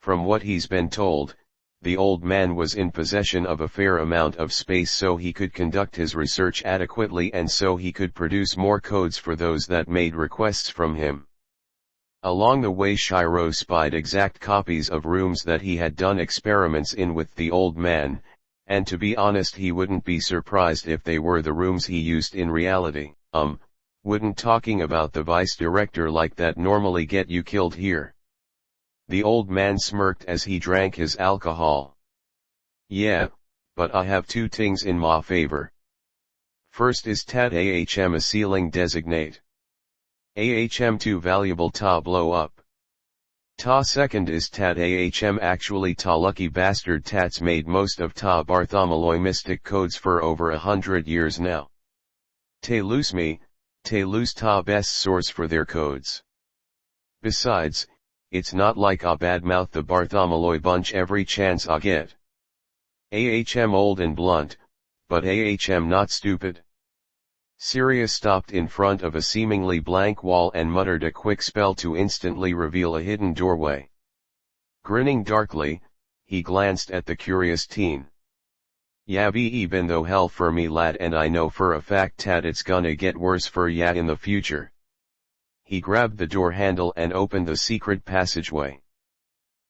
From what he's been told, the old man was in possession of a fair amount of space so he could conduct his research adequately and so he could produce more codes for those that made requests from him. Along the way Shirou spied exact copies of rooms that he had done experiments in with the old man, and to be honest he wouldn't be surprised if they were the rooms he used in reality. Wouldn't talking about the vice director like that normally get you killed here? The old man smirked as he drank his alcohol. Yeah, but I have two things in my favor. First is that AHM a ceiling designate. AHM too valuable to blow up. Ta second is that AHM actually ta lucky bastard tats made most of ta Bartholomew mystic codes for over 100 years now. Te lose me, te lose ta best source for their codes. Besides, it's not like I badmouth the Bartholomew bunch every chance I get. AHM old and blunt, but AHM not stupid. Sirius stopped in front of a seemingly blank wall and muttered a quick spell to instantly reveal a hidden doorway. Grinning darkly, he glanced at the curious teen. Ya be been though hell for me, lad, and I know for a fact that it's gonna get worse for ya in the future. He grabbed the door handle and opened the secret passageway.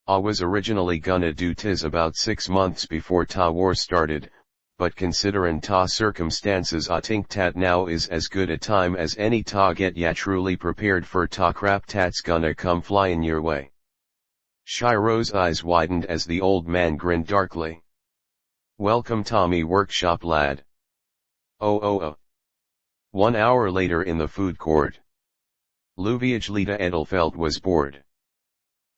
I was originally gonna do tis about 6 months before ta war started, but considerin' ta circumstances I think that now is as good a time as any ta get ya truly prepared for ta crap that's gonna come flyin' your way. Shirou's eyes widened as the old man grinned darkly. Welcome Tommy workshop, lad. Oh. 1 hour later in the food court. Luviegelita Edelfelt was bored.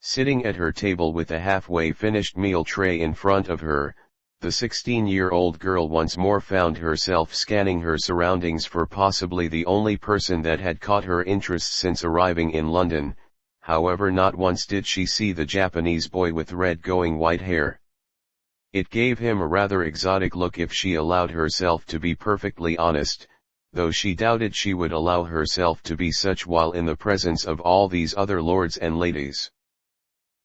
Sitting at her table with a halfway finished meal tray in front of her, the 16-year-old girl once more found herself scanning her surroundings for possibly the only person that had caught her interest since arriving in London. However, not once did she see the Japanese boy with red going white hair. It gave him a rather exotic look if she allowed herself to be perfectly honest, though she doubted she would allow herself to be such while in the presence of all these other lords and ladies.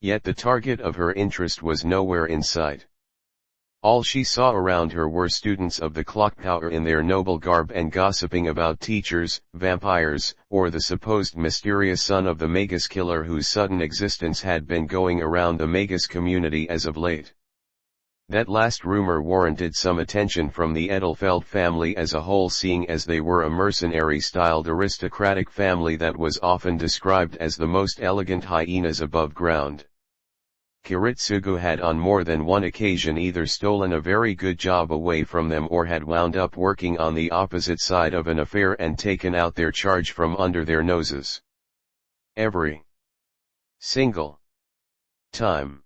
Yet the target of her interest was nowhere in sight. All she saw around her were students of the clock tower in their noble garb and gossiping about teachers, vampires, or the supposed mysterious son of the magus killer whose sudden existence had been going around the magus community as of late. That last rumor warranted some attention from the Edelfelt family as a whole, seeing as they were a mercenary-styled aristocratic family that was often described as the most elegant hyenas above ground. Kiritsugu had on more than one occasion either stolen a very good job away from them or had wound up working on the opposite side of an affair and taken out their charge from under their noses. Every single time.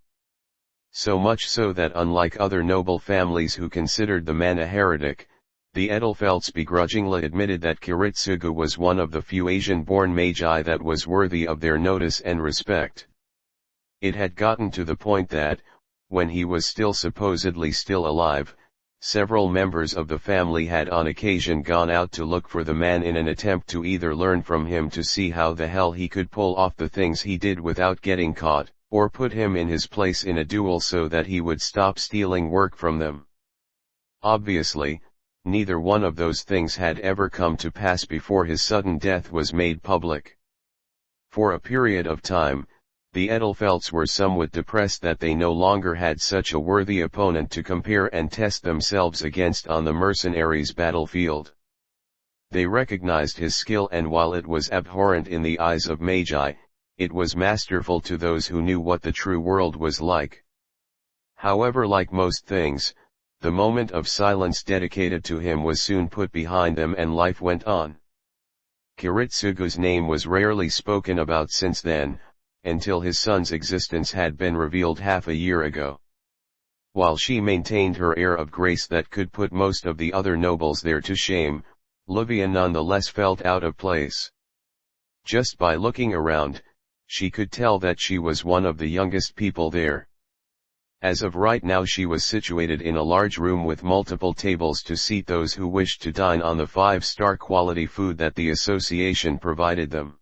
So much so that unlike other noble families who considered the man a heretic, the Edelfelts begrudgingly admitted that Kiritsugu was one of the few Asian-born magi that was worthy of their notice and respect. It had gotten to the point that, when he was supposedly still alive, several members of the family had on occasion gone out to look for the man in an attempt to either learn from him to see how the hell he could pull off the things he did without getting caught, or put him in his place in a duel so that he would stop stealing work from them. Obviously, neither one of those things had ever come to pass before his sudden death was made public. For a period of time, the Edelfelts were somewhat depressed that they no longer had such a worthy opponent to compare and test themselves against on the mercenaries' battlefield. They recognized his skill, and while it was abhorrent in the eyes of magi, it was masterful to those who knew what the true world was like. However, like most things, the moment of silence dedicated to him was soon put behind them and life went on. Kiritsugu's name was rarely spoken about since then, until his son's existence had been revealed half a year ago. While she maintained her air of grace that could put most of the other nobles there to shame, Livia nonetheless felt out of place. Just by looking around, she could tell that she was one of the youngest people there. As of right now, she was situated in a large room with multiple tables to seat those who wished to dine on the 5-star quality food that the association provided them.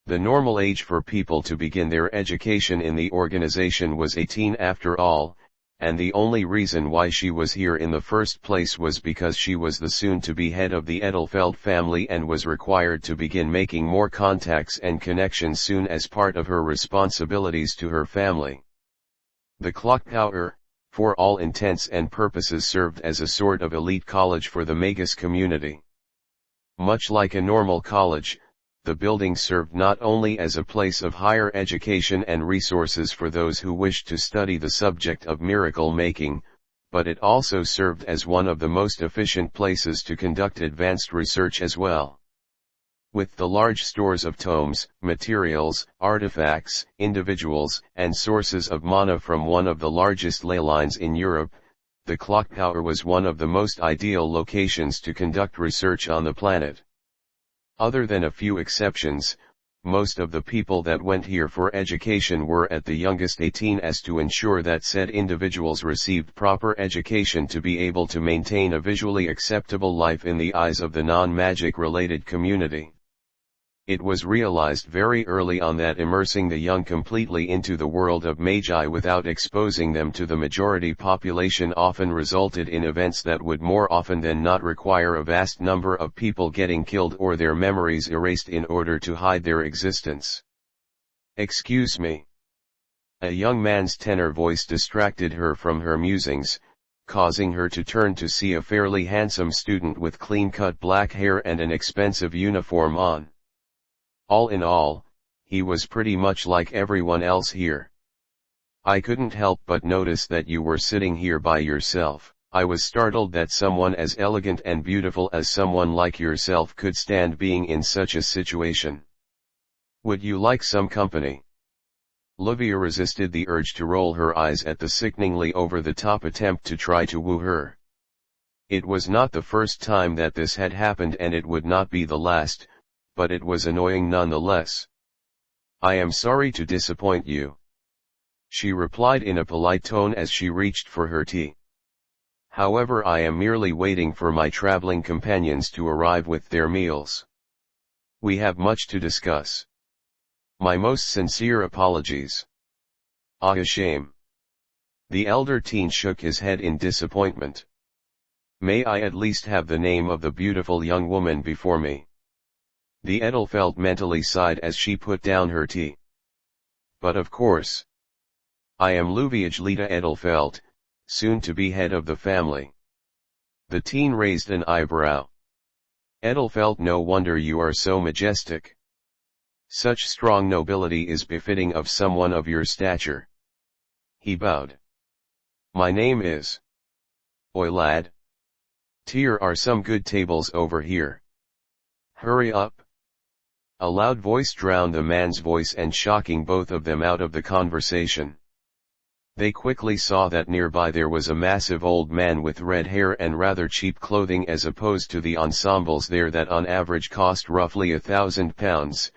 The normal age for people to begin their education in the organization was 18 after all, and the only reason why she was here in the first place was because she was the soon-to-be head of the Edelfelt family and was required to begin making more contacts and connections soon as part of her responsibilities to her family. The clock tower, for all intents and purposes, served as a sort of elite college for the magus community. Much like a normal college, the building served not only as a place of higher education and resources for those who wished to study the subject of miracle making, but it also served as one of the most efficient places to conduct advanced research as well. With the large stores of tomes, materials, artifacts, individuals, and sources of mana from one of the largest ley lines in Europe, the clock tower was one of the most ideal locations to conduct research on the planet. Other than a few exceptions, most of the people that went here for education were at the youngest 18 as to ensure that said individuals received proper education to be able to maintain a visually acceptable life in the eyes of the non-magic related community. It was realized very early on that immersing the young completely into the world of magi without exposing them to the majority population often resulted in events that would more often than not require a vast number of people getting killed or their memories erased in order to hide their existence. "Excuse me." A young man's tenor voice distracted her from her musings, causing her to turn to see a fairly handsome student with clean-cut black hair and an expensive uniform on. All in all, he was pretty much like everyone else here. "I couldn't help but notice that you were sitting here by yourself. I was startled that someone as elegant and beautiful as someone like yourself could stand being in such a situation. Would you like some company?" Livia resisted the urge to roll her eyes at the sickeningly over-the-top attempt to try to woo her. It was not the first time that this had happened and it would not be the last, but it was annoying nonetheless. "I am sorry to disappoint you," she replied in a polite tone as she reached for her tea. "However, I am merely waiting for my traveling companions to arrive with their meals. We have much to discuss. My most sincere apologies." "Ah, a shame." The elder teen shook his head in disappointment. "May I at least have the name of the beautiful young woman before me?" The Edelfelt mentally sighed as she put down her tea. "But of course. I am Luviage Lita Edelfelt, soon to be head of the family." The teen raised an eyebrow. "Edelfelt, no wonder you are so majestic. Such strong nobility is befitting of someone of your stature." He bowed. "My name is... Oi lad. Here are some good tables over here. Hurry up." A loud voice drowned the man's voice and shocking both of them out of the conversation. They quickly saw that nearby there was a massive old man with red hair and rather cheap clothing as opposed to the ensembles there that on average cost roughly £1,000,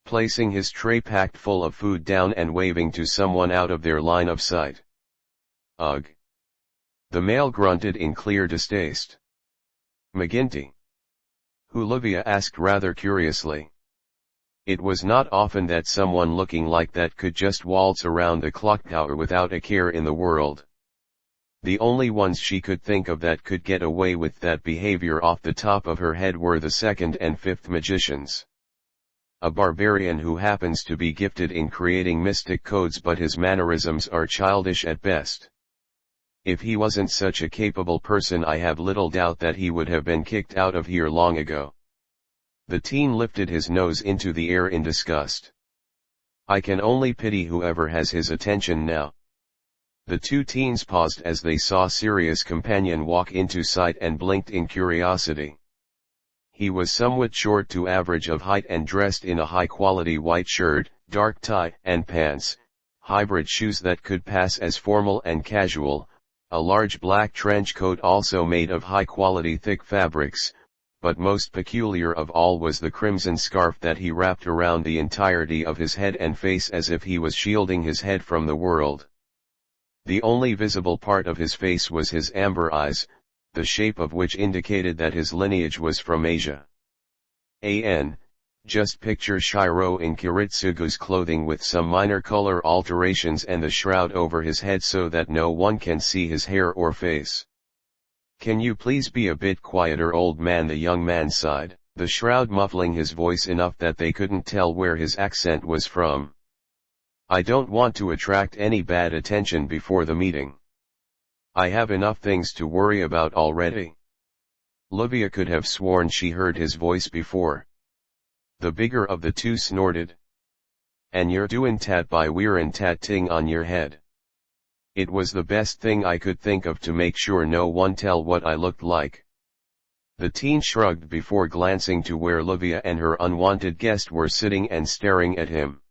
placing his tray packed full of food down and waving to someone out of their line of sight. "Ugh." The male grunted in clear distaste. "McGinty?" who Livia asked rather curiously. It was not often that someone looking like that could just waltz around the clock tower without a care in the world. The only ones she could think of that could get away with that behavior off the top of her head were the second and fifth magicians. A barbarian who happens to be gifted in creating mystic codes, but his mannerisms are childish at best. If he wasn't such a capable person, I have little doubt that he would have been kicked out of here long ago. The teen lifted his nose into the air in disgust. "I can only pity whoever has his attention now." The two teens paused as they saw Sirius' companion walk into sight and blinked in curiosity. He was somewhat short to average of height and dressed in a high-quality white shirt, dark tie and pants, hybrid shoes that could pass as formal and casual, a large black trench coat also made of high-quality thick fabrics, but most peculiar of all was the crimson scarf that he wrapped around the entirety of his head and face as if he was shielding his head from the world. The only visible part of his face was his amber eyes, the shape of which indicated that his lineage was from Asia. Just picture Shirou in Kiritsugu's clothing with some minor color alterations and the shroud over his head so that no one can see his hair or face. "Can you please be a bit quieter, old man?" the young man sighed, the shroud muffling his voice enough that they couldn't tell where his accent was from. "I don't want to attract any bad attention before the meeting. I have enough things to worry about already." Livia could have sworn she heard his voice before. The bigger of the two snorted. "And you're doin' tat by wearin' tat ting on your head. It was the best thing I could think of to make sure no one tell what I looked like." The teen shrugged before glancing to where Livia and her unwanted guest were sitting and staring at him.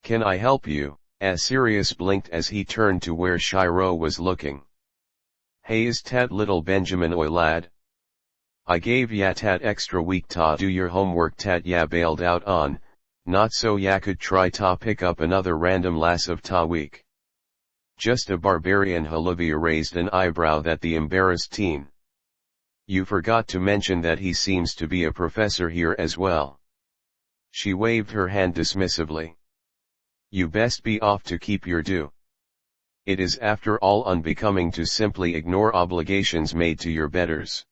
"Can I help you?" as Sirius blinked as he turned to where Shirou was looking. "Hey, is tat little Benjamin oi lad? I gave ya tat extra week ta do your homework tat ya bailed out on, not so ya could try ta pick up another random lass of ta week." "Just a barbarian." Livia raised an eyebrow at the embarrassed teen. "You forgot to mention that he seems to be a professor here as well." She waved her hand dismissively. "You best be off to keep your due. It is after all unbecoming to simply ignore obligations made to your betters."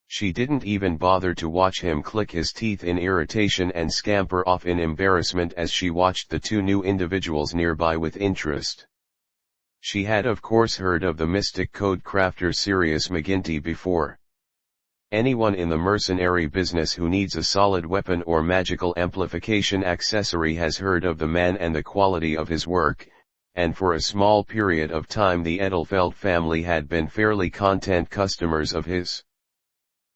She didn't even bother to watch him click his teeth in irritation and scamper off in embarrassment as she watched the two new individuals nearby with interest. She had of course heard of the mystic code crafter Sirius McGinty before. Anyone in the mercenary business who needs a solid weapon or magical amplification accessory has heard of the man and the quality of his work, and for a small period of time the Edelfelt family had been fairly content customers of his.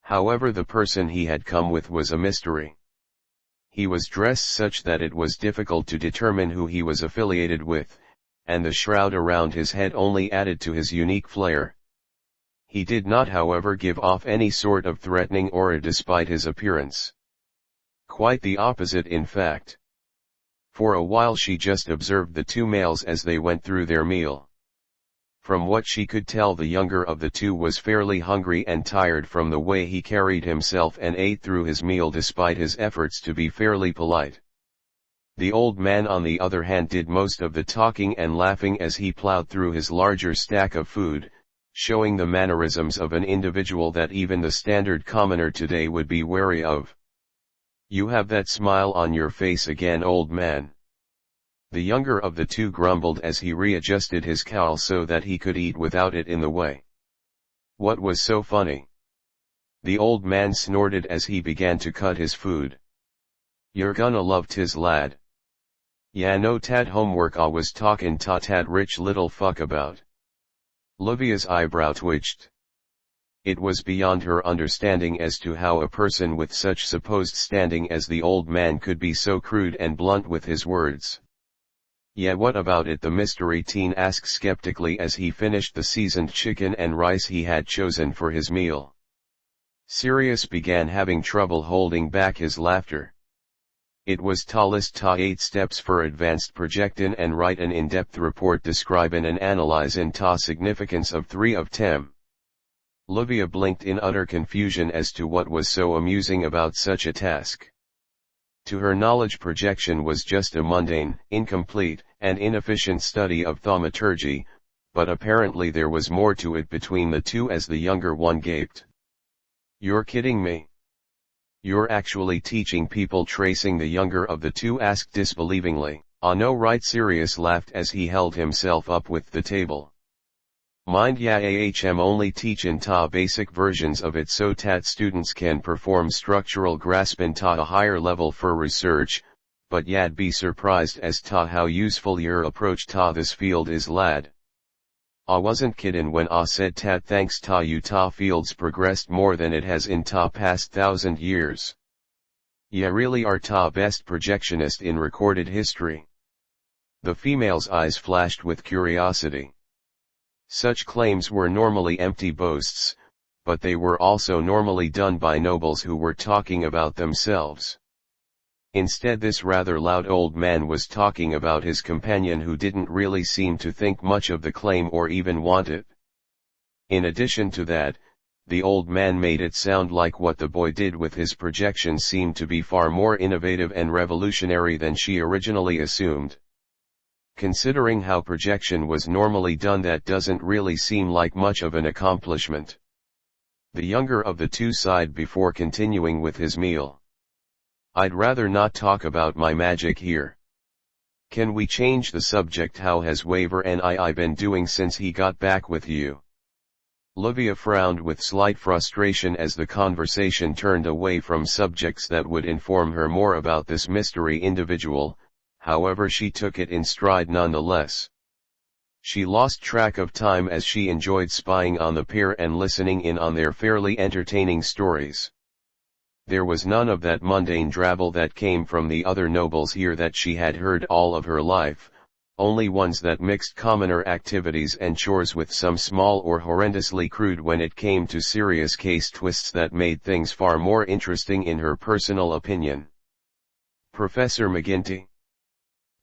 However, the person he had come with was a mystery. He was dressed such that it was difficult to determine who he was affiliated with, and the shroud around his head only added to his unique flair. He did not however give off any sort of threatening aura despite his appearance. Quite the opposite in fact. For a while she just observed the two males as they went through their meal. From what she could tell, the younger of the two was fairly hungry and tired from the way he carried himself and ate through his meal despite his efforts to be fairly polite. The old man on the other hand did most of the talking and laughing as he plowed through his larger stack of food, showing the mannerisms of an individual that even the standard commoner today would be wary of. "You have that smile on your face again, old man." The younger of the two grumbled as he readjusted his cowl so that he could eat without it in the way. "What was so funny?" The old man snorted as he began to cut his food. "You're gonna love tis, lad. Ya no tad homework I was talkin' ta tad rich little fuck about." Livia's eyebrow twitched. It was beyond her understanding as to how a person with such supposed standing as the old man could be so crude and blunt with his words. "Yeah, what about it?" the mystery teen asked skeptically as he finished the seasoned chicken and rice he had chosen for his meal. Sirius began having trouble holding back his laughter. It was ta list ta 8 steps for advanced projectin and write an in-depth report describing and analyzing ta significance of 3 of 10. Livia blinked in utter confusion as to what was so amusing about such a task. To her knowledge, projection was just a mundane, incomplete, and inefficient study of thaumaturgy, but apparently there was more to it between the two as the younger one gaped. "You're kidding me? You're actually teaching people tracing?" the younger of the two asked disbelievingly. "Ah no, right?" Sirius laughed as he held himself up with the table. "Mind ya, ahm only teachin' ta basic versions of it so tat students can perform structural graspin' ta a higher level for research, but ya'd be surprised as ta how useful your approach ta this field is, lad. I wasn't kiddin' when I said tat thanks ta you ta field's progressed more than it has in ta past 1,000 years. Ya really are ta best projectionist in recorded history." The female's eyes flashed with curiosity. Such claims were normally empty boasts, but they were also normally done by nobles who were talking about themselves. Instead, this rather loud old man was talking about his companion, who didn't really seem to think much of the claim or even want it. In addition to that, the old man made it sound like what the boy did with his projection seemed to be far more innovative and revolutionary than she originally assumed. Considering how projection was normally done, that doesn't really seem like much of an accomplishment. The younger of the two sighed before continuing with his meal. "I'd rather not talk about my magic here. Can we change the subject? How has Waver and I been doing since he got back with you?" Livia frowned with slight frustration as the conversation turned away from subjects that would inform her more about this mystery individual. However, she took it in stride nonetheless. She lost track of time as she enjoyed spying on the pair and listening in on their fairly entertaining stories. There was none of that mundane drabble that came from the other nobles here that she had heard all of her life, only ones that mixed commoner activities and chores with some small or horrendously crude when it came to serious case twists that made things far more interesting in her personal opinion. "Professor McGinty!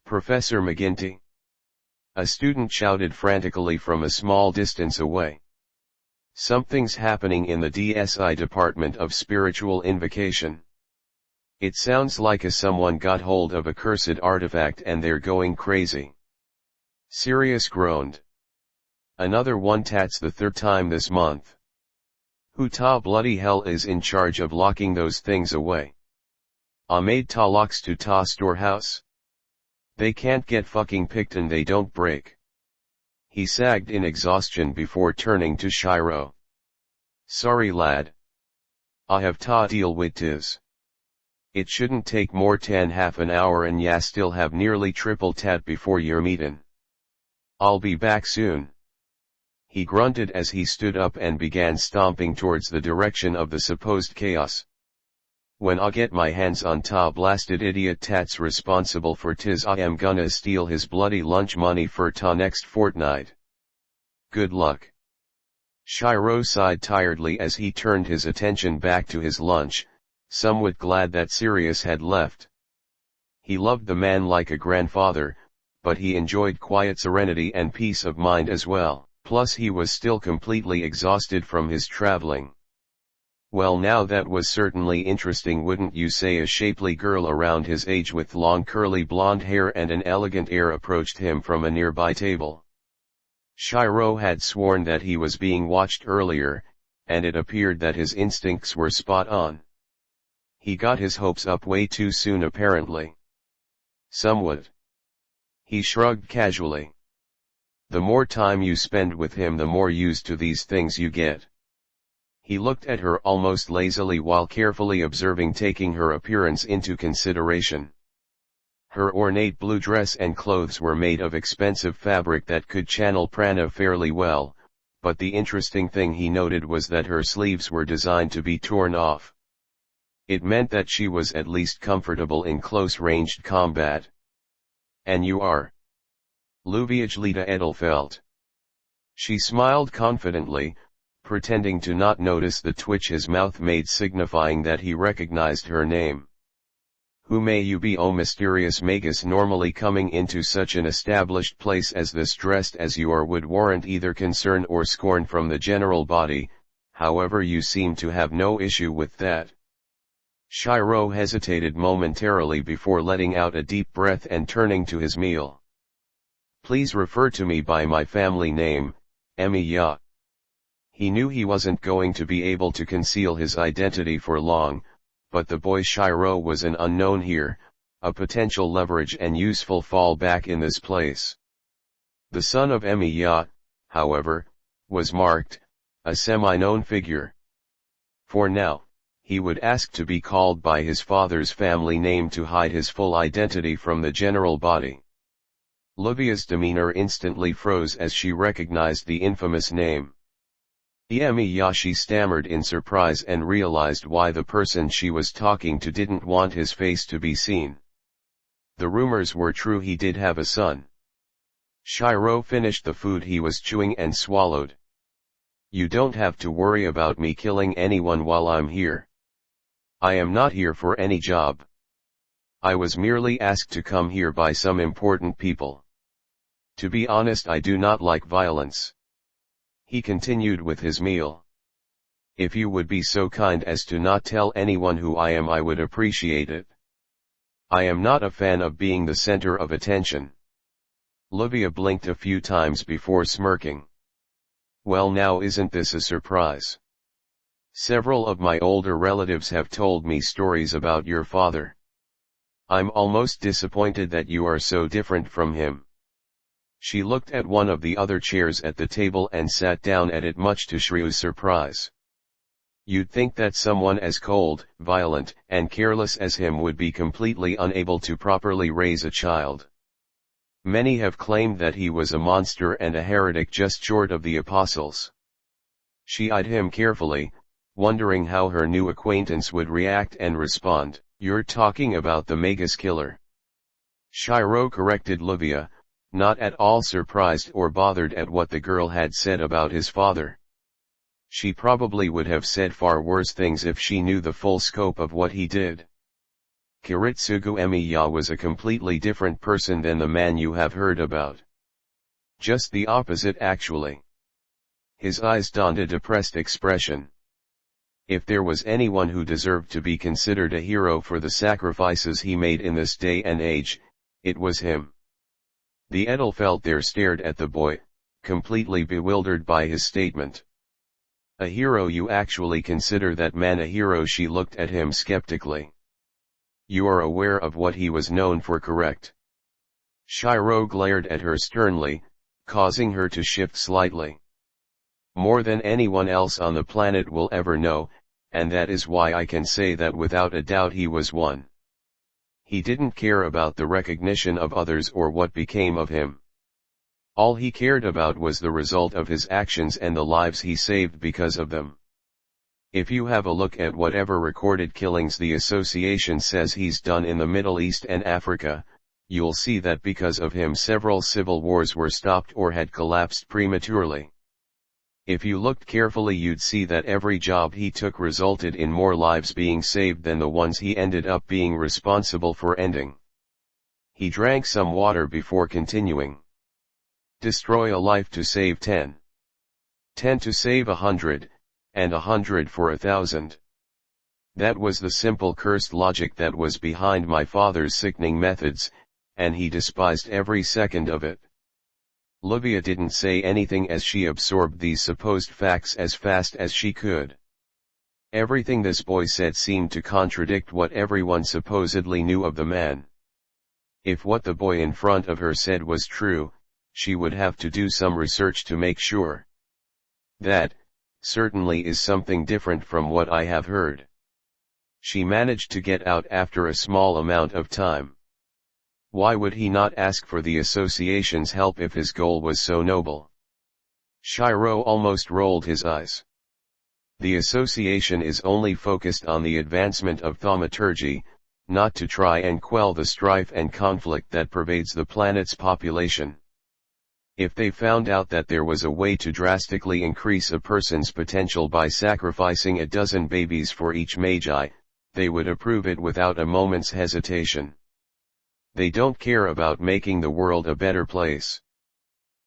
Professor McGinty!" a student shouted frantically from a small distance away. "Something's happening in the DSI Department of Spiritual Invocation. It sounds like someone got hold of a cursed artifact and they're going crazy." Sirius groaned. "Another one? That's the 3rd time this month. Who ta bloody hell is in charge of locking those things away? I made ta locks to ta storehouse. They can't get fucking picked and they don't break." He sagged in exhaustion before turning to Shirou. "Sorry, lad. I have ta deal with tis. It shouldn't take more than half an hour and ya still have nearly triple tat before your meetin'. I'll be back soon." He grunted as he stood up and began stomping towards the direction of the supposed chaos. When I get my hands on ta blasted idiot tats responsible for tis, I am gonna steal his bloody lunch money for ta next fortnight. Good luck. Shirou sighed tiredly as he turned his attention back to his lunch, somewhat glad that Sirius had left. He loved the man like a grandfather, but he enjoyed quiet serenity and peace of mind as well, plus he was still completely exhausted from his traveling. Well, now that was certainly interesting, wouldn't you say? A shapely girl around his age with long curly blonde hair and an elegant air approached him from a nearby table. Shirou had sworn that he was being watched earlier, and it appeared that his instincts were spot on. He got his hopes up way too soon apparently. Somewhat. He shrugged casually. The more time you spend with him, the more used to these things you get. He looked at her almost lazily while carefully observing, taking her appearance into consideration. Her ornate blue dress and clothes were made of expensive fabric that could channel prana fairly well, but the interesting thing he noted was that her sleeves were designed to be torn off. It meant that she was at least comfortable in close-ranged combat. And you are? Luviajlita Edelfelt. She smiled confidently, pretending to not notice the twitch his mouth made, signifying that he recognized her name. Who may you be, O mysterious magus? Normally coming into such an established place as this dressed as you are would warrant either concern or scorn from the general body, however you seem to have no issue with that. Shirou hesitated momentarily before letting out a deep breath and turning to his meal. Please refer to me by my family name, Emiya. He knew he wasn't going to be able to conceal his identity for long, but the boy Shirou was an unknown here, a potential leverage and useful fallback in this place. The son of Emiya, however, was marked, a semi-known figure. For now, he would ask to be called by his father's family name to hide his full identity from the general body. Livia's demeanor instantly froze as she recognized the infamous name. Emiya, she stammered in surprise and realized why the person she was talking to didn't want his face to be seen. The rumors were true, he did have a son. Shirou finished the food he was chewing and swallowed. You don't have to worry about me killing anyone while I'm here. I am not here for any job. I was merely asked to come here by some important people. To be honest, I do not like violence. He continued with his meal. If you would be so kind as to not tell anyone who I am, I would appreciate it. I am not a fan of being the center of attention. Livia blinked a few times before smirking. Well, now isn't this a surprise? Several of my older relatives have told me stories about your father. I'm almost disappointed that you are so different from him. She looked at one of the other chairs at the table and sat down at it, much to Shirou's surprise. You'd think that someone as cold, violent, and careless as him would be completely unable to properly raise a child. Many have claimed that he was a monster and a heretic just short of the apostles. She eyed him carefully, wondering how her new acquaintance would react and respond. You're talking about the magus killer. Shirou corrected Livia, not at all surprised or bothered at what the girl had said about his father. She probably would have said far worse things if she knew the full scope of what he did. Kiritsugu Emiya was a completely different person than the man you have heard about. Just the opposite, actually. His eyes donned a depressed expression. If there was anyone who deserved to be considered a hero for the sacrifices he made in this day and age, it was him. The Edelfelt there stared at the boy, completely bewildered by his statement. A hero? You actually consider that man a hero? She looked at him skeptically. You are aware of what he was known for, correct? Shirou glared at her sternly, causing her to shift slightly. More than anyone else on the planet will ever know, and that is why I can say that without a doubt he was one. He didn't care about the recognition of others or what became of him. All he cared about was the result of his actions and the lives he saved because of them. If you have a look at whatever recorded killings the association says he's done in the Middle East and Africa, you'll see that because of him several civil wars were stopped or had collapsed prematurely. If you looked carefully you'd see that every job he took resulted in more lives being saved than the ones he ended up being responsible for ending. He drank some water before continuing. Destroy a life to save 10. 10 to save 100, and 100 for 1,000. That was the simple cursed logic that was behind my father's sickening methods, and he despised every second of it. Livia didn't say anything as she absorbed these supposed facts as fast as she could. Everything this boy said seemed to contradict what everyone supposedly knew of the man. If what the boy in front of her said was true, she would have to do some research to make sure. That, certainly is something different from what I have heard. She managed to get out after a small amount of time. Why would he not ask for the association's help if his goal was so noble? Shirou almost rolled his eyes. The association is only focused on the advancement of thaumaturgy, not to try and quell the strife and conflict that pervades the planet's population. If they found out that there was a way to drastically increase a person's potential by sacrificing a dozen babies for each magi, they would approve it without a moment's hesitation. They don't care about making the world a better place.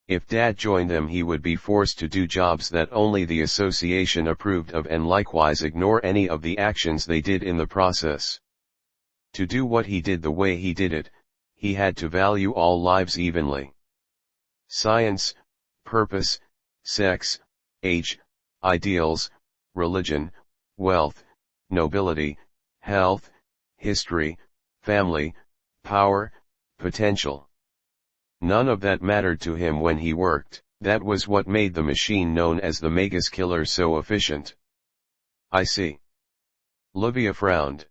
If Dad joined them he would be forced to do jobs that only the association approved of and likewise ignore any of the actions they did in the process. To do what he did the way he did it, he had to value all lives evenly. Science, purpose, sex, age, ideals, religion, wealth, nobility, health, history, family, power, potential. None of that mattered to him when he worked. That was what made the machine known as the Magus killer so efficient. I see. Livia frowned.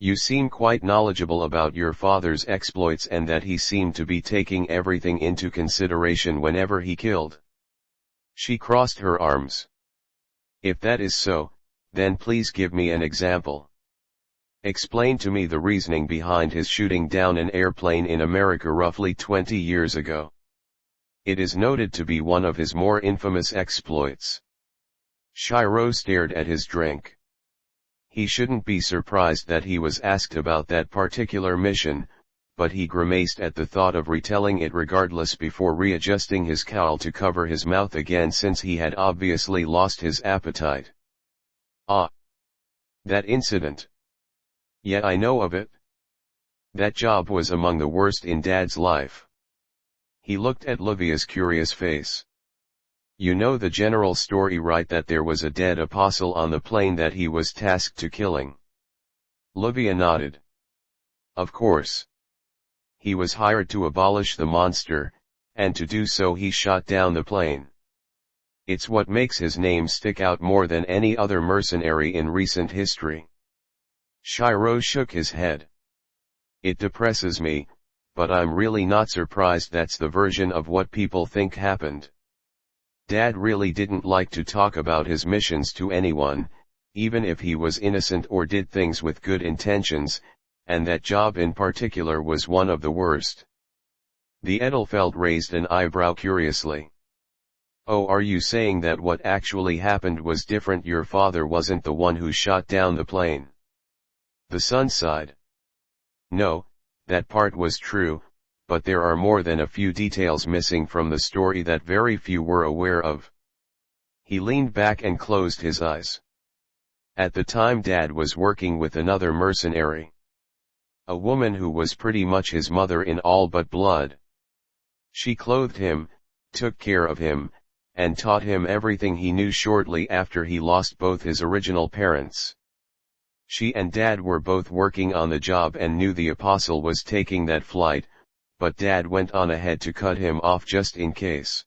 You seem quite knowledgeable about your father's exploits and that he seemed to be taking everything into consideration whenever he killed. She crossed her arms. If that is so, then please give me an example. Explain to me the reasoning behind his shooting down an airplane in America roughly 20 years ago. It is noted to be one of his more infamous exploits. Shirou stared at his drink. He shouldn't be surprised that he was asked about that particular mission, but he grimaced at the thought of retelling it regardless before readjusting his cowl to cover his mouth again since he had obviously lost his appetite. Ah! That incident. Yeah, I know of it. That job was among the worst in Dad's life. He looked at Livia's curious face. You know the general story, right, that there was a dead apostle on the plane that he was tasked to killing? Livia nodded. Of course. He was hired to abolish the monster, and to do so he shot down the plane. It's what makes his name stick out more than any other mercenary in recent history. Shirou shook his head. It depresses me, but I'm really not surprised that's the version of what people think happened. Dad really didn't like to talk about his missions to anyone, even if he was innocent or did things with good intentions, and that job in particular was one of the worst. The Edelfelt raised an eyebrow curiously. Oh, are you saying that what actually happened was different? Your father wasn't the one who shot down the plane? The son sighed. No, that part was true, but there are more than a few details missing from the story that very few were aware of. He leaned back and closed his eyes. At the time Dad was working with another mercenary. A woman who was pretty much his mother in all but blood. She clothed him, took care of him, and taught him everything he knew shortly after he lost both his original parents. She and Dad were both working on the job and knew the apostle was taking that flight, but Dad went on ahead to cut him off just in case.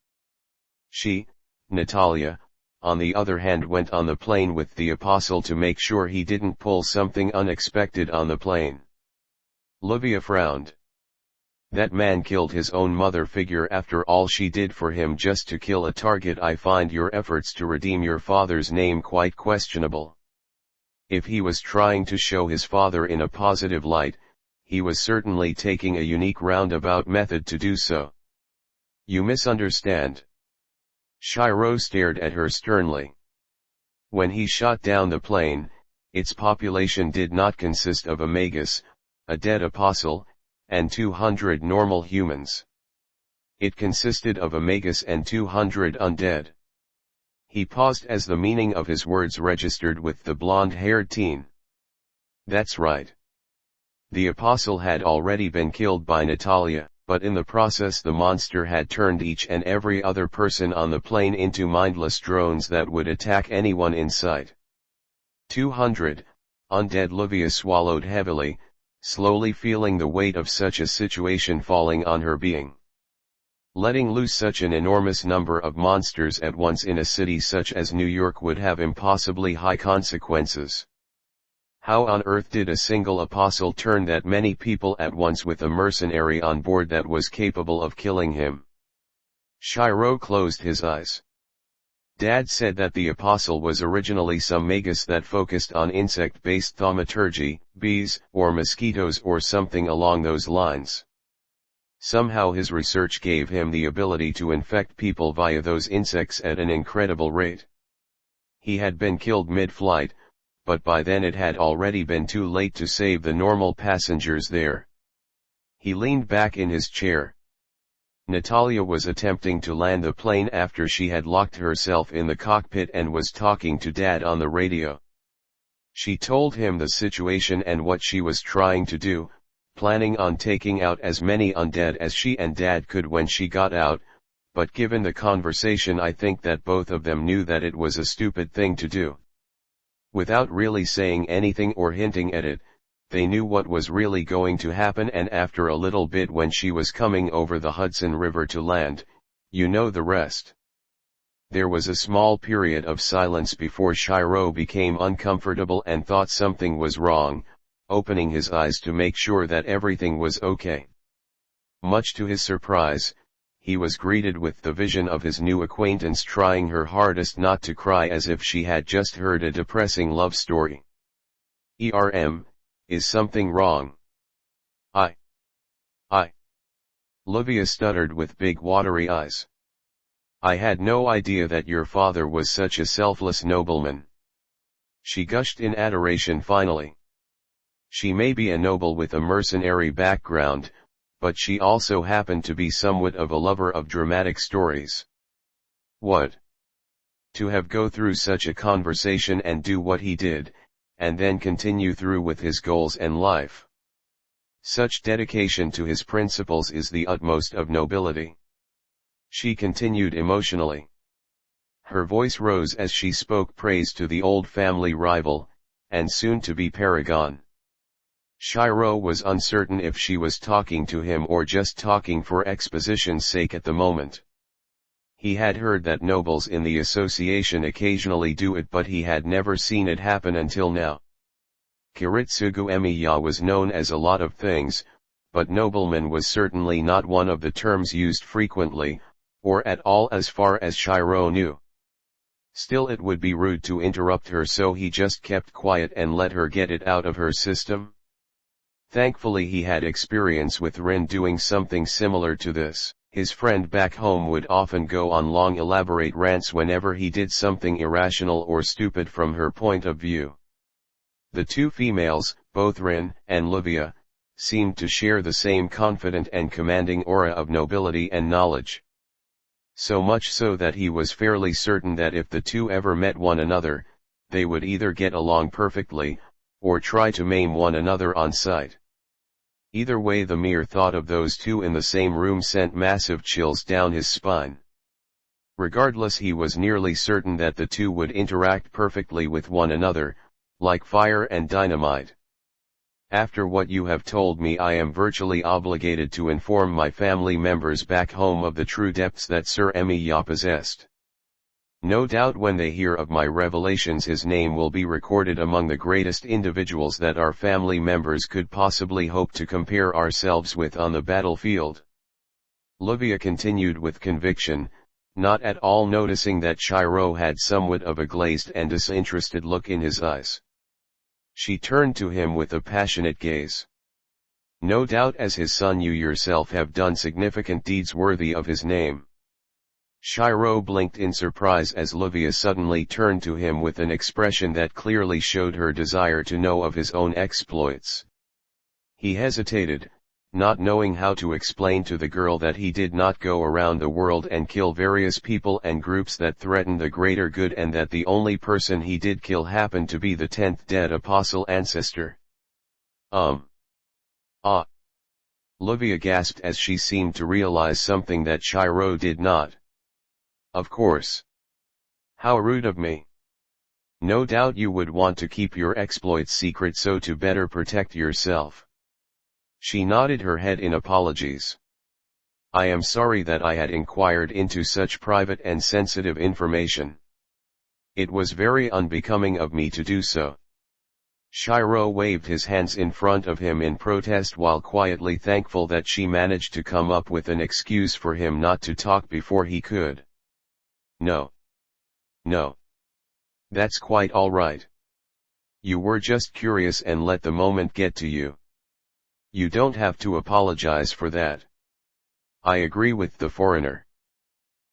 She, Natalia, on the other hand, went on the plane with the apostle to make sure he didn't pull something unexpected on the plane. Livia frowned. That man killed his own mother figure after all she did for him just to kill a target. I find your efforts to redeem your father's name quite questionable. If he was trying to show his father in a positive light, he was certainly taking a unique roundabout method to do so. You misunderstand. Shirou stared at her sternly. When he shot down the plane, its population did not consist of a magus, a dead apostle, and 200 normal humans. It consisted of a magus and 200 undead. He paused as the meaning of his words registered with the blonde-haired teen. That's right. The apostle had already been killed by Natalia, but in the process the monster had turned each and every other person on the plane into mindless drones that would attack anyone in sight. 200, undead. Livia swallowed heavily, slowly feeling the weight of such a situation falling on her being. Letting loose such an enormous number of monsters at once in a city such as New York would have impossibly high consequences. How on earth did a single apostle turn that many people at once with a mercenary on board that was capable of killing him? Shirou closed his eyes. Dad said that the apostle was originally some magus that focused on insect-based thaumaturgy, bees, or mosquitoes or something along those lines. Somehow his research gave him the ability to infect people via those insects at an incredible rate. He had been killed mid-flight, but by then it had already been too late to save the normal passengers there. He leaned back in his chair. Natalia was attempting to land the plane after she had locked herself in the cockpit and was talking to Dad on the radio. She told him the situation and what she was trying to do, planning on taking out as many undead as she and Dad could when she got out, but given the conversation I think that both of them knew that it was a stupid thing to do. Without really saying anything or hinting at it, they knew what was really going to happen, and after a little bit when she was coming over the Hudson River to land, you know the rest. There was a small period of silence before Shirou became uncomfortable and thought something was wrong, opening his eyes to make sure that everything was okay. Much to his surprise, he was greeted with the vision of his new acquaintance trying her hardest not to cry as if she had just heard a depressing love story. Is something wrong? I. Livia stuttered with big watery eyes. I had no idea that your father was such a selfless nobleman. She gushed in adoration finally. She may be a noble with a mercenary background, but she also happened to be somewhat of a lover of dramatic stories. What? To have go through such a conversation and do what he did, and then continue through with his goals and life. Such dedication to his principles is the utmost of nobility. She continued emotionally. Her voice rose as she spoke praise to the old family rival, and soon to be paragon. Shirou was uncertain if she was talking to him or just talking for exposition's sake at the moment. He had heard that nobles in the association occasionally do it, but he had never seen it happen until now. Shirou Emiya was known as a lot of things, but nobleman was certainly not one of the terms used frequently, or at all as far as Shirou knew. Still, it would be rude to interrupt her, so he just kept quiet and let her get it out of her system. Thankfully he had experience with Rin doing something similar to this. His friend back home would often go on long elaborate rants whenever he did something irrational or stupid from her point of view. The two females, both Rin and Livia, seemed to share the same confident and commanding aura of nobility and knowledge. So much so that he was fairly certain that if the two ever met one another, they would either get along perfectly, or try to maim one another on sight. Either way, the mere thought of those two in the same room sent massive chills down his spine. Regardless, he was nearly certain that the two would interact perfectly with one another, like fire and dynamite. After what you have told me, I am virtually obligated to inform my family members back home of the true depths that Sir Emiya possessed. No doubt when they hear of my revelations his name will be recorded among the greatest individuals that our family members could possibly hope to compare ourselves with on the battlefield. Livia continued with conviction, not at all noticing that Shirou had somewhat of a glazed and disinterested look in his eyes. She turned to him with a passionate gaze. No doubt as his son you yourself have done significant deeds worthy of his name. Shirou blinked in surprise as Livia suddenly turned to him with an expression that clearly showed her desire to know of his own exploits. He hesitated, not knowing how to explain to the girl that he did not go around the world and kill various people and groups that threatened the greater good, and that the only person he did kill happened to be the 10th dead apostle ancestor. Livia gasped as she seemed to realize something that Shirou did not. Of course. How rude of me. No doubt you would want to keep your exploits secret so to better protect yourself. She nodded her head in apologies. I am sorry that I had inquired into such private and sensitive information. It was very unbecoming of me to do so. Shirou waved his hands in front of him in protest while quietly thankful that she managed to come up with an excuse for him not to talk before he could. No. That's quite all right. You were just curious and let the moment get to you. You don't have to apologize for that. I agree with the foreigner.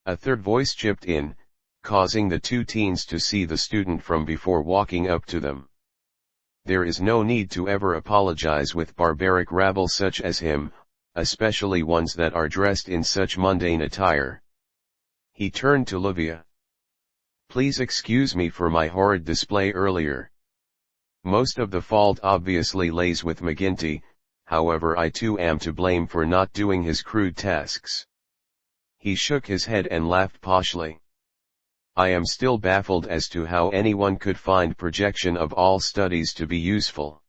A third voice chipped in, causing the two teens to see the student from before walking up to them. There is no need to ever apologize with barbaric rabble such as him, especially ones that are dressed in such mundane attire. He turned to Livia. Please excuse me for my horrid display earlier. Most of the fault obviously lays with McGinty, however I too am to blame for not doing his crude tasks. He shook his head and laughed poshly. I am still baffled as to how anyone could find projection of all studies to be useful.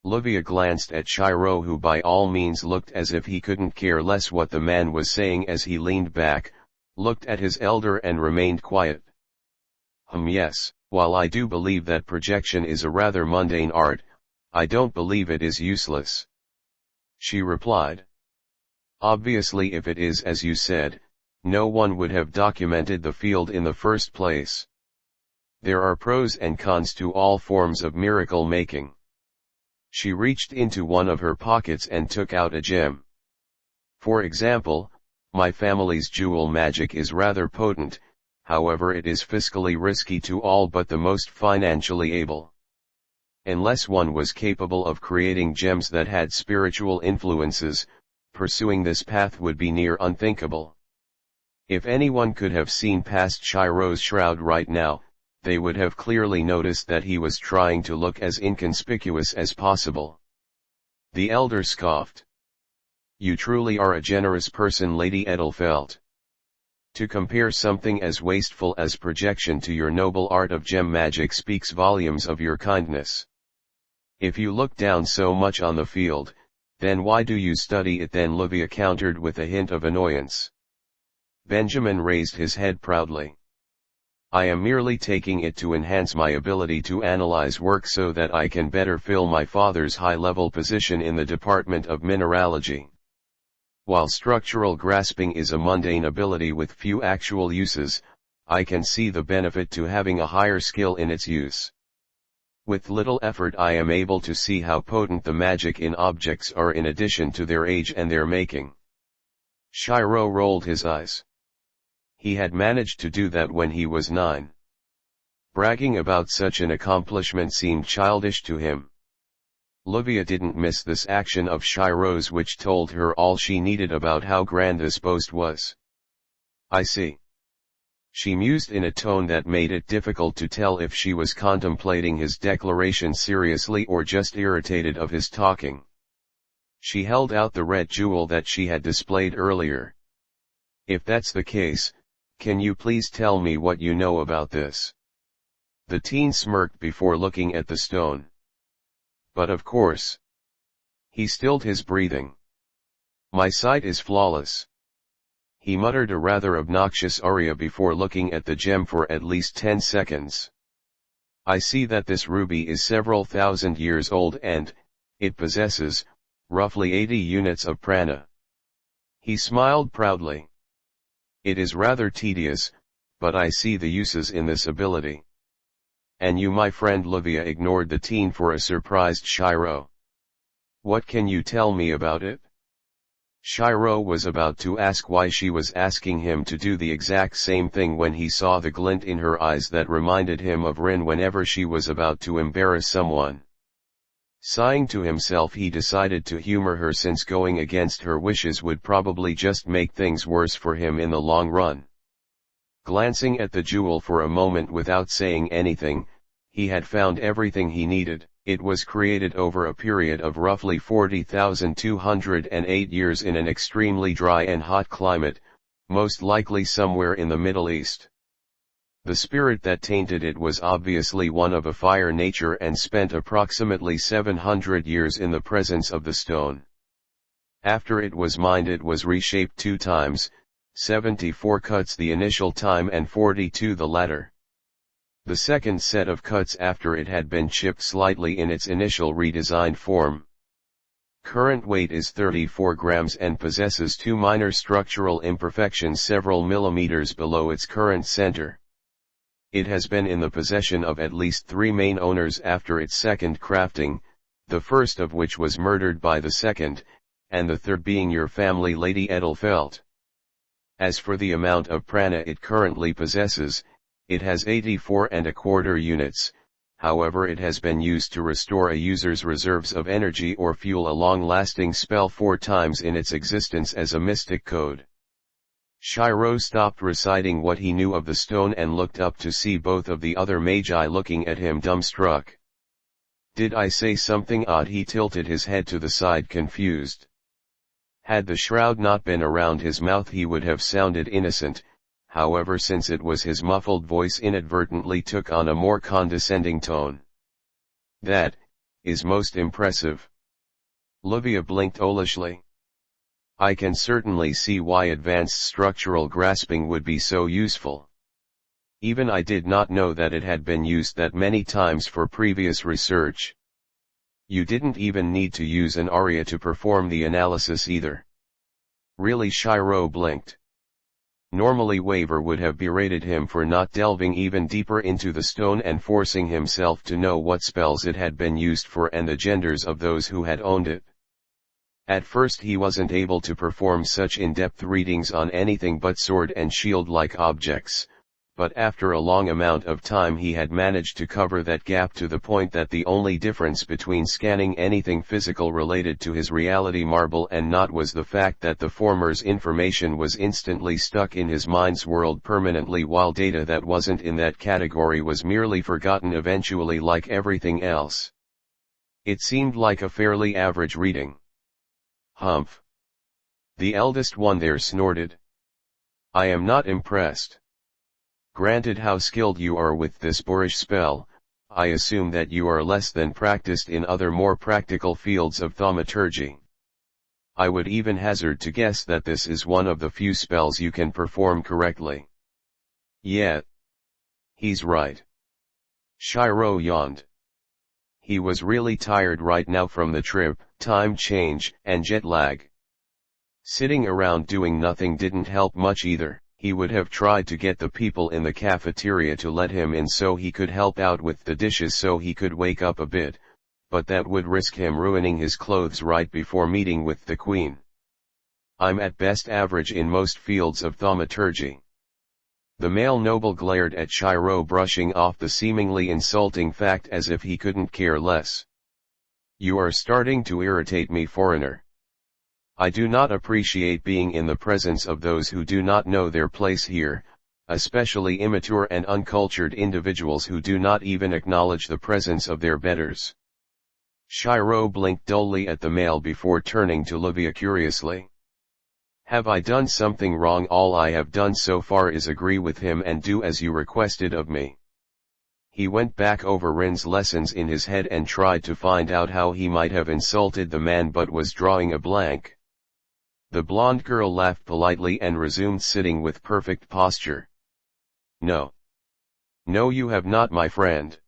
Livia glanced at Shirou, who by all means looked as if he couldn't care less what the man was saying as he leaned back, looked at his elder and remained quiet. Yes, while I do believe that projection is a rather mundane art, I don't believe it is useless. She replied. Obviously if it is as you said, no one would have documented the field in the first place. There are pros and cons to all forms of miracle making. She reached into one of her pockets and took out a gem. For example, my family's jewel magic is rather potent, however it is fiscally risky to all but the most financially able. Unless one was capable of creating gems that had spiritual influences, pursuing this path would be near unthinkable. If anyone could have seen past Shirou's shroud right now, they would have clearly noticed that he was trying to look as inconspicuous as possible. The elder scoffed. You truly are a generous person, Lady Edelfelt. To compare something as wasteful as projection to your noble art of gem magic speaks volumes of your kindness. If you look down so much on the field, then why do you study it then? Livia countered with a hint of annoyance. Benjamin raised his head proudly. I am merely taking it to enhance my ability to analyze work so that I can better fill my father's high-level position in the Department of Mineralogy. While structural grasping is a mundane ability with few actual uses, I can see the benefit to having a higher skill in its use. With little effort I am able to see how potent the magic in objects are in addition to their age and their making. Shirou rolled his eyes. He had managed to do that when he was 9. Bragging about such an accomplishment seemed childish to him. Livia didn't miss this action of Shirou's, which told her all she needed about how grand this boast was. I see. She mused in a tone that made it difficult to tell if she was contemplating his declaration seriously or just irritated of his talking. She held out the red jewel that she had displayed earlier. If that's the case, can you please tell me what you know about this? The teen smirked before looking at the stone. But of course. He stilled his breathing. My sight is flawless. He muttered a rather obnoxious aria before looking at the gem for at least 10 seconds. I see that this ruby is several thousand years old and, it possesses, roughly 80 units of prana. He smiled proudly. It is rather tedious, but I see the uses in this ability. And you, my friend Livia, ignored the teen for a surprised Shirou. What can you tell me about it? Shirou was about to ask why she was asking him to do the exact same thing when he saw the glint in her eyes that reminded him of Rin whenever she was about to embarrass someone. Sighing to himself, he decided to humor her, since going against her wishes would probably just make things worse for him in the long run. Glancing at the jewel for a moment without saying anything, he had found everything he needed. It was created over a period of roughly 40,208 years in an extremely dry and hot climate, most likely somewhere in the Middle East. The spirit that tainted it was obviously one of a fire nature and spent approximately 700 years in the presence of the stone. After it was mined, it was reshaped 2 times, 74 cuts the initial time and 42 the latter. The second set of cuts after it had been chipped slightly in its initial redesigned form. Current weight is 34 grams and possesses 2 minor structural imperfections several millimeters below its current center. It has been in the possession of at least 3 main owners after its second crafting, the first of which was murdered by the second, and the third being your family, Lady Edelfelt. As for the amount of prana it currently possesses, it has 84¼ units, however it has been used to restore a user's reserves of energy or fuel a long-lasting spell 4 times in its existence as a mystic code. Shirou stopped reciting what he knew of the stone and looked up to see both of the other magi looking at him dumbstruck. Did I say something odd? He tilted his head to the side, confused. Had the shroud not been around his mouth he would have sounded innocent. However, since it was, his muffled voice inadvertently took on a more condescending tone. That is most impressive. Livia blinked owlishly. I can certainly see why advanced structural grasping would be so useful. Even I did not know that it had been used that many times for previous research. You didn't even need to use an aria to perform the analysis either. Really? Shirou blinked. Normally Waver would have berated him for not delving even deeper into the stone and forcing himself to know what spells it had been used for and the genders of those who had owned it. At first he wasn't able to perform such in-depth readings on anything but sword and shield-like objects, but after a long amount of time he had managed to cover that gap to the point that the only difference between scanning anything physical related to his reality marble and not was the fact that the former's information was instantly stuck in his mind's world permanently, while data that wasn't in that category was merely forgotten eventually, like everything else. It seemed like a fairly average reading. Humph. The eldest one there snorted. I am not impressed. Granted how skilled you are with this boorish spell, I assume that you are less than practiced in other more practical fields of thaumaturgy. I would even hazard to guess that this is one of the few spells you can perform correctly. Yeah. He's right. Shirou yawned. He was really tired right now from the trip, time change, and jet lag. Sitting around doing nothing didn't help much either. He would have tried to get the people in the cafeteria to let him in so he could help out with the dishes so he could wake up a bit, but that would risk him ruining his clothes right before meeting with the queen. I'm at best average in most fields of thaumaturgy. The male noble glared at Shirou, brushing off the seemingly insulting fact as if he couldn't care less. You are starting to irritate me, foreigner. I do not appreciate being in the presence of those who do not know their place here, especially immature and uncultured individuals who do not even acknowledge the presence of their betters. Shirou blinked dully at the male before turning to Livia curiously. Have I done something wrong? All I have done so far is agree with him and do as you requested of me. He went back over Rin's lessons in his head and tried to find out how he might have insulted the man, but was drawing a blank. The blonde girl laughed politely and resumed sitting with perfect posture. No. No, you have not, my friend.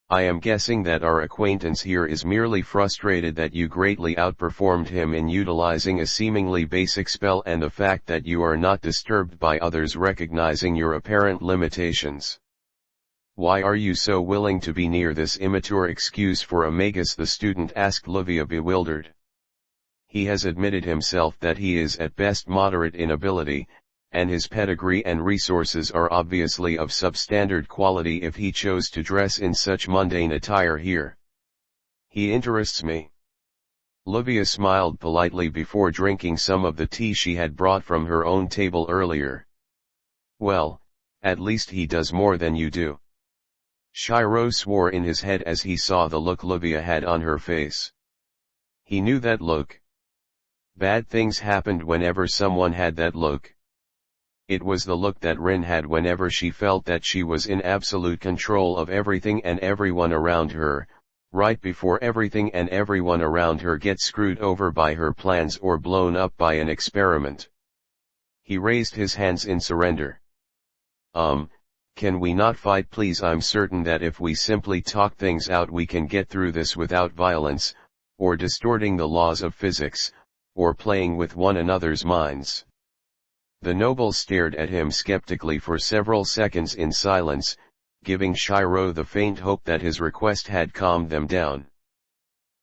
I am guessing that our acquaintance here is merely frustrated that you greatly outperformed him in utilizing a seemingly basic spell and the fact that you are not disturbed by others recognizing your apparent limitations. Why are you so willing to be near this immature excuse for a magus? The student asked Livia, bewildered. He has admitted himself that he is at best moderate in ability, and his pedigree and resources are obviously of substandard quality if he chose to dress in such mundane attire here. He interests me. Livia smiled politely before drinking some of the tea she had brought from her own table earlier. Well, at least he does more than you do. Shirou swore in his head as he saw the look Livia had on her face. He knew that look. Bad things happened whenever someone had that look. It was the look that Rin had whenever she felt that she was in absolute control of everything and everyone around her, right before everything and everyone around her gets screwed over by her plans or blown up by an experiment. He raised his hands in surrender. Can we not fight, please? I'm certain that if we simply talk things out we can get through this without violence, or distorting the laws of physics, or playing with one another's minds. The noble stared at him skeptically for several seconds in silence, giving Shirou the faint hope that his request had calmed them down.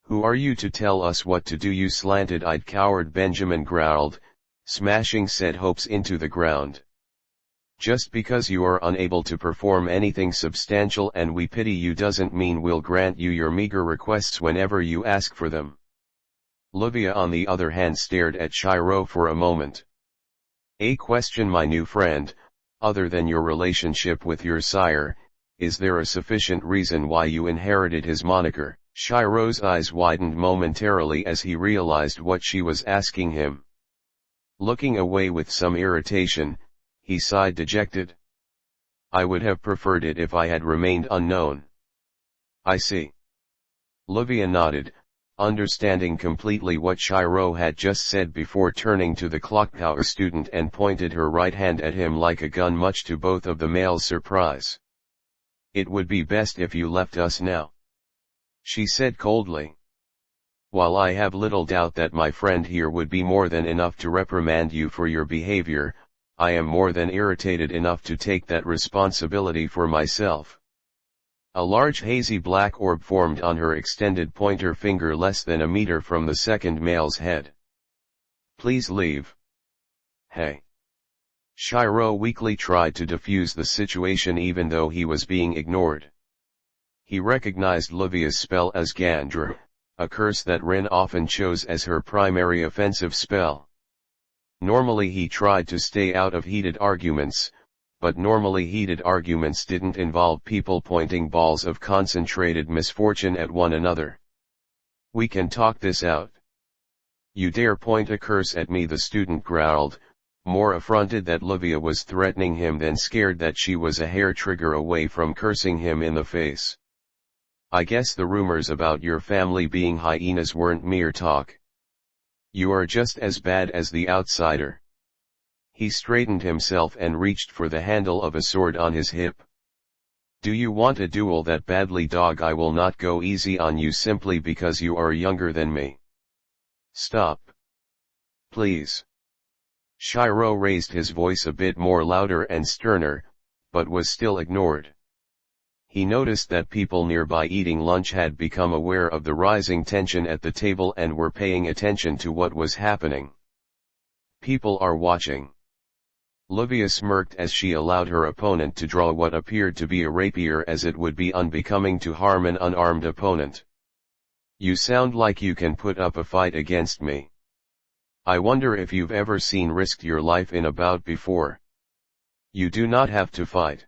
Who are you to tell us what to do, you slanted-eyed coward? Benjamin growled, smashing said hopes into the ground. Just because you are unable to perform anything substantial and we pity you doesn't mean we'll grant you your meager requests whenever you ask for them. Livia on the other hand stared at Shirou for a moment. A question, my new friend, other than your relationship with your sire, is there a sufficient reason why you inherited his moniker? Shirou's eyes widened momentarily as he realized what she was asking him. Looking away with some irritation, he sighed dejected. I would have preferred it if I had remained unknown. I see. Livia nodded, understanding completely what Shirou had just said before turning to the clocktower student and pointed her right hand at him like a gun, much to both of the males' surprise. It would be best if you left us now, she said coldly. While I have little doubt that my friend here would be more than enough to reprimand you for your behavior, I am more than irritated enough to take that responsibility for myself. A large hazy black orb formed on her extended pointer finger less than a meter from the second male's head. Please leave. Hey. Shirou weakly tried to defuse the situation even though he was being ignored. He recognized Livia's spell as Gandra, a curse that Rin often chose as her primary offensive spell. Normally he tried to stay out of heated arguments, but normally heated arguments didn't involve people pointing balls of concentrated misfortune at one another. We can talk this out. You dare point a curse at me? The student growled, more affronted that Livia was threatening him than scared that she was a hair trigger away from cursing him in the face. I guess the rumors about your family being hyenas weren't mere talk. You are just as bad as the outsider. He straightened himself and reached for the handle of a sword on his hip. Do you want a duel that badly, dog? I will not go easy on you simply because you are younger than me. Stop. Please. Shirou raised his voice a bit more louder and sterner, but was still ignored. He noticed that people nearby eating lunch had become aware of the rising tension at the table and were paying attention to what was happening. People are watching. Livia smirked as she allowed her opponent to draw what appeared to be a rapier, as it would be unbecoming to harm an unarmed opponent. You sound like you can put up a fight against me. I wonder if you've ever risked your life in a bout before. You do not have to fight.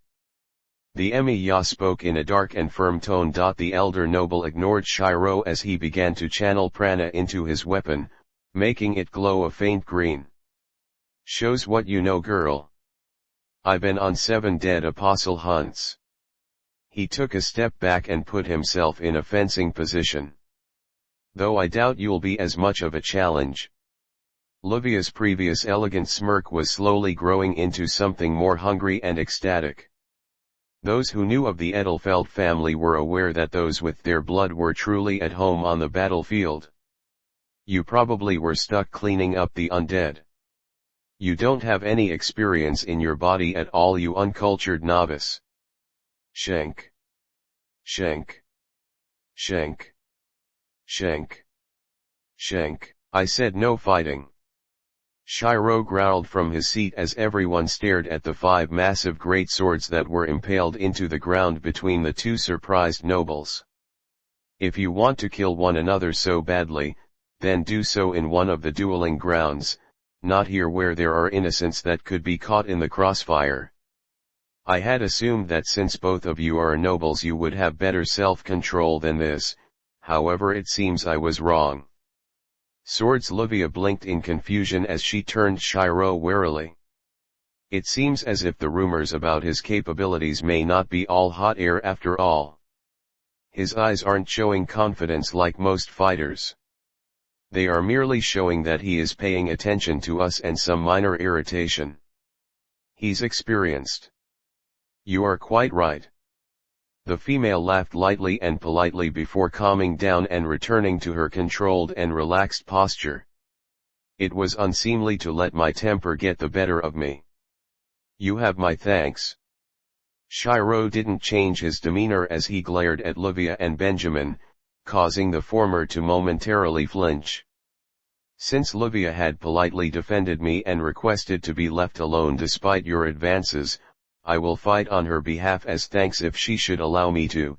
The Emiya spoke in a dark and firm tone. The elder noble ignored Shirou as he began to channel prana into his weapon, making it glow a faint green. Shows what you know, girl. I've been on 7 dead apostle hunts. He took a step back and put himself in a fencing position. Though I doubt you'll be as much of a challenge. Livia's previous elegant smirk was slowly growing into something more hungry and ecstatic. Those who knew of the Edelfelt family were aware that those with their blood were truly at home on the battlefield. You probably were stuck cleaning up the undead. You don't have any experience in your body at all, you uncultured novice. Shank. Shank. Shank. Shank. Shank. I said no fighting. Shirou growled from his seat as everyone stared at the 5 massive greatswords that were impaled into the ground between the 2 surprised nobles. If you want to kill one another so badly, then do so in one of the dueling grounds, not here where there are innocents that could be caught in the crossfire. I had assumed that since both of you are nobles you would have better self-control than this, however it seems I was wrong. Swords. Livia blinked in confusion as she turned Shirou warily. It seems as if the rumors about his capabilities may not be all hot air after all. His eyes aren't showing confidence like most fighters. They are merely showing that he is paying attention to us and some minor irritation. He's experienced. You are quite right. The female laughed lightly and politely before calming down and returning to her controlled and relaxed posture. It was unseemly to let my temper get the better of me. You have my thanks. Shirou didn't change his demeanor as he glared at Livia and Benjamin, causing the former to momentarily flinch. Since Livia had politely defended me and requested to be left alone despite your advances, I will fight on her behalf as thanks if she should allow me to.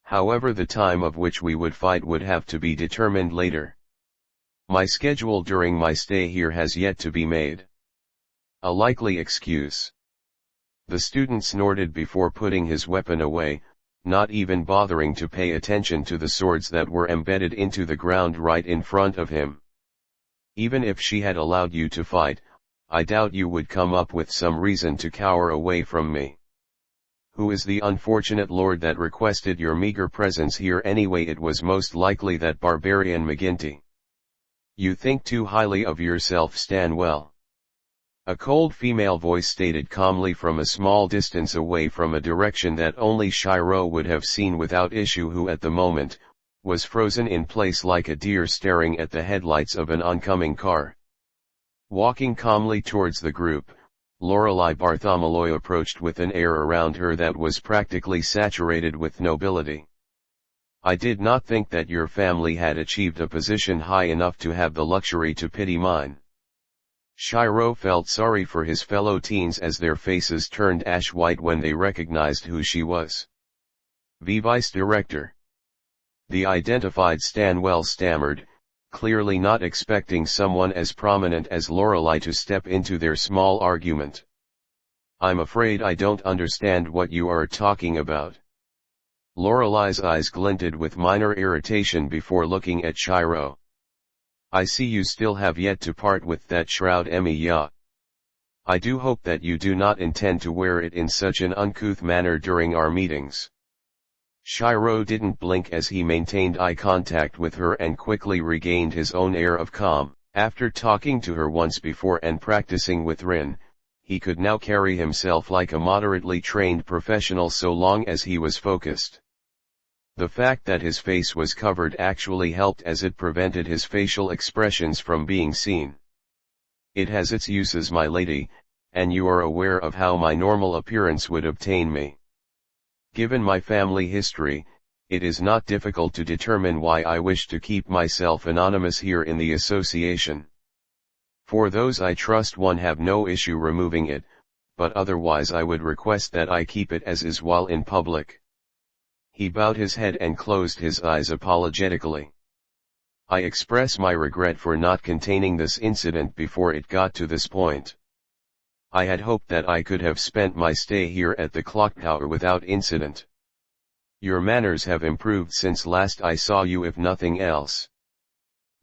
However, the time of which we would fight would have to be determined later. My schedule during my stay here has yet to be made. A likely excuse. The student snorted before putting his weapon away, not even bothering to pay attention to the swords that were embedded into the ground right in front of him. Even if she had allowed you to fight, I doubt you would come up with some reason to cower away from me. Who is the unfortunate lord that requested your meager presence here anyway? It was most likely that barbarian McGinty. You think too highly of yourself, Stanwell. A cold female voice stated calmly from a small distance away from a direction that only Shirou would have seen without issue, who at the moment, was frozen in place like a deer staring at the headlights of an oncoming car. Walking calmly towards the group, Lorelei Bartholomew approached with an air around her that was practically saturated with nobility. I did not think that your family had achieved a position high enough to have the luxury to pity mine. Shirou felt sorry for his fellow teens as their faces turned ash white when they recognized who she was. The vice director. The identified Stanwell stammered, clearly not expecting someone as prominent as Lorelei to step into their small argument. I'm afraid I don't understand what you are talking about. Lorelei's eyes glinted with minor irritation before looking at Shirou. I see you still have yet to part with that Shirou Emiya. I do hope that you do not intend to wear it in such an uncouth manner during our meetings. Shirou didn't blink as he maintained eye contact with her and quickly regained his own air of calm. After talking to her once before and practicing with Rin, he could now carry himself like a moderately trained professional so long as he was focused. The fact that his face was covered actually helped as it prevented his facial expressions from being seen. It has its uses, my lady, and you are aware of how my normal appearance would obtain me. Given my family history, it is not difficult to determine why I wish to keep myself anonymous here in the association. For those I trust one have no issue removing it, but otherwise I would request that I keep it as is while in public. He bowed his head and closed his eyes apologetically. I express my regret for not containing this incident before it got to this point. I had hoped that I could have spent my stay here at the clock tower without incident. Your manners have improved since last I saw you, if nothing else.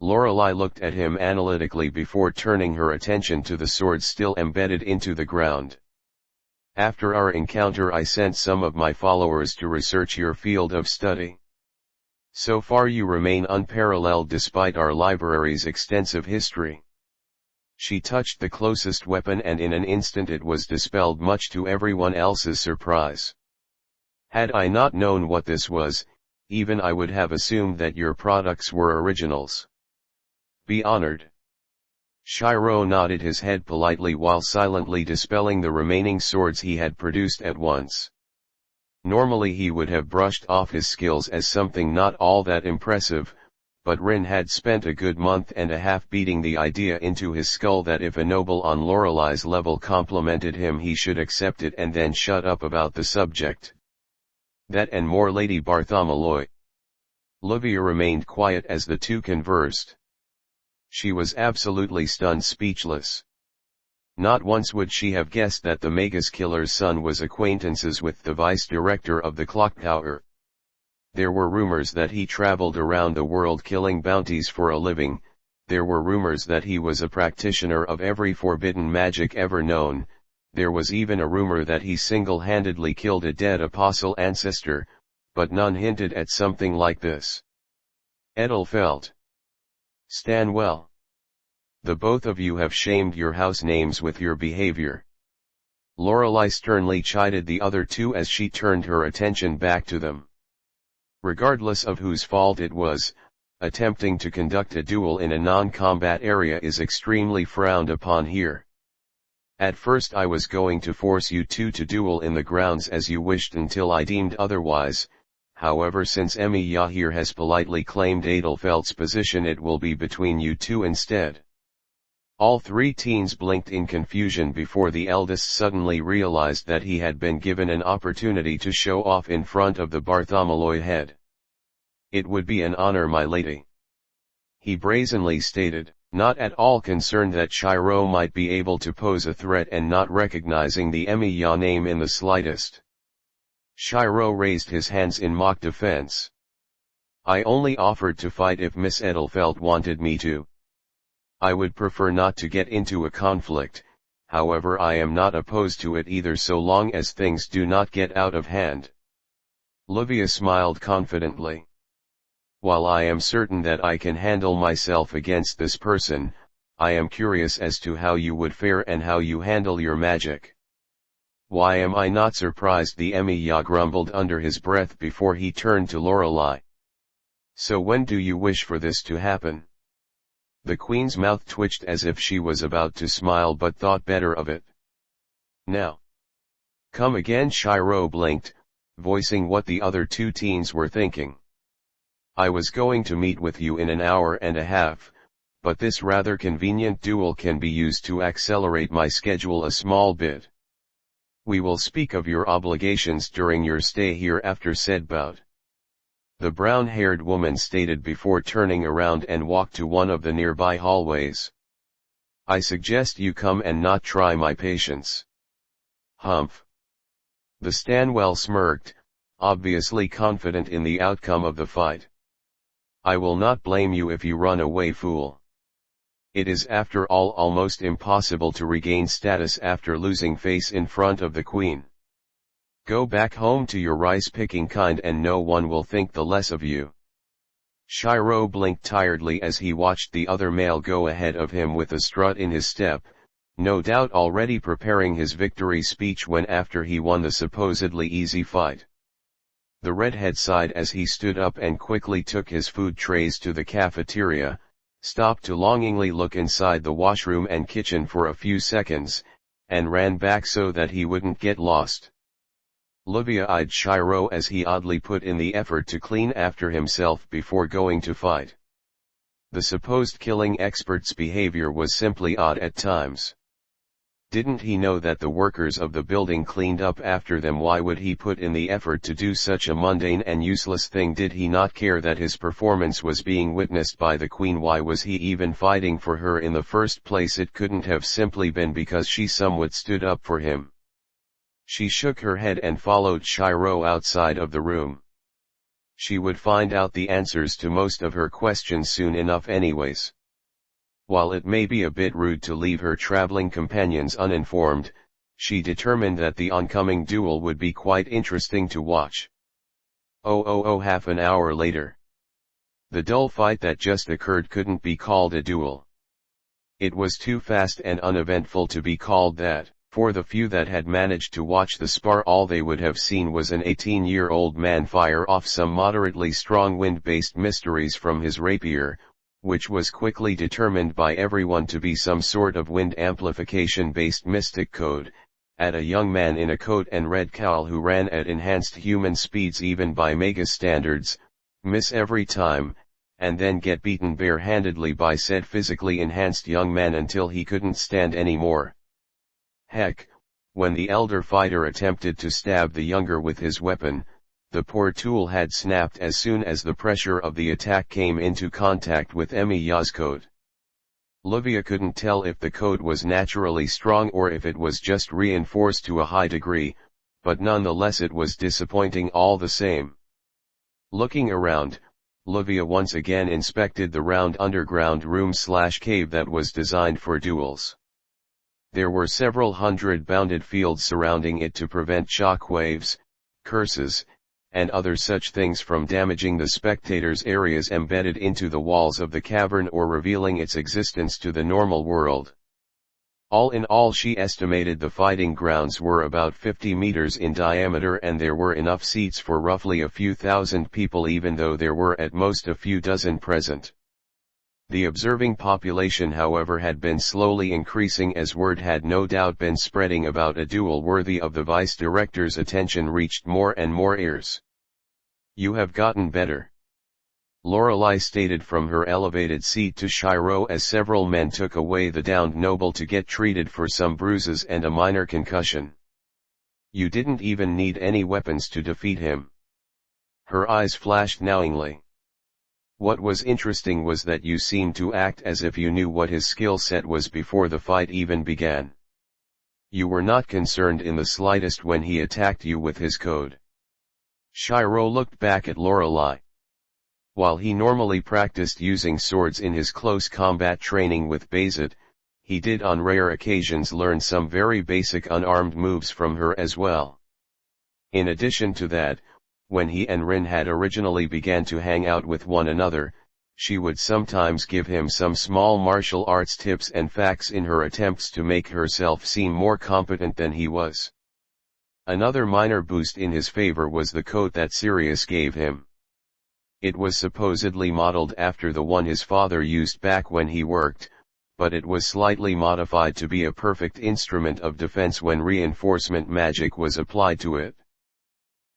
Lorelei looked at him analytically before turning her attention to the sword still embedded into the ground. After our encounter I sent some of my followers to research your field of study. So far you remain unparalleled despite our library's extensive history. She touched the closest weapon and in an instant it was dispelled, much to everyone else's surprise. Had I not known what this was, even I would have assumed that your products were originals. Be honored. Shirou nodded his head politely while silently dispelling the remaining swords he had produced at once. Normally he would have brushed off his skills as something not all that impressive, but Rin had spent a good month and a half beating the idea into his skull that if a noble on Lorelai's level complimented him he should accept it and then shut up about the subject. That and more, Lady Bartholomew. Livia remained quiet as the two conversed. She was absolutely stunned, speechless. Not once would she have guessed that the magus killer's son was acquaintances with the vice director of the clock tower. There were rumors that he traveled around the world killing bounties for a living. There were rumors that he was a practitioner of every forbidden magic ever known. There was even a rumor that he single-handedly killed a dead apostle ancestor, but none hinted at something like this. Edelfelt. Stand well. The both of you have shamed your house names with your behavior. Lorelei sternly chided the other two as she turned her attention back to them. Regardless of whose fault it was, attempting to conduct a duel in a non-combat area is extremely frowned upon here. At first I was going to force you two to duel in the grounds as you wished until I deemed otherwise, however since Emiya here has politely claimed Edelfelt's position it will be between you two instead. All three teens blinked in confusion before the eldest suddenly realized that he had been given an opportunity to show off in front of the Bartholomew head. It would be an honor, my lady. He brazenly stated, not at all concerned that Shirou might be able to pose a threat and not recognizing the Emiya name in the slightest. Shirou raised his hands in mock defense. I only offered to fight if Miss Edelfelt wanted me to. I would prefer not to get into a conflict, however I am not opposed to it either so long as things do not get out of hand. Livia smiled confidently. While I am certain that I can handle myself against this person, I am curious as to how you would fare and how you handle your magic. Why am I not surprised? The Emiya grumbled under his breath before he turned to Lorelei. So when do you wish for this to happen? The queen's mouth twitched as if she was about to smile but thought better of it. Now. Come again. Shirou blinked, voicing what the other two teens were thinking. I was going to meet with you in an hour and a half, but this rather convenient duel can be used to accelerate my schedule a small bit. We will speak of your obligations during your stay here after said bout. The brown-haired woman stated before turning around and walked to one of the nearby hallways. I suggest you come and not try my patience. Humph. The Stanwell smirked, obviously confident in the outcome of the fight. I will not blame you if you run away, fool. It is after all almost impossible to regain status after losing face in front of the queen. Go back home to your rice-picking kind and no one will think the less of you. Shirou blinked tiredly as he watched the other male go ahead of him with a strut in his step, no doubt already preparing his victory speech when after he won the supposedly easy fight. The redhead sighed as he stood up and quickly took his food trays to the cafeteria, stopped to longingly look inside the washroom and kitchen for a few seconds, and ran back so that he wouldn't get lost. Livia eyed Shirou as he oddly put in the effort to clean after himself before going to fight. The supposed killing expert's behavior was simply odd at times. Didn't he know that the workers of the building cleaned up after them? Why would he put in the effort to do such a mundane and useless thing? Did he not care that his performance was being witnessed by the queen? Why was he even fighting for her in the first place? It couldn't have simply been because she somewhat stood up for him. She shook her head and followed Shirou outside of the room. She would find out the answers to most of her questions soon enough anyways. While it may be a bit rude to leave her traveling companions uninformed, she determined that the oncoming duel would be quite interesting to watch. Half an hour later. The dull fight that just occurred couldn't be called a duel. It was too fast and uneventful to be called that. For the few that had managed to watch the spar, all they would have seen was an 18-year-old man fire off some moderately strong wind-based mysteries from his rapier, which was quickly determined by everyone to be some sort of wind amplification-based mystic code, at a young man in a coat and red cowl who ran at enhanced human speeds even by magus standards, miss every time, and then get beaten bare-handedly by said physically enhanced young man until he couldn't stand anymore. Heck, when the elder fighter attempted to stab the younger with his weapon, the poor tool had snapped as soon as the pressure of the attack came into contact with Emiya's code. Livia couldn't tell if the code was naturally strong or if it was just reinforced to a high degree, but nonetheless it was disappointing all the same. Looking around, Livia once again inspected the round underground room/cave that was designed for duels. There were several hundred bounded fields surrounding it to prevent shock waves, curses, and other such things from damaging the spectators' areas embedded into the walls of the cavern or revealing its existence to the normal world. All in all, she estimated the fighting grounds were about 50 meters in diameter, and there were enough seats for roughly a few thousand people, even though there were at most a few dozen present. The observing population, however, had been slowly increasing as word had no doubt been spreading about a duel worthy of the vice director's attention reached more and more ears. "You have gotten better," Lorelei stated from her elevated seat to Shirou as several men took away the downed noble to get treated for some bruises and a minor concussion. "You didn't even need any weapons to defeat him." Her eyes flashed knowingly. "What was interesting was that you seemed to act as if you knew what his skill set was before the fight even began. You were not concerned in the slightest when he attacked you with his code." Shirou looked back at Lorelei. While he normally practiced using swords in his close combat training with Bayzet, he did on rare occasions learn some very basic unarmed moves from her as well. In addition to that, when he and Rin had originally began to hang out with one another, she would sometimes give him some small martial arts tips and facts in her attempts to make herself seem more competent than he was. Another minor boost in his favor was the coat that Sirius gave him. It was supposedly modeled after the one his father used back when he worked, but it was slightly modified to be a perfect instrument of defense when reinforcement magic was applied to it.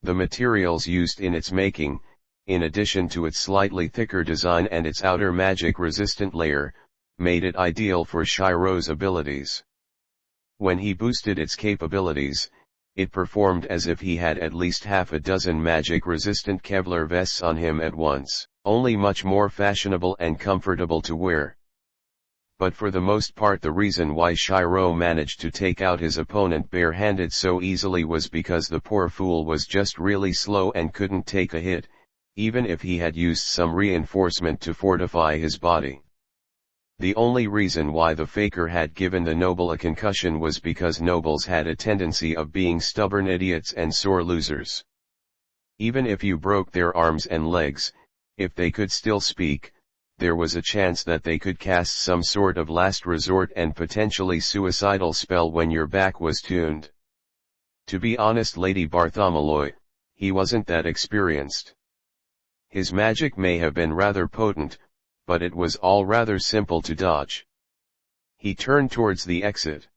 The materials used in its making, in addition to its slightly thicker design and its outer magic-resistant layer, made it ideal for Shirou's abilities. When he boosted its capabilities, it performed as if he had at least half a dozen magic-resistant Kevlar vests on him at once, only much more fashionable and comfortable to wear. But for the most part, the reason why Shirou managed to take out his opponent bare-handed so easily was because the poor fool was just really slow and couldn't take a hit, even if he had used some reinforcement to fortify his body. The only reason why the faker had given the noble a concussion was because nobles had a tendency of being stubborn idiots and sore losers. Even if you broke their arms and legs, if they could still speak, there was a chance that they could cast some sort of last resort and potentially suicidal spell when your back was tuned. To be honest, Lady Bartholomew, he wasn't that experienced. His magic may have been rather potent, but it was all rather simple to dodge. He turned towards the exit.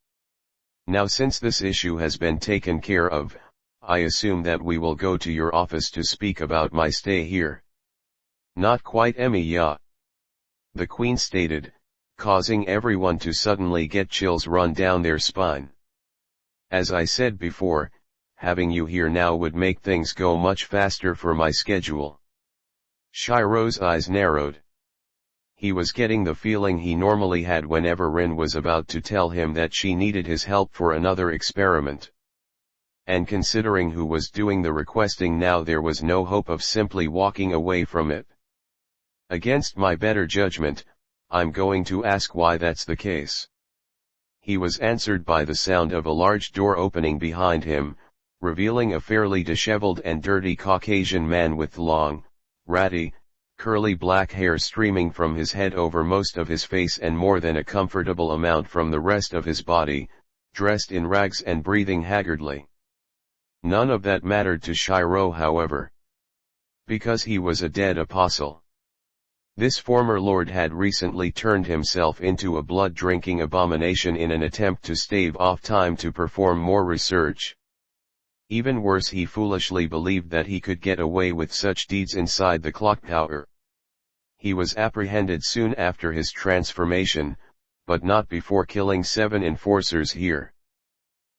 "Now, since this issue has been taken care of, I assume that we will go to your office to speak about my stay here." "Not quite, Emiya," the Queen stated, causing everyone to suddenly get chills run down their spine. "As I said before, having you here now would make things go much faster for my schedule." Shirou's eyes narrowed. He was getting the feeling he normally had whenever Rin was about to tell him that she needed his help for another experiment. And considering who was doing the requesting now, there was no hope of simply walking away from it. "Against my better judgment, I'm going to ask why that's the case." He was answered by the sound of a large door opening behind him, revealing a fairly disheveled and dirty Caucasian man with long, ratty, curly black hair streaming from his head over most of his face and more than a comfortable amount from the rest of his body, dressed in rags and breathing haggardly. None of that mattered to Shirou, however, because he was a dead apostle. This former lord had recently turned himself into a blood-drinking abomination in an attempt to stave off time to perform more research. Even worse, he foolishly believed that he could get away with such deeds inside the clock tower. He was apprehended soon after his transformation, but not before killing 7 enforcers here.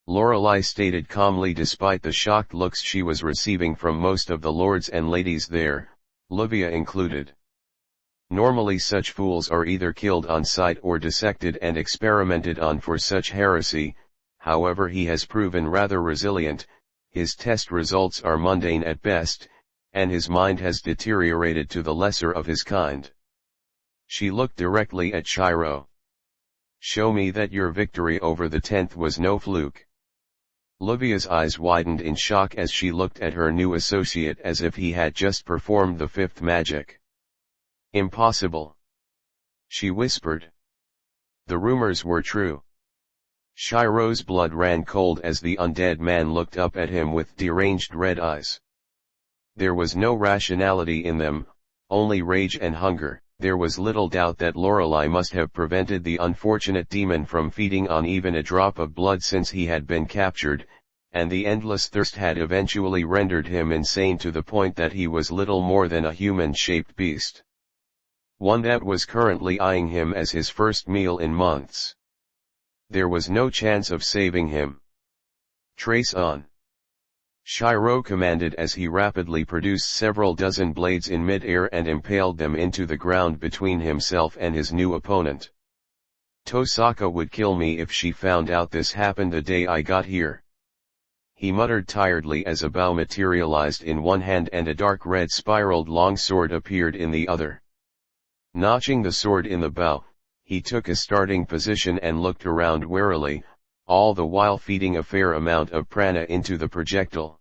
Lorelei stated calmly despite the shocked looks she was receiving from most of the lords and ladies there, Livia included. Normally such fools are either killed on sight or dissected and experimented on for such heresy, however he has proven rather resilient, his test results are mundane at best, and his mind has deteriorated to the lesser of his kind. She looked directly at Shirou. Show me that your victory over the 10th was no fluke. Livia's eyes widened in shock as she looked at her new associate as if he had just performed the 5th magic. Impossible, she whispered. The rumors were true. Shirou's blood ran cold as the undead man looked up at him with deranged red eyes. There was no rationality in them, only rage and hunger. There was little doubt that Lorelei must have prevented the unfortunate demon from feeding on even a drop of blood since he had been captured, and the endless thirst had eventually rendered him insane to the point that he was little more than a human-shaped beast. One that was currently eyeing him as his first meal in months. There was no chance of saving him. Trace on, Shirou commanded as he rapidly produced several dozen blades in mid-air and impaled them into the ground between himself and his new opponent. Tosaka would kill me if she found out this happened the day I got here. He muttered tiredly as a bow materialized in one hand and a dark red spiraled longsword appeared in the other. Notching the sword in the bow, he took a starting position and looked around warily, all the while feeding a fair amount of prana into the projectile.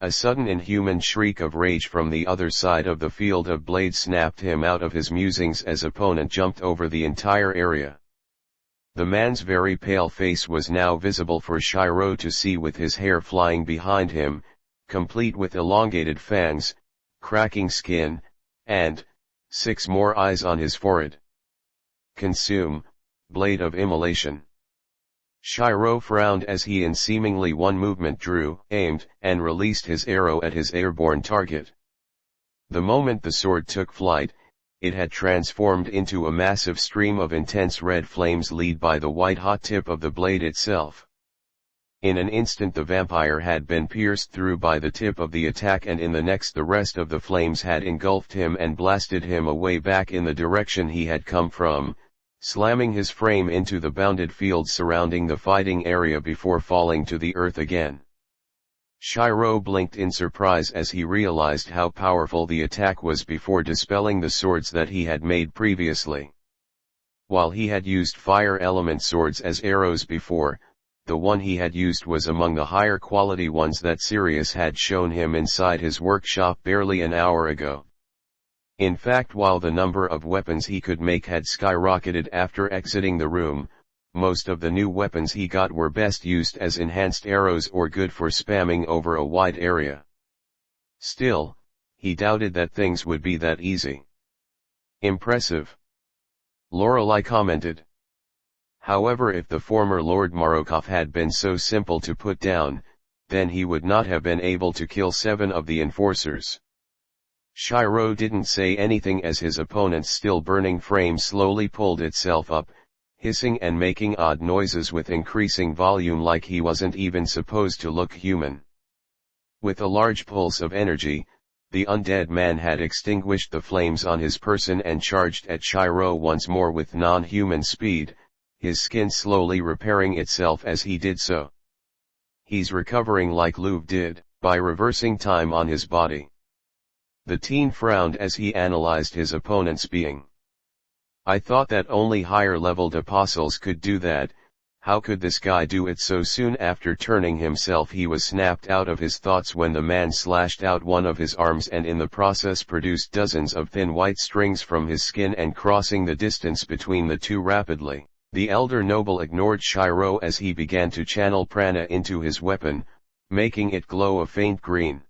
A sudden inhuman shriek of rage from the other side of the field of blades snapped him out of his musings as opponent jumped over the entire area. The man's very pale face was now visible for Shirou to see with his hair flying behind him, complete with elongated fangs, cracking skin, and 6 more eyes on his forehead. Consume, blade of immolation. Shirou frowned as he in seemingly one movement drew, aimed, and released his arrow at his airborne target. The moment the sword took flight, it had transformed into a massive stream of intense red flames led by the white-hot tip of the blade itself. In an instant the vampire had been pierced through by the tip of the attack, and in the next the rest of the flames had engulfed him and blasted him away back in the direction he had come from, slamming his frame into the bounded field surrounding the fighting area before falling to the earth again. Shirou blinked in surprise as he realized how powerful the attack was before dispelling the swords that he had made previously. While he had used fire element swords as arrows before, the one he had used was among the higher quality ones that Sirius had shown him inside his workshop barely an hour ago. In fact, while the number of weapons he could make had skyrocketed after exiting the room, most of the new weapons he got were best used as enhanced arrows or good for spamming over a wide area. Still, he doubted that things would be that easy. Impressive, Lorelei commented. However, if the former Lord Marokov had been so simple to put down, then he would not have been able to kill 7 of the enforcers. Shirou didn't say anything as his opponent's still burning frame slowly pulled itself up, hissing and making odd noises with increasing volume like he wasn't even supposed to look human. With a large pulse of energy, the undead man had extinguished the flames on his person and charged at Shirou once more with non-human speed, his skin slowly repairing itself as he did so. He's recovering like Louvre did, by reversing time on his body. The teen frowned as he analyzed his opponent's being. I thought that only higher-leveled apostles could do that, How could this guy do it so soon after turning himself? He was snapped out of his thoughts when the man slashed out one of his arms and in the process produced dozens of thin white strings from his skin and crossing the distance between the two rapidly. The elder noble ignored Shirou as he began to channel prana into his weapon, making it glow a faint green.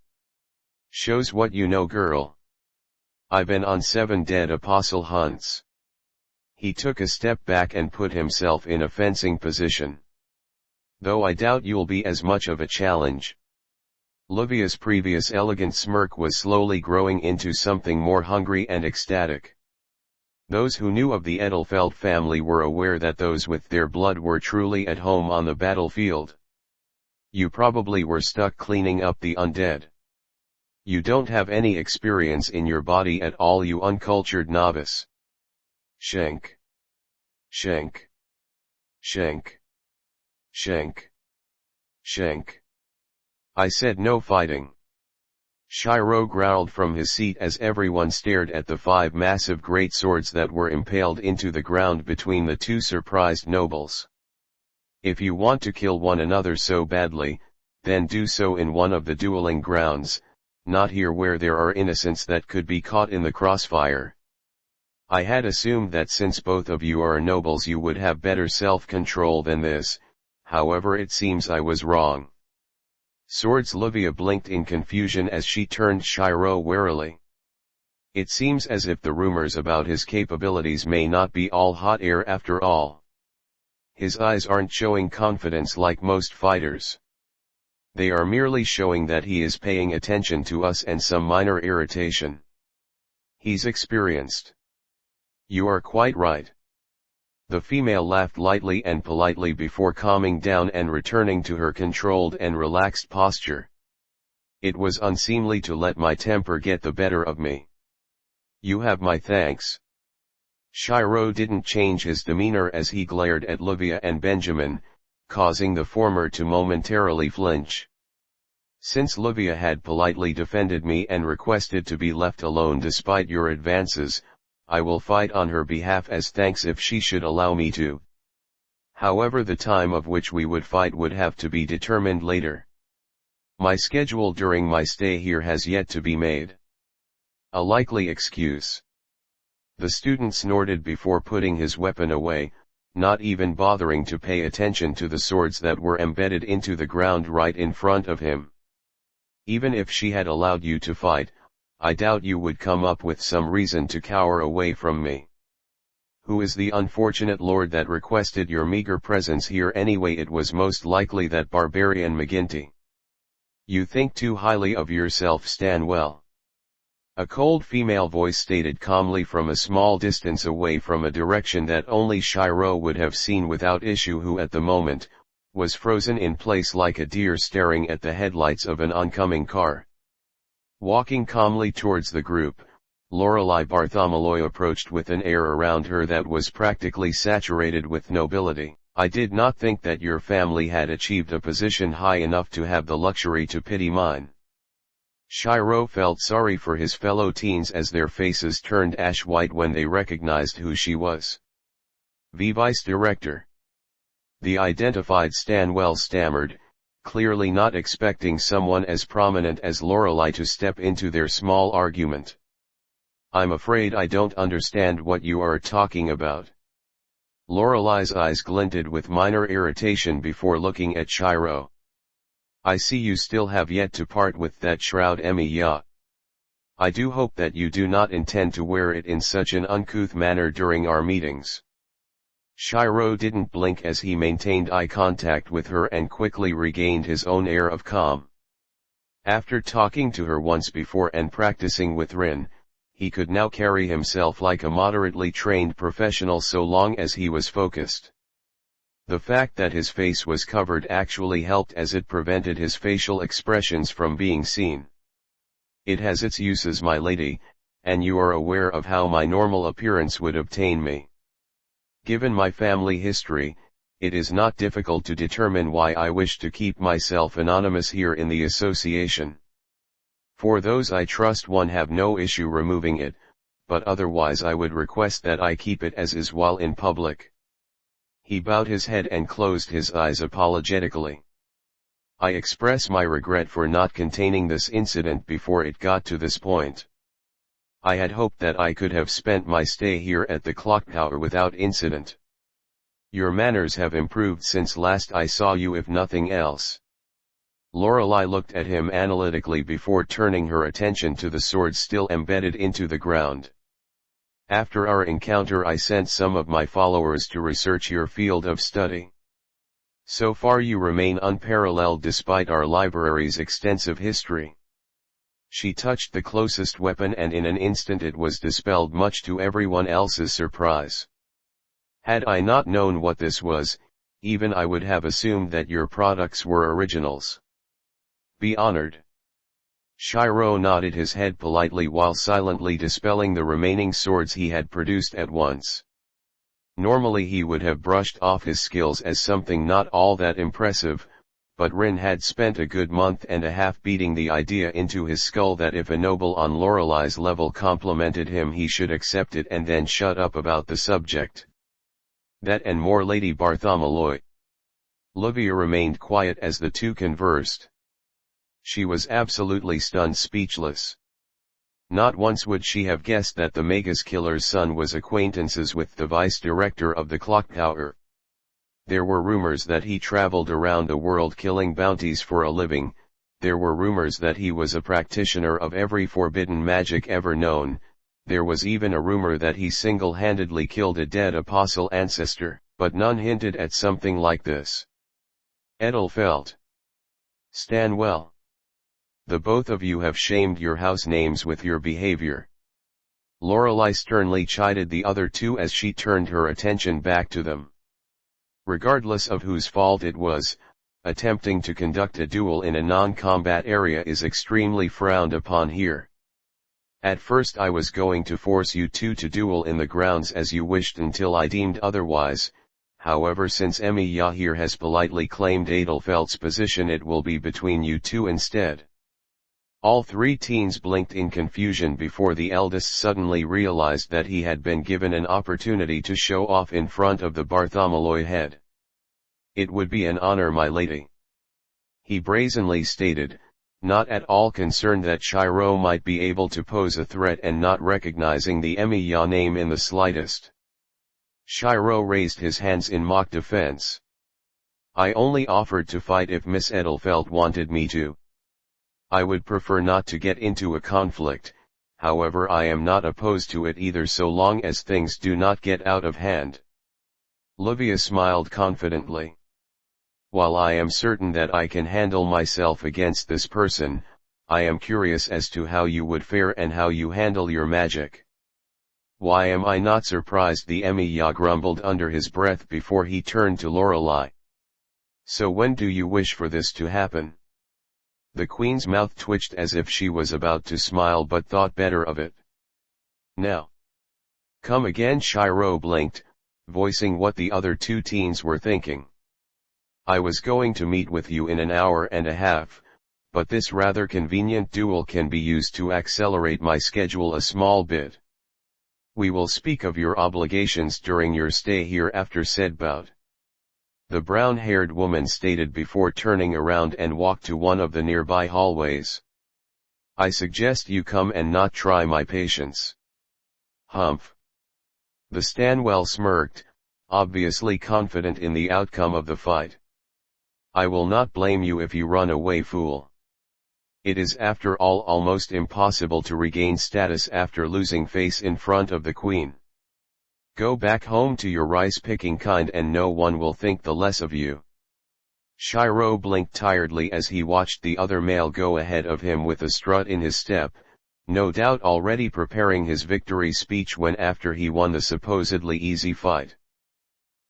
Shows what you know, girl. I've been on 7 dead apostle hunts. He took a step back and put himself in a fencing position. Though I doubt you'll be as much of a challenge. Livia's previous elegant smirk was slowly growing into something more hungry and ecstatic. Those who knew of the Edelfelt family were aware that those with their blood were truly at home on the battlefield. You probably were stuck cleaning up the undead. You don't have any experience in your body at all, you uncultured novice. Shank. Shank. Shank. Shank. Shank. I said no fighting. Shirou growled from his seat as everyone stared at the 5 massive great swords that were impaled into the ground between the 2 surprised nobles. If you want to kill one another so badly, then do so in one of the dueling grounds, not here where there are innocents that could be caught in the crossfire. I had assumed that since both of you are nobles you would have better self-control than this, however it seems I was wrong. Swords. Livia blinked in confusion as she turned Shirou warily. It seems as if the rumors about his capabilities may not be all hot air after all. His eyes aren't showing confidence like most fighters. They are merely showing that he is paying attention to us and some minor irritation. He's experienced. You are quite right. The female laughed lightly and politely before calming down and returning to her controlled and relaxed posture. It was unseemly to let my temper get the better of me. You have my thanks. Shirou didn't change his demeanor as he glared at Livia and Benjamin, causing the former to momentarily flinch. Since Livia had politely defended me and requested to be left alone despite your advances, I will fight on her behalf as thanks if she should allow me to. However, the time of which we would fight would have to be determined later. My schedule during my stay here has yet to be made. A likely excuse. The student snorted before putting his weapon away, not even bothering to pay attention to the swords that were embedded into the ground right in front of him. Even if she had allowed you to fight, I doubt you would come up with some reason to cower away from me. Who is the unfortunate lord that requested your meager presence here anyway? It was most likely that barbarian McGinty. You think too highly of yourself, Stanwell. A cold female voice stated calmly from a small distance away from a direction that only Shirou would have seen without issue, who at the moment, was frozen in place like a deer staring at the headlights of an oncoming car. Walking calmly towards the group, Lorelei Bartholomew approached with an air around her that was practically saturated with nobility. I did not think that your family had achieved a position high enough to have the luxury to pity mine. Shirou felt sorry for his fellow teens as their faces turned ash white when they recognized who she was. The vice director. The identified Stanwell stammered, clearly not expecting someone as prominent as Lorelei to step into their small argument. I'm afraid I don't understand what you are talking about. Lorelei's eyes glinted with minor irritation before looking at Shirou. I see you still have yet to part with that Shirou Emiya. I do hope that you do not intend to wear it in such an uncouth manner during our meetings. Shirou didn't blink as he maintained eye contact with her and quickly regained his own air of calm. After talking to her once before and practicing with Rin, he could now carry himself like a moderately trained professional so long as he was focused. The fact that his face was covered actually helped as it prevented his facial expressions from being seen. It has its uses, my lady, and you are aware of how my normal appearance would obtain me. Given my family history, it is not difficult to determine why I wish to keep myself anonymous here in the association. For those I trust, one have no issue removing it, but otherwise I would request that I keep it as is while in public. He bowed his head and closed his eyes apologetically. I express my regret for not containing this incident before it got to this point. I had hoped that I could have spent my stay here at the clock tower without incident. Your manners have improved since last I saw you if nothing else. Lorelei looked at him analytically before turning her attention to the sword still embedded into the ground. After our encounter I sent some of my followers to research your field of study. So far you remain unparalleled despite our library's extensive history. She touched the closest weapon and in an instant it was dispelled, much to everyone else's surprise. Had I not known what this was, even I would have assumed that your products were originals. Be honored. Shirou nodded his head politely while silently dispelling the remaining swords he had produced at once. Normally he would have brushed off his skills as something not all that impressive, but Rin had spent a good month and a half beating the idea into his skull that if a noble on Lorelei's level complimented him he should accept it and then shut up about the subject. That and more, Lady Bartholomew. Livia remained quiet as the two conversed. She was absolutely stunned, speechless. Not once would she have guessed that the magus killer's son was acquaintances with the vice director of the clock tower. There were rumors that he traveled around the world killing bounties for a living. There were rumors that he was a practitioner of every forbidden magic ever known. There was even a rumor that he single-handedly killed a dead apostle ancestor, but none hinted at something like this. Edelfelt. Stand well. The both of you have shamed your house names with your behavior. Lorelei sternly chided the other two as she turned her attention back to them. Regardless of whose fault it was, attempting to conduct a duel in a non-combat area is extremely frowned upon here. At first I was going to force you two to duel in the grounds as you wished until I deemed otherwise. However, since Emiya here has politely claimed Edelfelt's position, it will be between you two instead. All three teens blinked in confusion before the eldest suddenly realized that he had been given an opportunity to show off in front of the Bartholomew head. It would be an honor, my lady. He brazenly stated, not at all concerned that Shirou might be able to pose a threat and not recognizing the Emiya name in the slightest. Shirou raised his hands in mock defense. I only offered to fight if Miss Edelfelt wanted me to. I would prefer not to get into a conflict, however I am not opposed to it either so long as things do not get out of hand. Livia smiled confidently. While I am certain that I can handle myself against this person, I am curious as to how you would fare and how you handle your magic. Why am I not surprised? The Emiya grumbled under his breath before he turned to Lorelei. So when do you wish for this to happen? The queen's mouth twitched as if she was about to smile but thought better of it. Now. Come again? Shirou blinked, voicing what the other two teens were thinking. I was going to meet with you in an hour and a half, but this rather convenient duel can be used to accelerate my schedule a small bit. We will speak of your obligations during your stay here after said bout. The brown-haired woman stated before turning around and walked to one of the nearby hallways. I suggest you come and not try my patience. Humph. The Stanwell smirked, obviously confident in the outcome of the fight. I will not blame you if you run away, fool. It is after all almost impossible to regain status after losing face in front of the queen. Go back home to your rice-picking kind and no one will think the less of you. Shirou blinked tiredly as he watched the other male go ahead of him with a strut in his step, no doubt already preparing his victory speech when after he won the supposedly easy fight.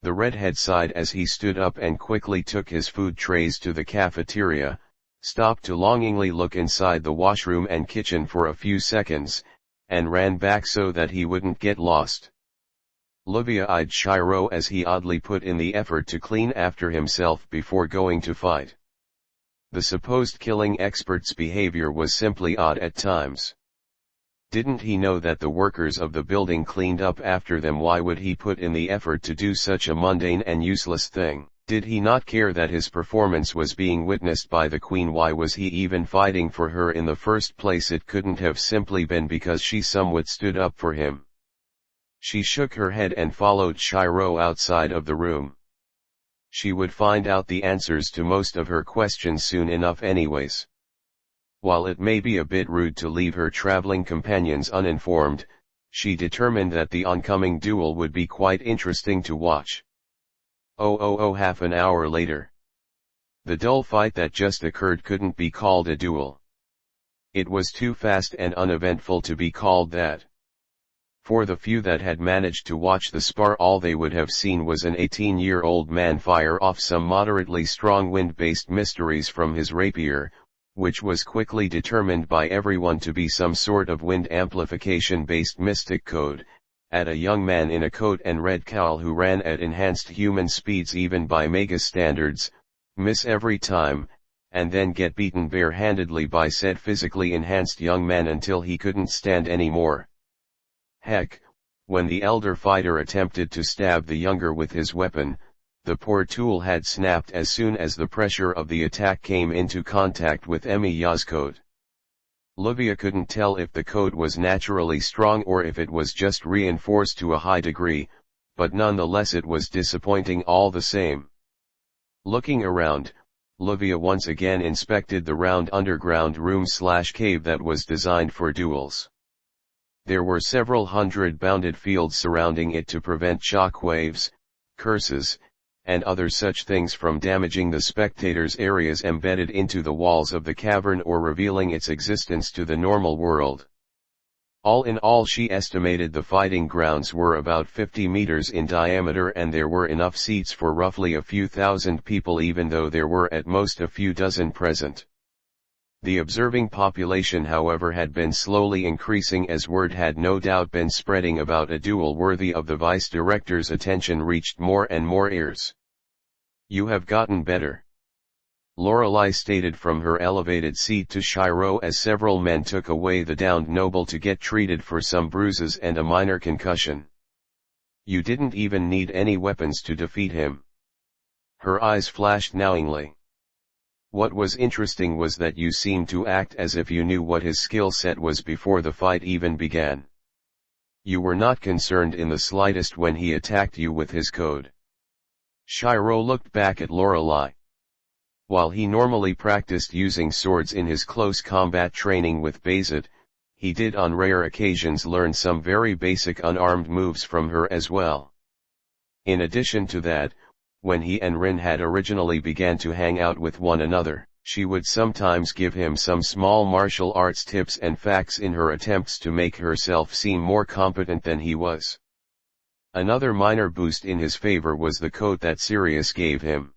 The redhead sighed as he stood up and quickly took his food trays to the cafeteria, stopped to longingly look inside the washroom and kitchen for a few seconds, and ran back so that he wouldn't get lost. Livia eyed Shirou as he oddly put in the effort to clean after himself before going to fight. The supposed killing expert's behavior was simply odd at times. Didn't he know that the workers of the building cleaned up after them? Why would he put in the effort to do such a mundane and useless thing? Did he not care that his performance was being witnessed by the queen? Why was he even fighting for her in the first place? It couldn't have simply been because she somewhat stood up for him. She shook her head and followed Shirou outside of the room. She would find out the answers to most of her questions soon enough anyways. While it may be a bit rude to leave her traveling companions uninformed, she determined that the oncoming duel would be quite interesting to watch. Half an hour later. The dull fight that just occurred couldn't be called a duel. It was too fast and uneventful to be called that. For the few that had managed to watch the spar, all they would have seen was an 18-year-old man fire off some moderately strong wind-based mysteries from his rapier, which was quickly determined by everyone to be some sort of wind amplification-based mystic code, at a young man in a coat and red cowl who ran at enhanced human speeds even by magus standards, miss every time, and then get beaten barehandedly by said physically enhanced young man until he couldn't stand anymore. Heck, when the elder fighter attempted to stab the younger with his weapon, the poor tool had snapped as soon as the pressure of the attack came into contact with Emiya's code. Livia couldn't tell if the code was naturally strong or if it was just reinforced to a high degree, but nonetheless it was disappointing all the same. Looking around, Livia once again inspected the round underground room/cave that was designed for duels. There were several hundred bounded fields surrounding it to prevent shockwaves, curses, and other such things from damaging the spectators' areas embedded into the walls of the cavern or revealing its existence to the normal world. All in all, she estimated the fighting grounds were about 50 meters in diameter, and there were enough seats for roughly a few thousand people, even though there were at most a few dozen present. The observing population, however, had been slowly increasing as word had no doubt been spreading about a duel worthy of the vice-director's attention reached more and more ears. "You have gotten better," Lorelei stated from her elevated seat to Shirou as several men took away the downed noble to get treated for some bruises and a minor concussion. "You didn't even need any weapons to defeat him." Her eyes flashed knowingly. "What was interesting was that you seemed to act as if you knew what his skill set was before the fight even began. You were not concerned in the slightest when he attacked you with his code." Shirou looked back at Lorelei. While he normally practiced using swords in his close combat training with Bayzet, he did on rare occasions learn some very basic unarmed moves from her as well. In addition to that, when he and Rin had originally began to hang out with one another, she would sometimes give him some small martial arts tips and facts in her attempts to make herself seem more competent than he was. Another minor boost in his favor was the coat that Sirius gave him.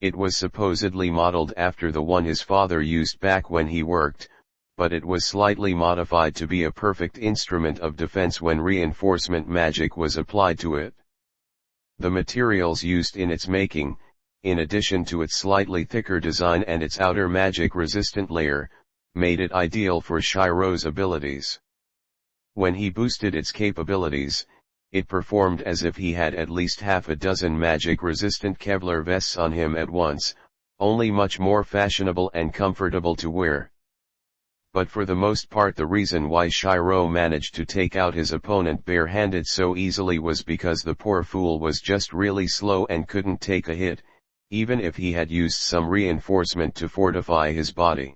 It was supposedly modeled after the one his father used back when he worked, but it was slightly modified to be a perfect instrument of defense when reinforcement magic was applied to it. The materials used in its making, in addition to its slightly thicker design and its outer magic-resistant layer, made it ideal for Shirou's abilities. When he boosted its capabilities, it performed as if he had at least half a dozen magic-resistant Kevlar vests on him at once, only much more fashionable and comfortable to wear. But for the most part, the reason why Shirou managed to take out his opponent barehanded so easily was because the poor fool was just really slow and couldn't take a hit, even if he had used some reinforcement to fortify his body.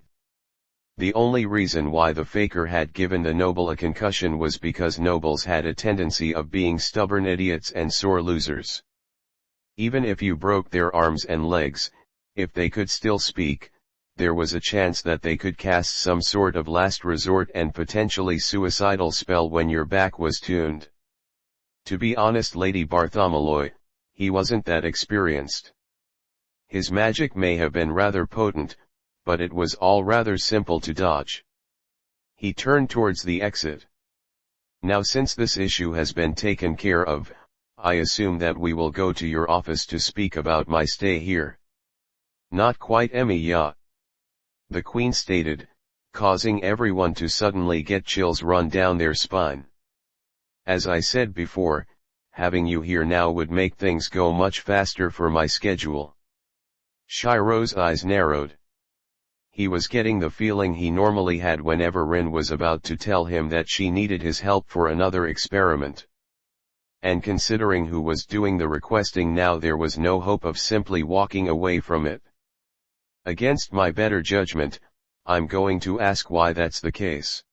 The only reason why the faker had given the noble a concussion was because nobles had a tendency of being stubborn idiots and sore losers. Even if you broke their arms and legs, if they could still speak, there was a chance that they could cast some sort of last resort and potentially suicidal spell when your back was tuned. To be honest, Lady Bartholomew, he wasn't that experienced. His magic may have been rather potent, but it was all rather simple to dodge. He turned towards the exit. "Now, since this issue has been taken care of, I assume that we will go to your office to speak about my stay here." "Not quite, Emiya," the Queen stated, causing everyone to suddenly get chills run down their spine. As I said before, having you here now would make things go much faster for my schedule. Shirou's eyes narrowed. He was getting the feeling he normally had whenever Rin was about to tell him that she needed his help for another experiment. And considering who was doing the requesting now, there was no hope of simply walking away from it. Against my better judgment, I'm going to ask why that's the case.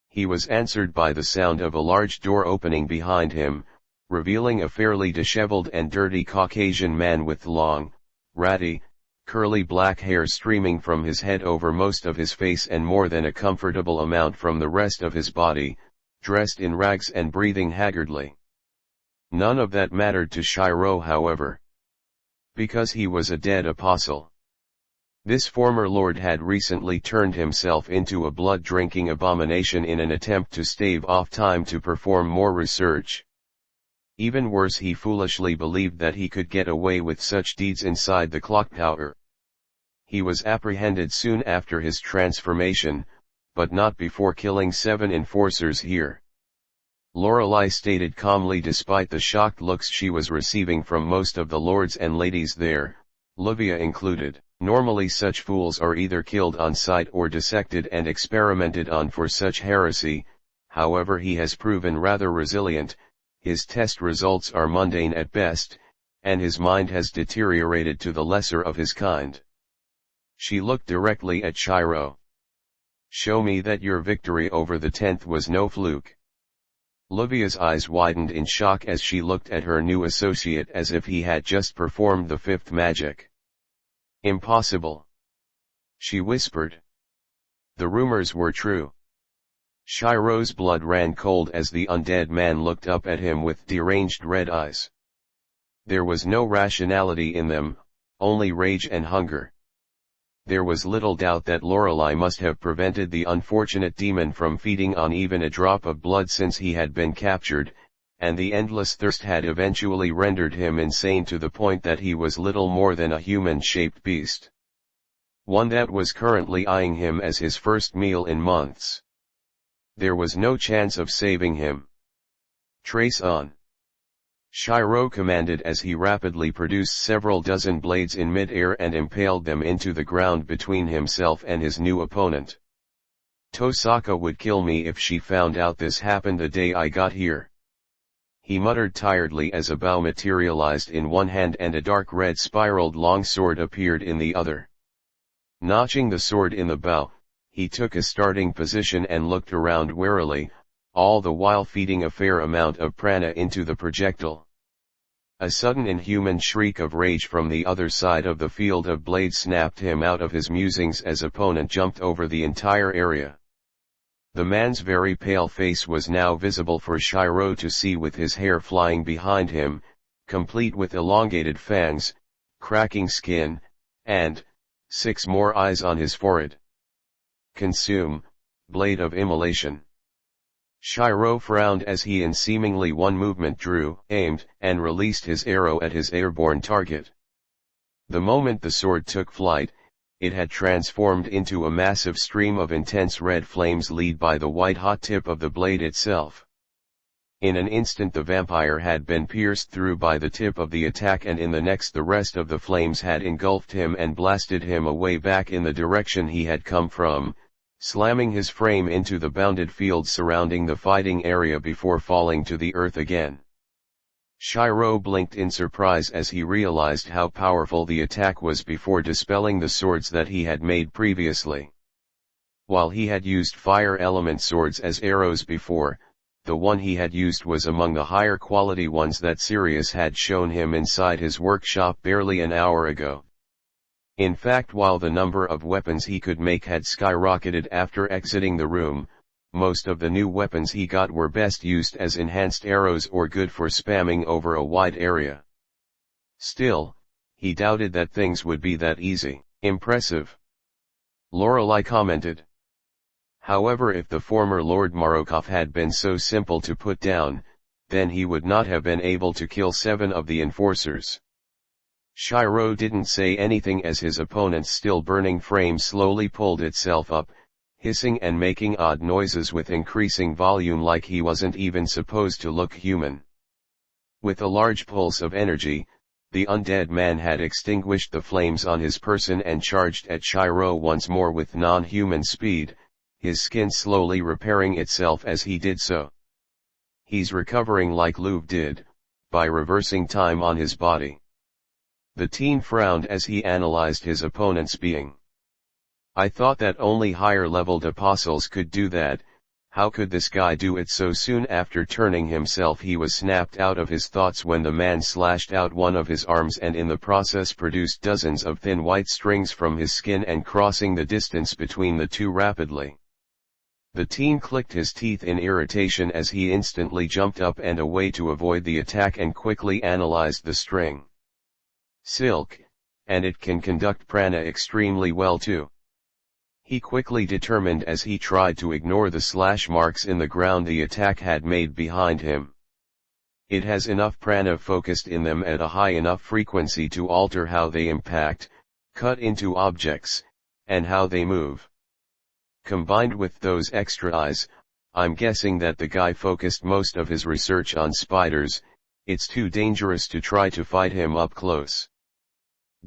He was answered by the sound of a large door opening behind him, revealing a fairly disheveled and dirty Caucasian man with long, ratty, curly black hair streaming from his head over most of his face and more than a comfortable amount from the rest of his body, dressed in rags and breathing haggardly. None of that mattered to Shirou, however, because he was a dead apostle. This former lord had recently turned himself into a blood-drinking abomination in an attempt to stave off time to perform more research. Even worse, he foolishly believed that he could get away with such deeds inside the clock tower. He was apprehended soon after his transformation, but not before killing 7 enforcers here. Lorelei stated calmly, despite the shocked looks she was receiving from most of the lords and ladies there, Livia included. Normally such fools are either killed on sight or dissected and experimented on for such heresy. However, he has proven rather resilient. His test results are mundane at best, and his mind has deteriorated to the lesser of his kind. She looked directly at Shirou. Show me that your victory over the 10th was no fluke. Livia's eyes widened in shock as she looked at her new associate as if he had just performed the 5th magic. Impossible, she whispered. The rumors were true. Shirou's blood ran cold as the undead man looked up at him with deranged red eyes. There was no rationality in them, only rage and hunger. There was little doubt that Lorelei must have prevented the unfortunate demon from feeding on even a drop of blood since he had been captured, and the endless thirst had eventually rendered him insane to the point that he was little more than a human-shaped beast. One that was currently eyeing him as his first meal in months. There was no chance of saving him. Trace on, Shirou commanded as he rapidly produced several dozen blades in mid-air and impaled them into the ground between himself and his new opponent. Tosaka would kill me if she found out this happened the day I got here. He muttered tiredly as a bow materialized in one hand and a dark red spiraled longsword appeared in the other. Notching the sword in the bow, he took a starting position and looked around warily, all the while feeding a fair amount of prana into the projectile. A sudden inhuman shriek of rage from the other side of the field of blades snapped him out of his musings as opponent jumped over the entire area. The man's very pale face was now visible for Shirou to see, with his hair flying behind him, complete with elongated fangs, cracking skin, and 6 more eyes on his forehead. Consume, blade of immolation. Shirou frowned as he in seemingly one movement drew, aimed, and released his arrow at his airborne target. The moment the sword took flight, it had transformed into a massive stream of intense red flames led by the white-hot tip of the blade itself. In an instant the vampire had been pierced through by the tip of the attack, and in the next the rest of the flames had engulfed him and blasted him away back in the direction he had come from, slamming his frame into the bounded field surrounding the fighting area before falling to the earth again. Shirou blinked in surprise as he realized how powerful the attack was before dispelling the swords that he had made previously. While he had used fire element swords as arrows before, the one he had used was among the higher quality ones that Sirius had shown him inside his workshop barely an hour ago. In fact, while the number of weapons he could make had skyrocketed after exiting the room, most of the new weapons he got were best used as enhanced arrows or good for spamming over a wide area. Still, he doubted that things would be that easy. Impressive, Lorelei commented. However, if the former Lord Marokov had been so simple to put down, then he would not have been able to kill 7 of the enforcers. Shirou didn't say anything as his opponent's still burning frame slowly pulled itself up, hissing and making odd noises with increasing volume like he wasn't even supposed to look human. With a large pulse of energy, the undead man had extinguished the flames on his person and charged at Shirou once more with non-human speed, his skin slowly repairing itself as he did so. He's recovering like Louvre did, by reversing time on his body. The teen frowned as he analyzed his opponent's being. I thought that only higher-leveled apostles could do that. How could this guy do it so soon? After turning himself, he was snapped out of his thoughts when the man slashed out one of his arms and in the process produced dozens of thin white strings from his skin and crossing the distance between the two rapidly. The teen clicked his teeth in irritation as he instantly jumped up and away to avoid the attack and quickly analyzed the string. Silk, and it can conduct prana extremely well too. He quickly determined as he tried to ignore the slash marks in the ground the attack had made behind him. It has enough prana focused in them at a high enough frequency to alter how they impact, cut into objects, and how they move. Combined with those extra eyes, I'm guessing that the guy focused most of his research on spiders. It's too dangerous to try to fight him up close.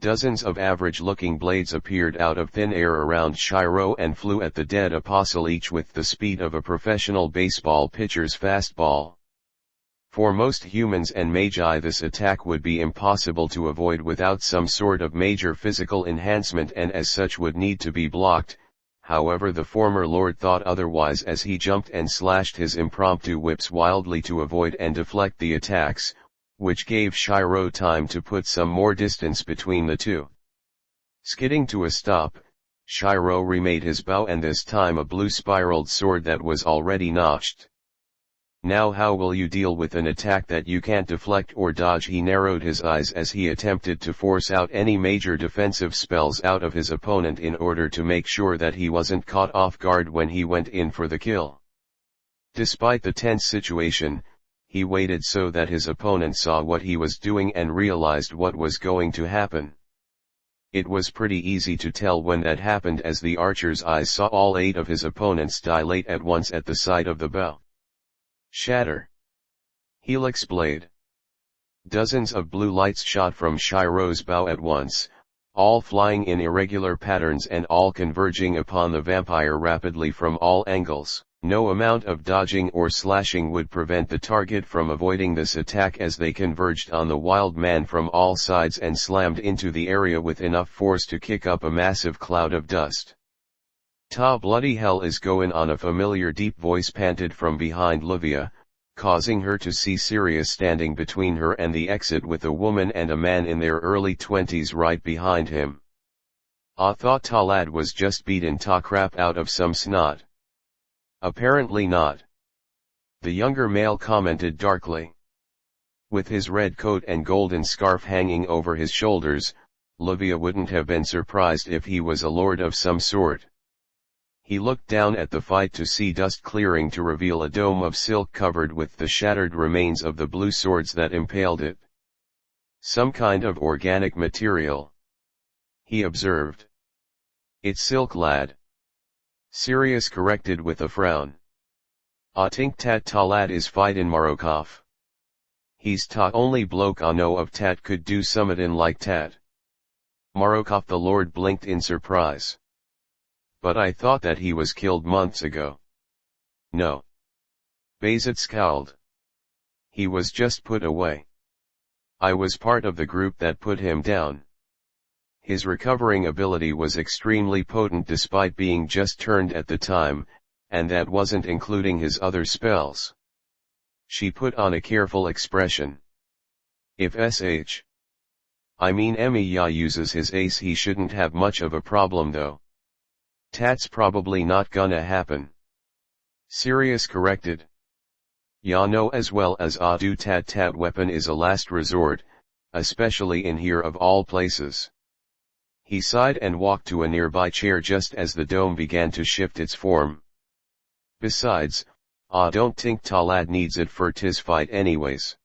Dozens of average-looking blades appeared out of thin air around Shirou and flew at the dead apostle, each with the speed of a professional baseball pitcher's fastball. For most humans and magi, this attack would be impossible to avoid without some sort of major physical enhancement, and as such would need to be blocked. However, the former lord thought otherwise as he jumped and slashed his impromptu whips wildly to avoid and deflect the attacks, which gave Shirou time to put some more distance between the two. Skidding to a stop, Shirou remade his bow, and this time a blue spiraled sword that was already notched. Now how will you deal with an attack that you can't deflect or dodge? He narrowed his eyes as he attempted to force out any major defensive spells out of his opponent in order to make sure that he wasn't caught off guard when he went in for the kill. Despite the tense situation, he waited so that his opponent saw what he was doing and realized what was going to happen. It was pretty easy to tell when that happened, as the archer's eyes saw all 8 of his opponents dilate at once at the sight of the bow. Shatter. Helix blade. Dozens of blue lights shot from Shirou's bow at once, all flying in irregular patterns and all converging upon the vampire rapidly from all angles. No amount of dodging or slashing would prevent the target from avoiding this attack, as they converged on the wild man from all sides and slammed into the area with enough force to kick up a massive cloud of dust. "Ta bloody hell is goin' on?" a familiar deep voice panted from behind Livia, causing her to see Sirius standing between her and the exit with a woman and a man in their early 20s right behind him. "I thought ta lad was just beatin' ta crap out of some snot." "Apparently not," the younger male commented darkly. With his red coat and golden scarf hanging over his shoulders, Livia wouldn't have been surprised if he was a lord of some sort. He looked down at the fight to see dust clearing to reveal a dome of silk covered with the shattered remains of the blue swords that impaled it. "Some kind of organic material," he observed. "It's silk, lad," Sirius corrected with a frown. "I tink tat ta lad is fightin' Marokov. He's ta only bloke I know of tat could do summatin' like tat." Marokov the lord blinked in surprise. "But I thought that he was killed months ago." "No." Bayzet scowled. "He was just put away. I was part of the group that put him down." His recovering ability was extremely potent despite being just turned at the time, and that wasn't including his other spells. She put on a careful expression. "If Emiya uses his ace, he shouldn't have much of a problem though." "Tat's probably not gonna happen," Sirius corrected. "Ya know as well as I do tat weapon is a last resort, especially in here of all places." He sighed and walked to a nearby chair just as the dome began to shift its form. "Besides, I don't think ta lad needs it for tis fight anyways.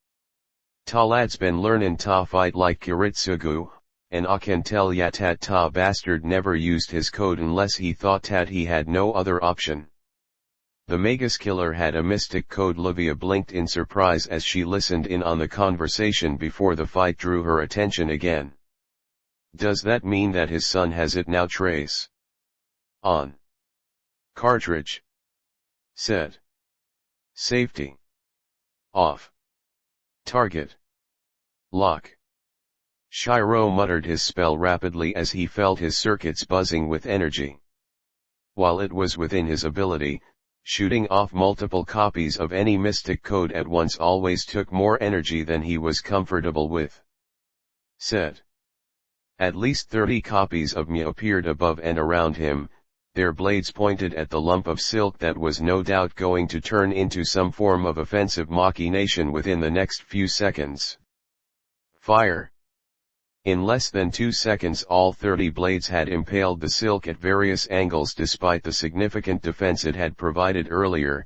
Ta lad's been learnin' ta fight like Kiritsugu, and I can tell ya tat ta bastard never used his code unless he thought that he had no other option. The magus killer had a mystic code. Livia blinked in surprise as she listened in on the conversation before the fight drew her attention again. Does that mean that his son has it now? Trace. On. Cartridge. Set. Safety. Off. Target. Lock. Shirou muttered his spell rapidly as he felt his circuits buzzing with energy. While it was within his ability, shooting off multiple copies of any mystic code at once always took more energy than he was comfortable with. Set. At least 30 copies of Emiya appeared above and around him, their blades pointed at the lump of silk that was no doubt going to turn into some form of offensive machination within the next few seconds. Fire! In less than 2 seconds all 30 blades had impaled the silk at various angles despite the significant defense it had provided earlier,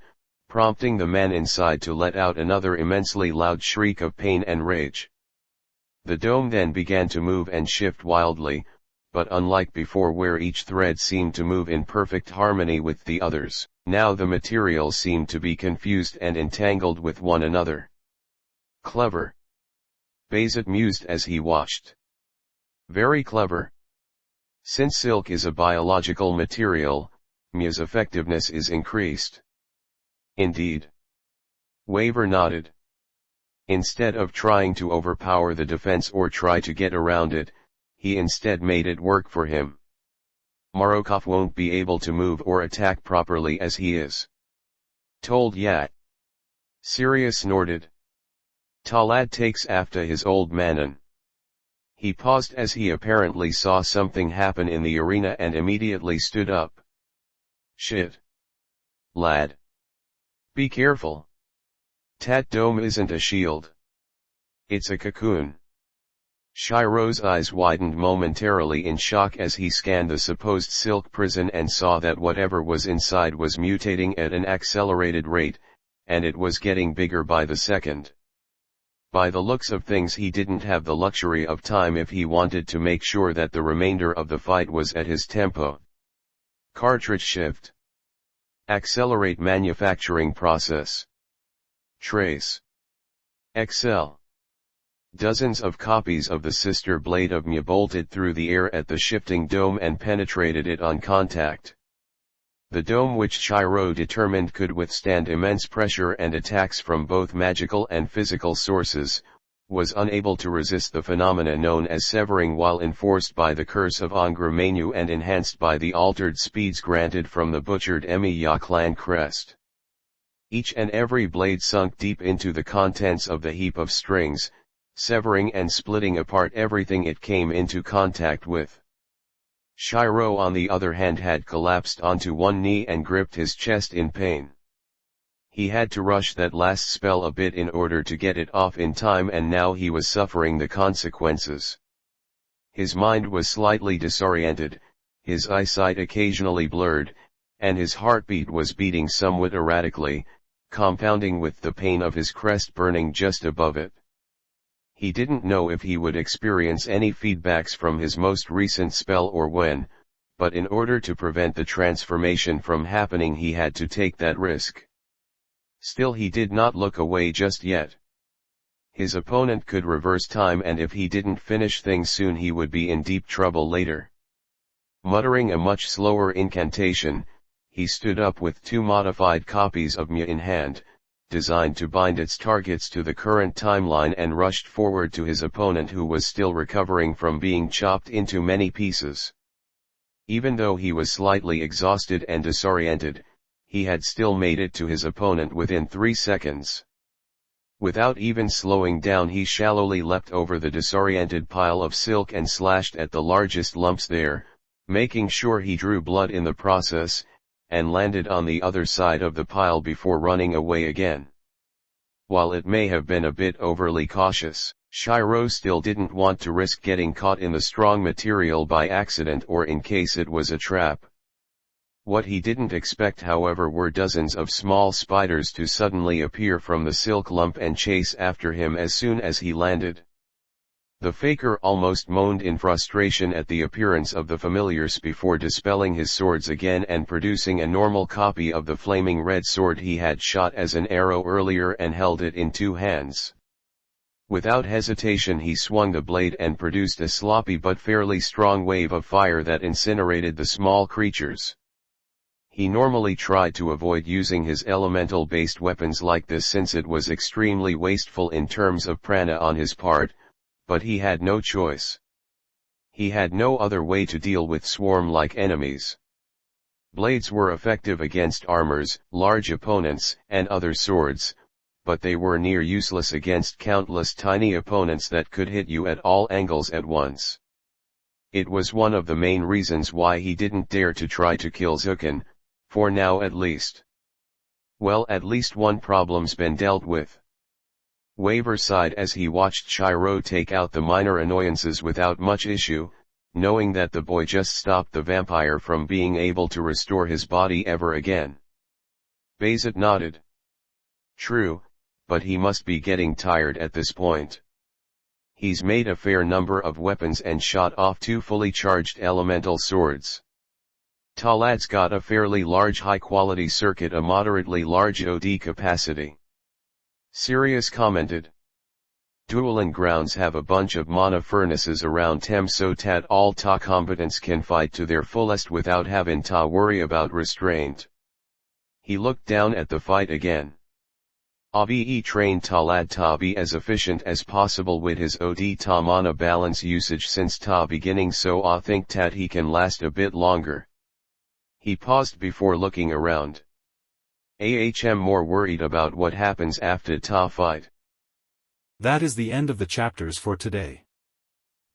prompting the man inside to let out another immensely loud shriek of pain and rage. The dome then began to move and shift wildly, but unlike before where each thread seemed to move in perfect harmony with the others, now the materials seemed to be confused and entangled with one another. Clever. Bayzat mused as he watched. Very clever. Since silk is a biological material, Emiya's effectiveness is increased. Indeed. Waver nodded. Instead of trying to overpower the defense or try to get around it, he instead made it work for him. Marokov won't be able to move or attack properly as he is. Told yat. Sirius snorted. Talad takes after his old manon. He paused as he apparently saw something happen in the arena and immediately stood up. Shit. Lad. Be careful. Tat dome isn't a shield. It's a cocoon. Shirou's eyes widened momentarily in shock as he scanned the supposed silk prison and saw that whatever was inside was mutating at an accelerated rate, and it was getting bigger by the second. By the looks of things he didn't have the luxury of time if he wanted to make sure that the remainder of the fight was at his tempo. Cartridge shift. Accelerate manufacturing process. Trace. Excel. Dozens of copies of the sister blade of Emiya bolted through the air at the shifting dome and penetrated it on contact. The dome, which Shirou determined could withstand immense pressure and attacks from both magical and physical sources, was unable to resist the phenomena known as severing while enforced by the curse of Angra Mainyu and enhanced by the altered speeds granted from the butchered Emiya clan crest. Each and every blade sunk deep into the contents of the heap of strings, severing and splitting apart everything it came into contact with. Shirou on the other hand had collapsed onto one knee and gripped his chest in pain. He had to rush that last spell a bit in order to get it off in time, and now he was suffering the consequences. His mind was slightly disoriented, his eyesight occasionally blurred, and his heartbeat was beating somewhat erratically, compounding with the pain of his crest burning just above it. He didn't know if he would experience any feedbacks from his most recent spell or when, but in order to prevent the transformation from happening he had to take that risk. Still, he did not look away just yet. His opponent could reverse time, and if he didn't finish things soon he would be in deep trouble later. Muttering a much slower incantation, he stood up with 2 modified copies of Emiya in hand, designed to bind its targets to the current timeline, and rushed forward to his opponent, who was still recovering from being chopped into many pieces. Even though he was slightly exhausted and disoriented, he had still made it to his opponent within 3 seconds. Without even slowing down he shallowly leapt over the disoriented pile of silk and slashed at the largest lumps there, making sure he drew blood in the process, and landed on the other side of the pile before running away again. While it may have been a bit overly cautious, Shirou still didn't want to risk getting caught in the strong material by accident or in case it was a trap. What he didn't expect, however, were dozens of small spiders to suddenly appear from the silk lump and chase after him as soon as he landed. The faker almost moaned in frustration at the appearance of the familiars before dispelling his swords again and producing a normal copy of the flaming red sword he had shot as an arrow earlier and held it in two hands. Without hesitation he swung the blade and produced a sloppy but fairly strong wave of fire that incinerated the small creatures. He normally tried to avoid using his elemental-based weapons like this since it was extremely wasteful in terms of prana on his part, but he had no choice. He had no other way to deal with swarm-like enemies. Blades were effective against armors, large opponents, and other swords, but they were near useless against countless tiny opponents that could hit you at all angles at once. It was one of the main reasons why he didn't dare to try to kill Zukin, for now at least. Well, at least one problem's been dealt with. Waver sighed as he watched Shirou take out the minor annoyances without much issue, knowing that the boy just stopped the vampire from being able to restore his body ever again. Bayzet nodded. True, but he must be getting tired at this point. He's made a fair number of weapons and shot off 2 fully charged elemental swords. Talad's got a fairly large high-quality circuit, a moderately large OD capacity. Sirius commented. Dueling grounds have a bunch of mana furnaces around them so that all ta combatants can fight to their fullest without having ta worry about restraint. He looked down at the fight again. Abe trained Talad ta be as efficient as possible with his OD ta mana balance usage since ta beginning, so I think that he can last a bit longer. He paused before looking around. Ahm more worried about what happens after ta fight. That is the end of the chapters for today.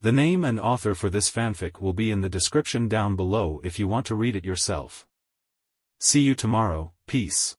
The name and author for this fanfic will be in the description down below if you want to read it yourself. See you tomorrow, peace.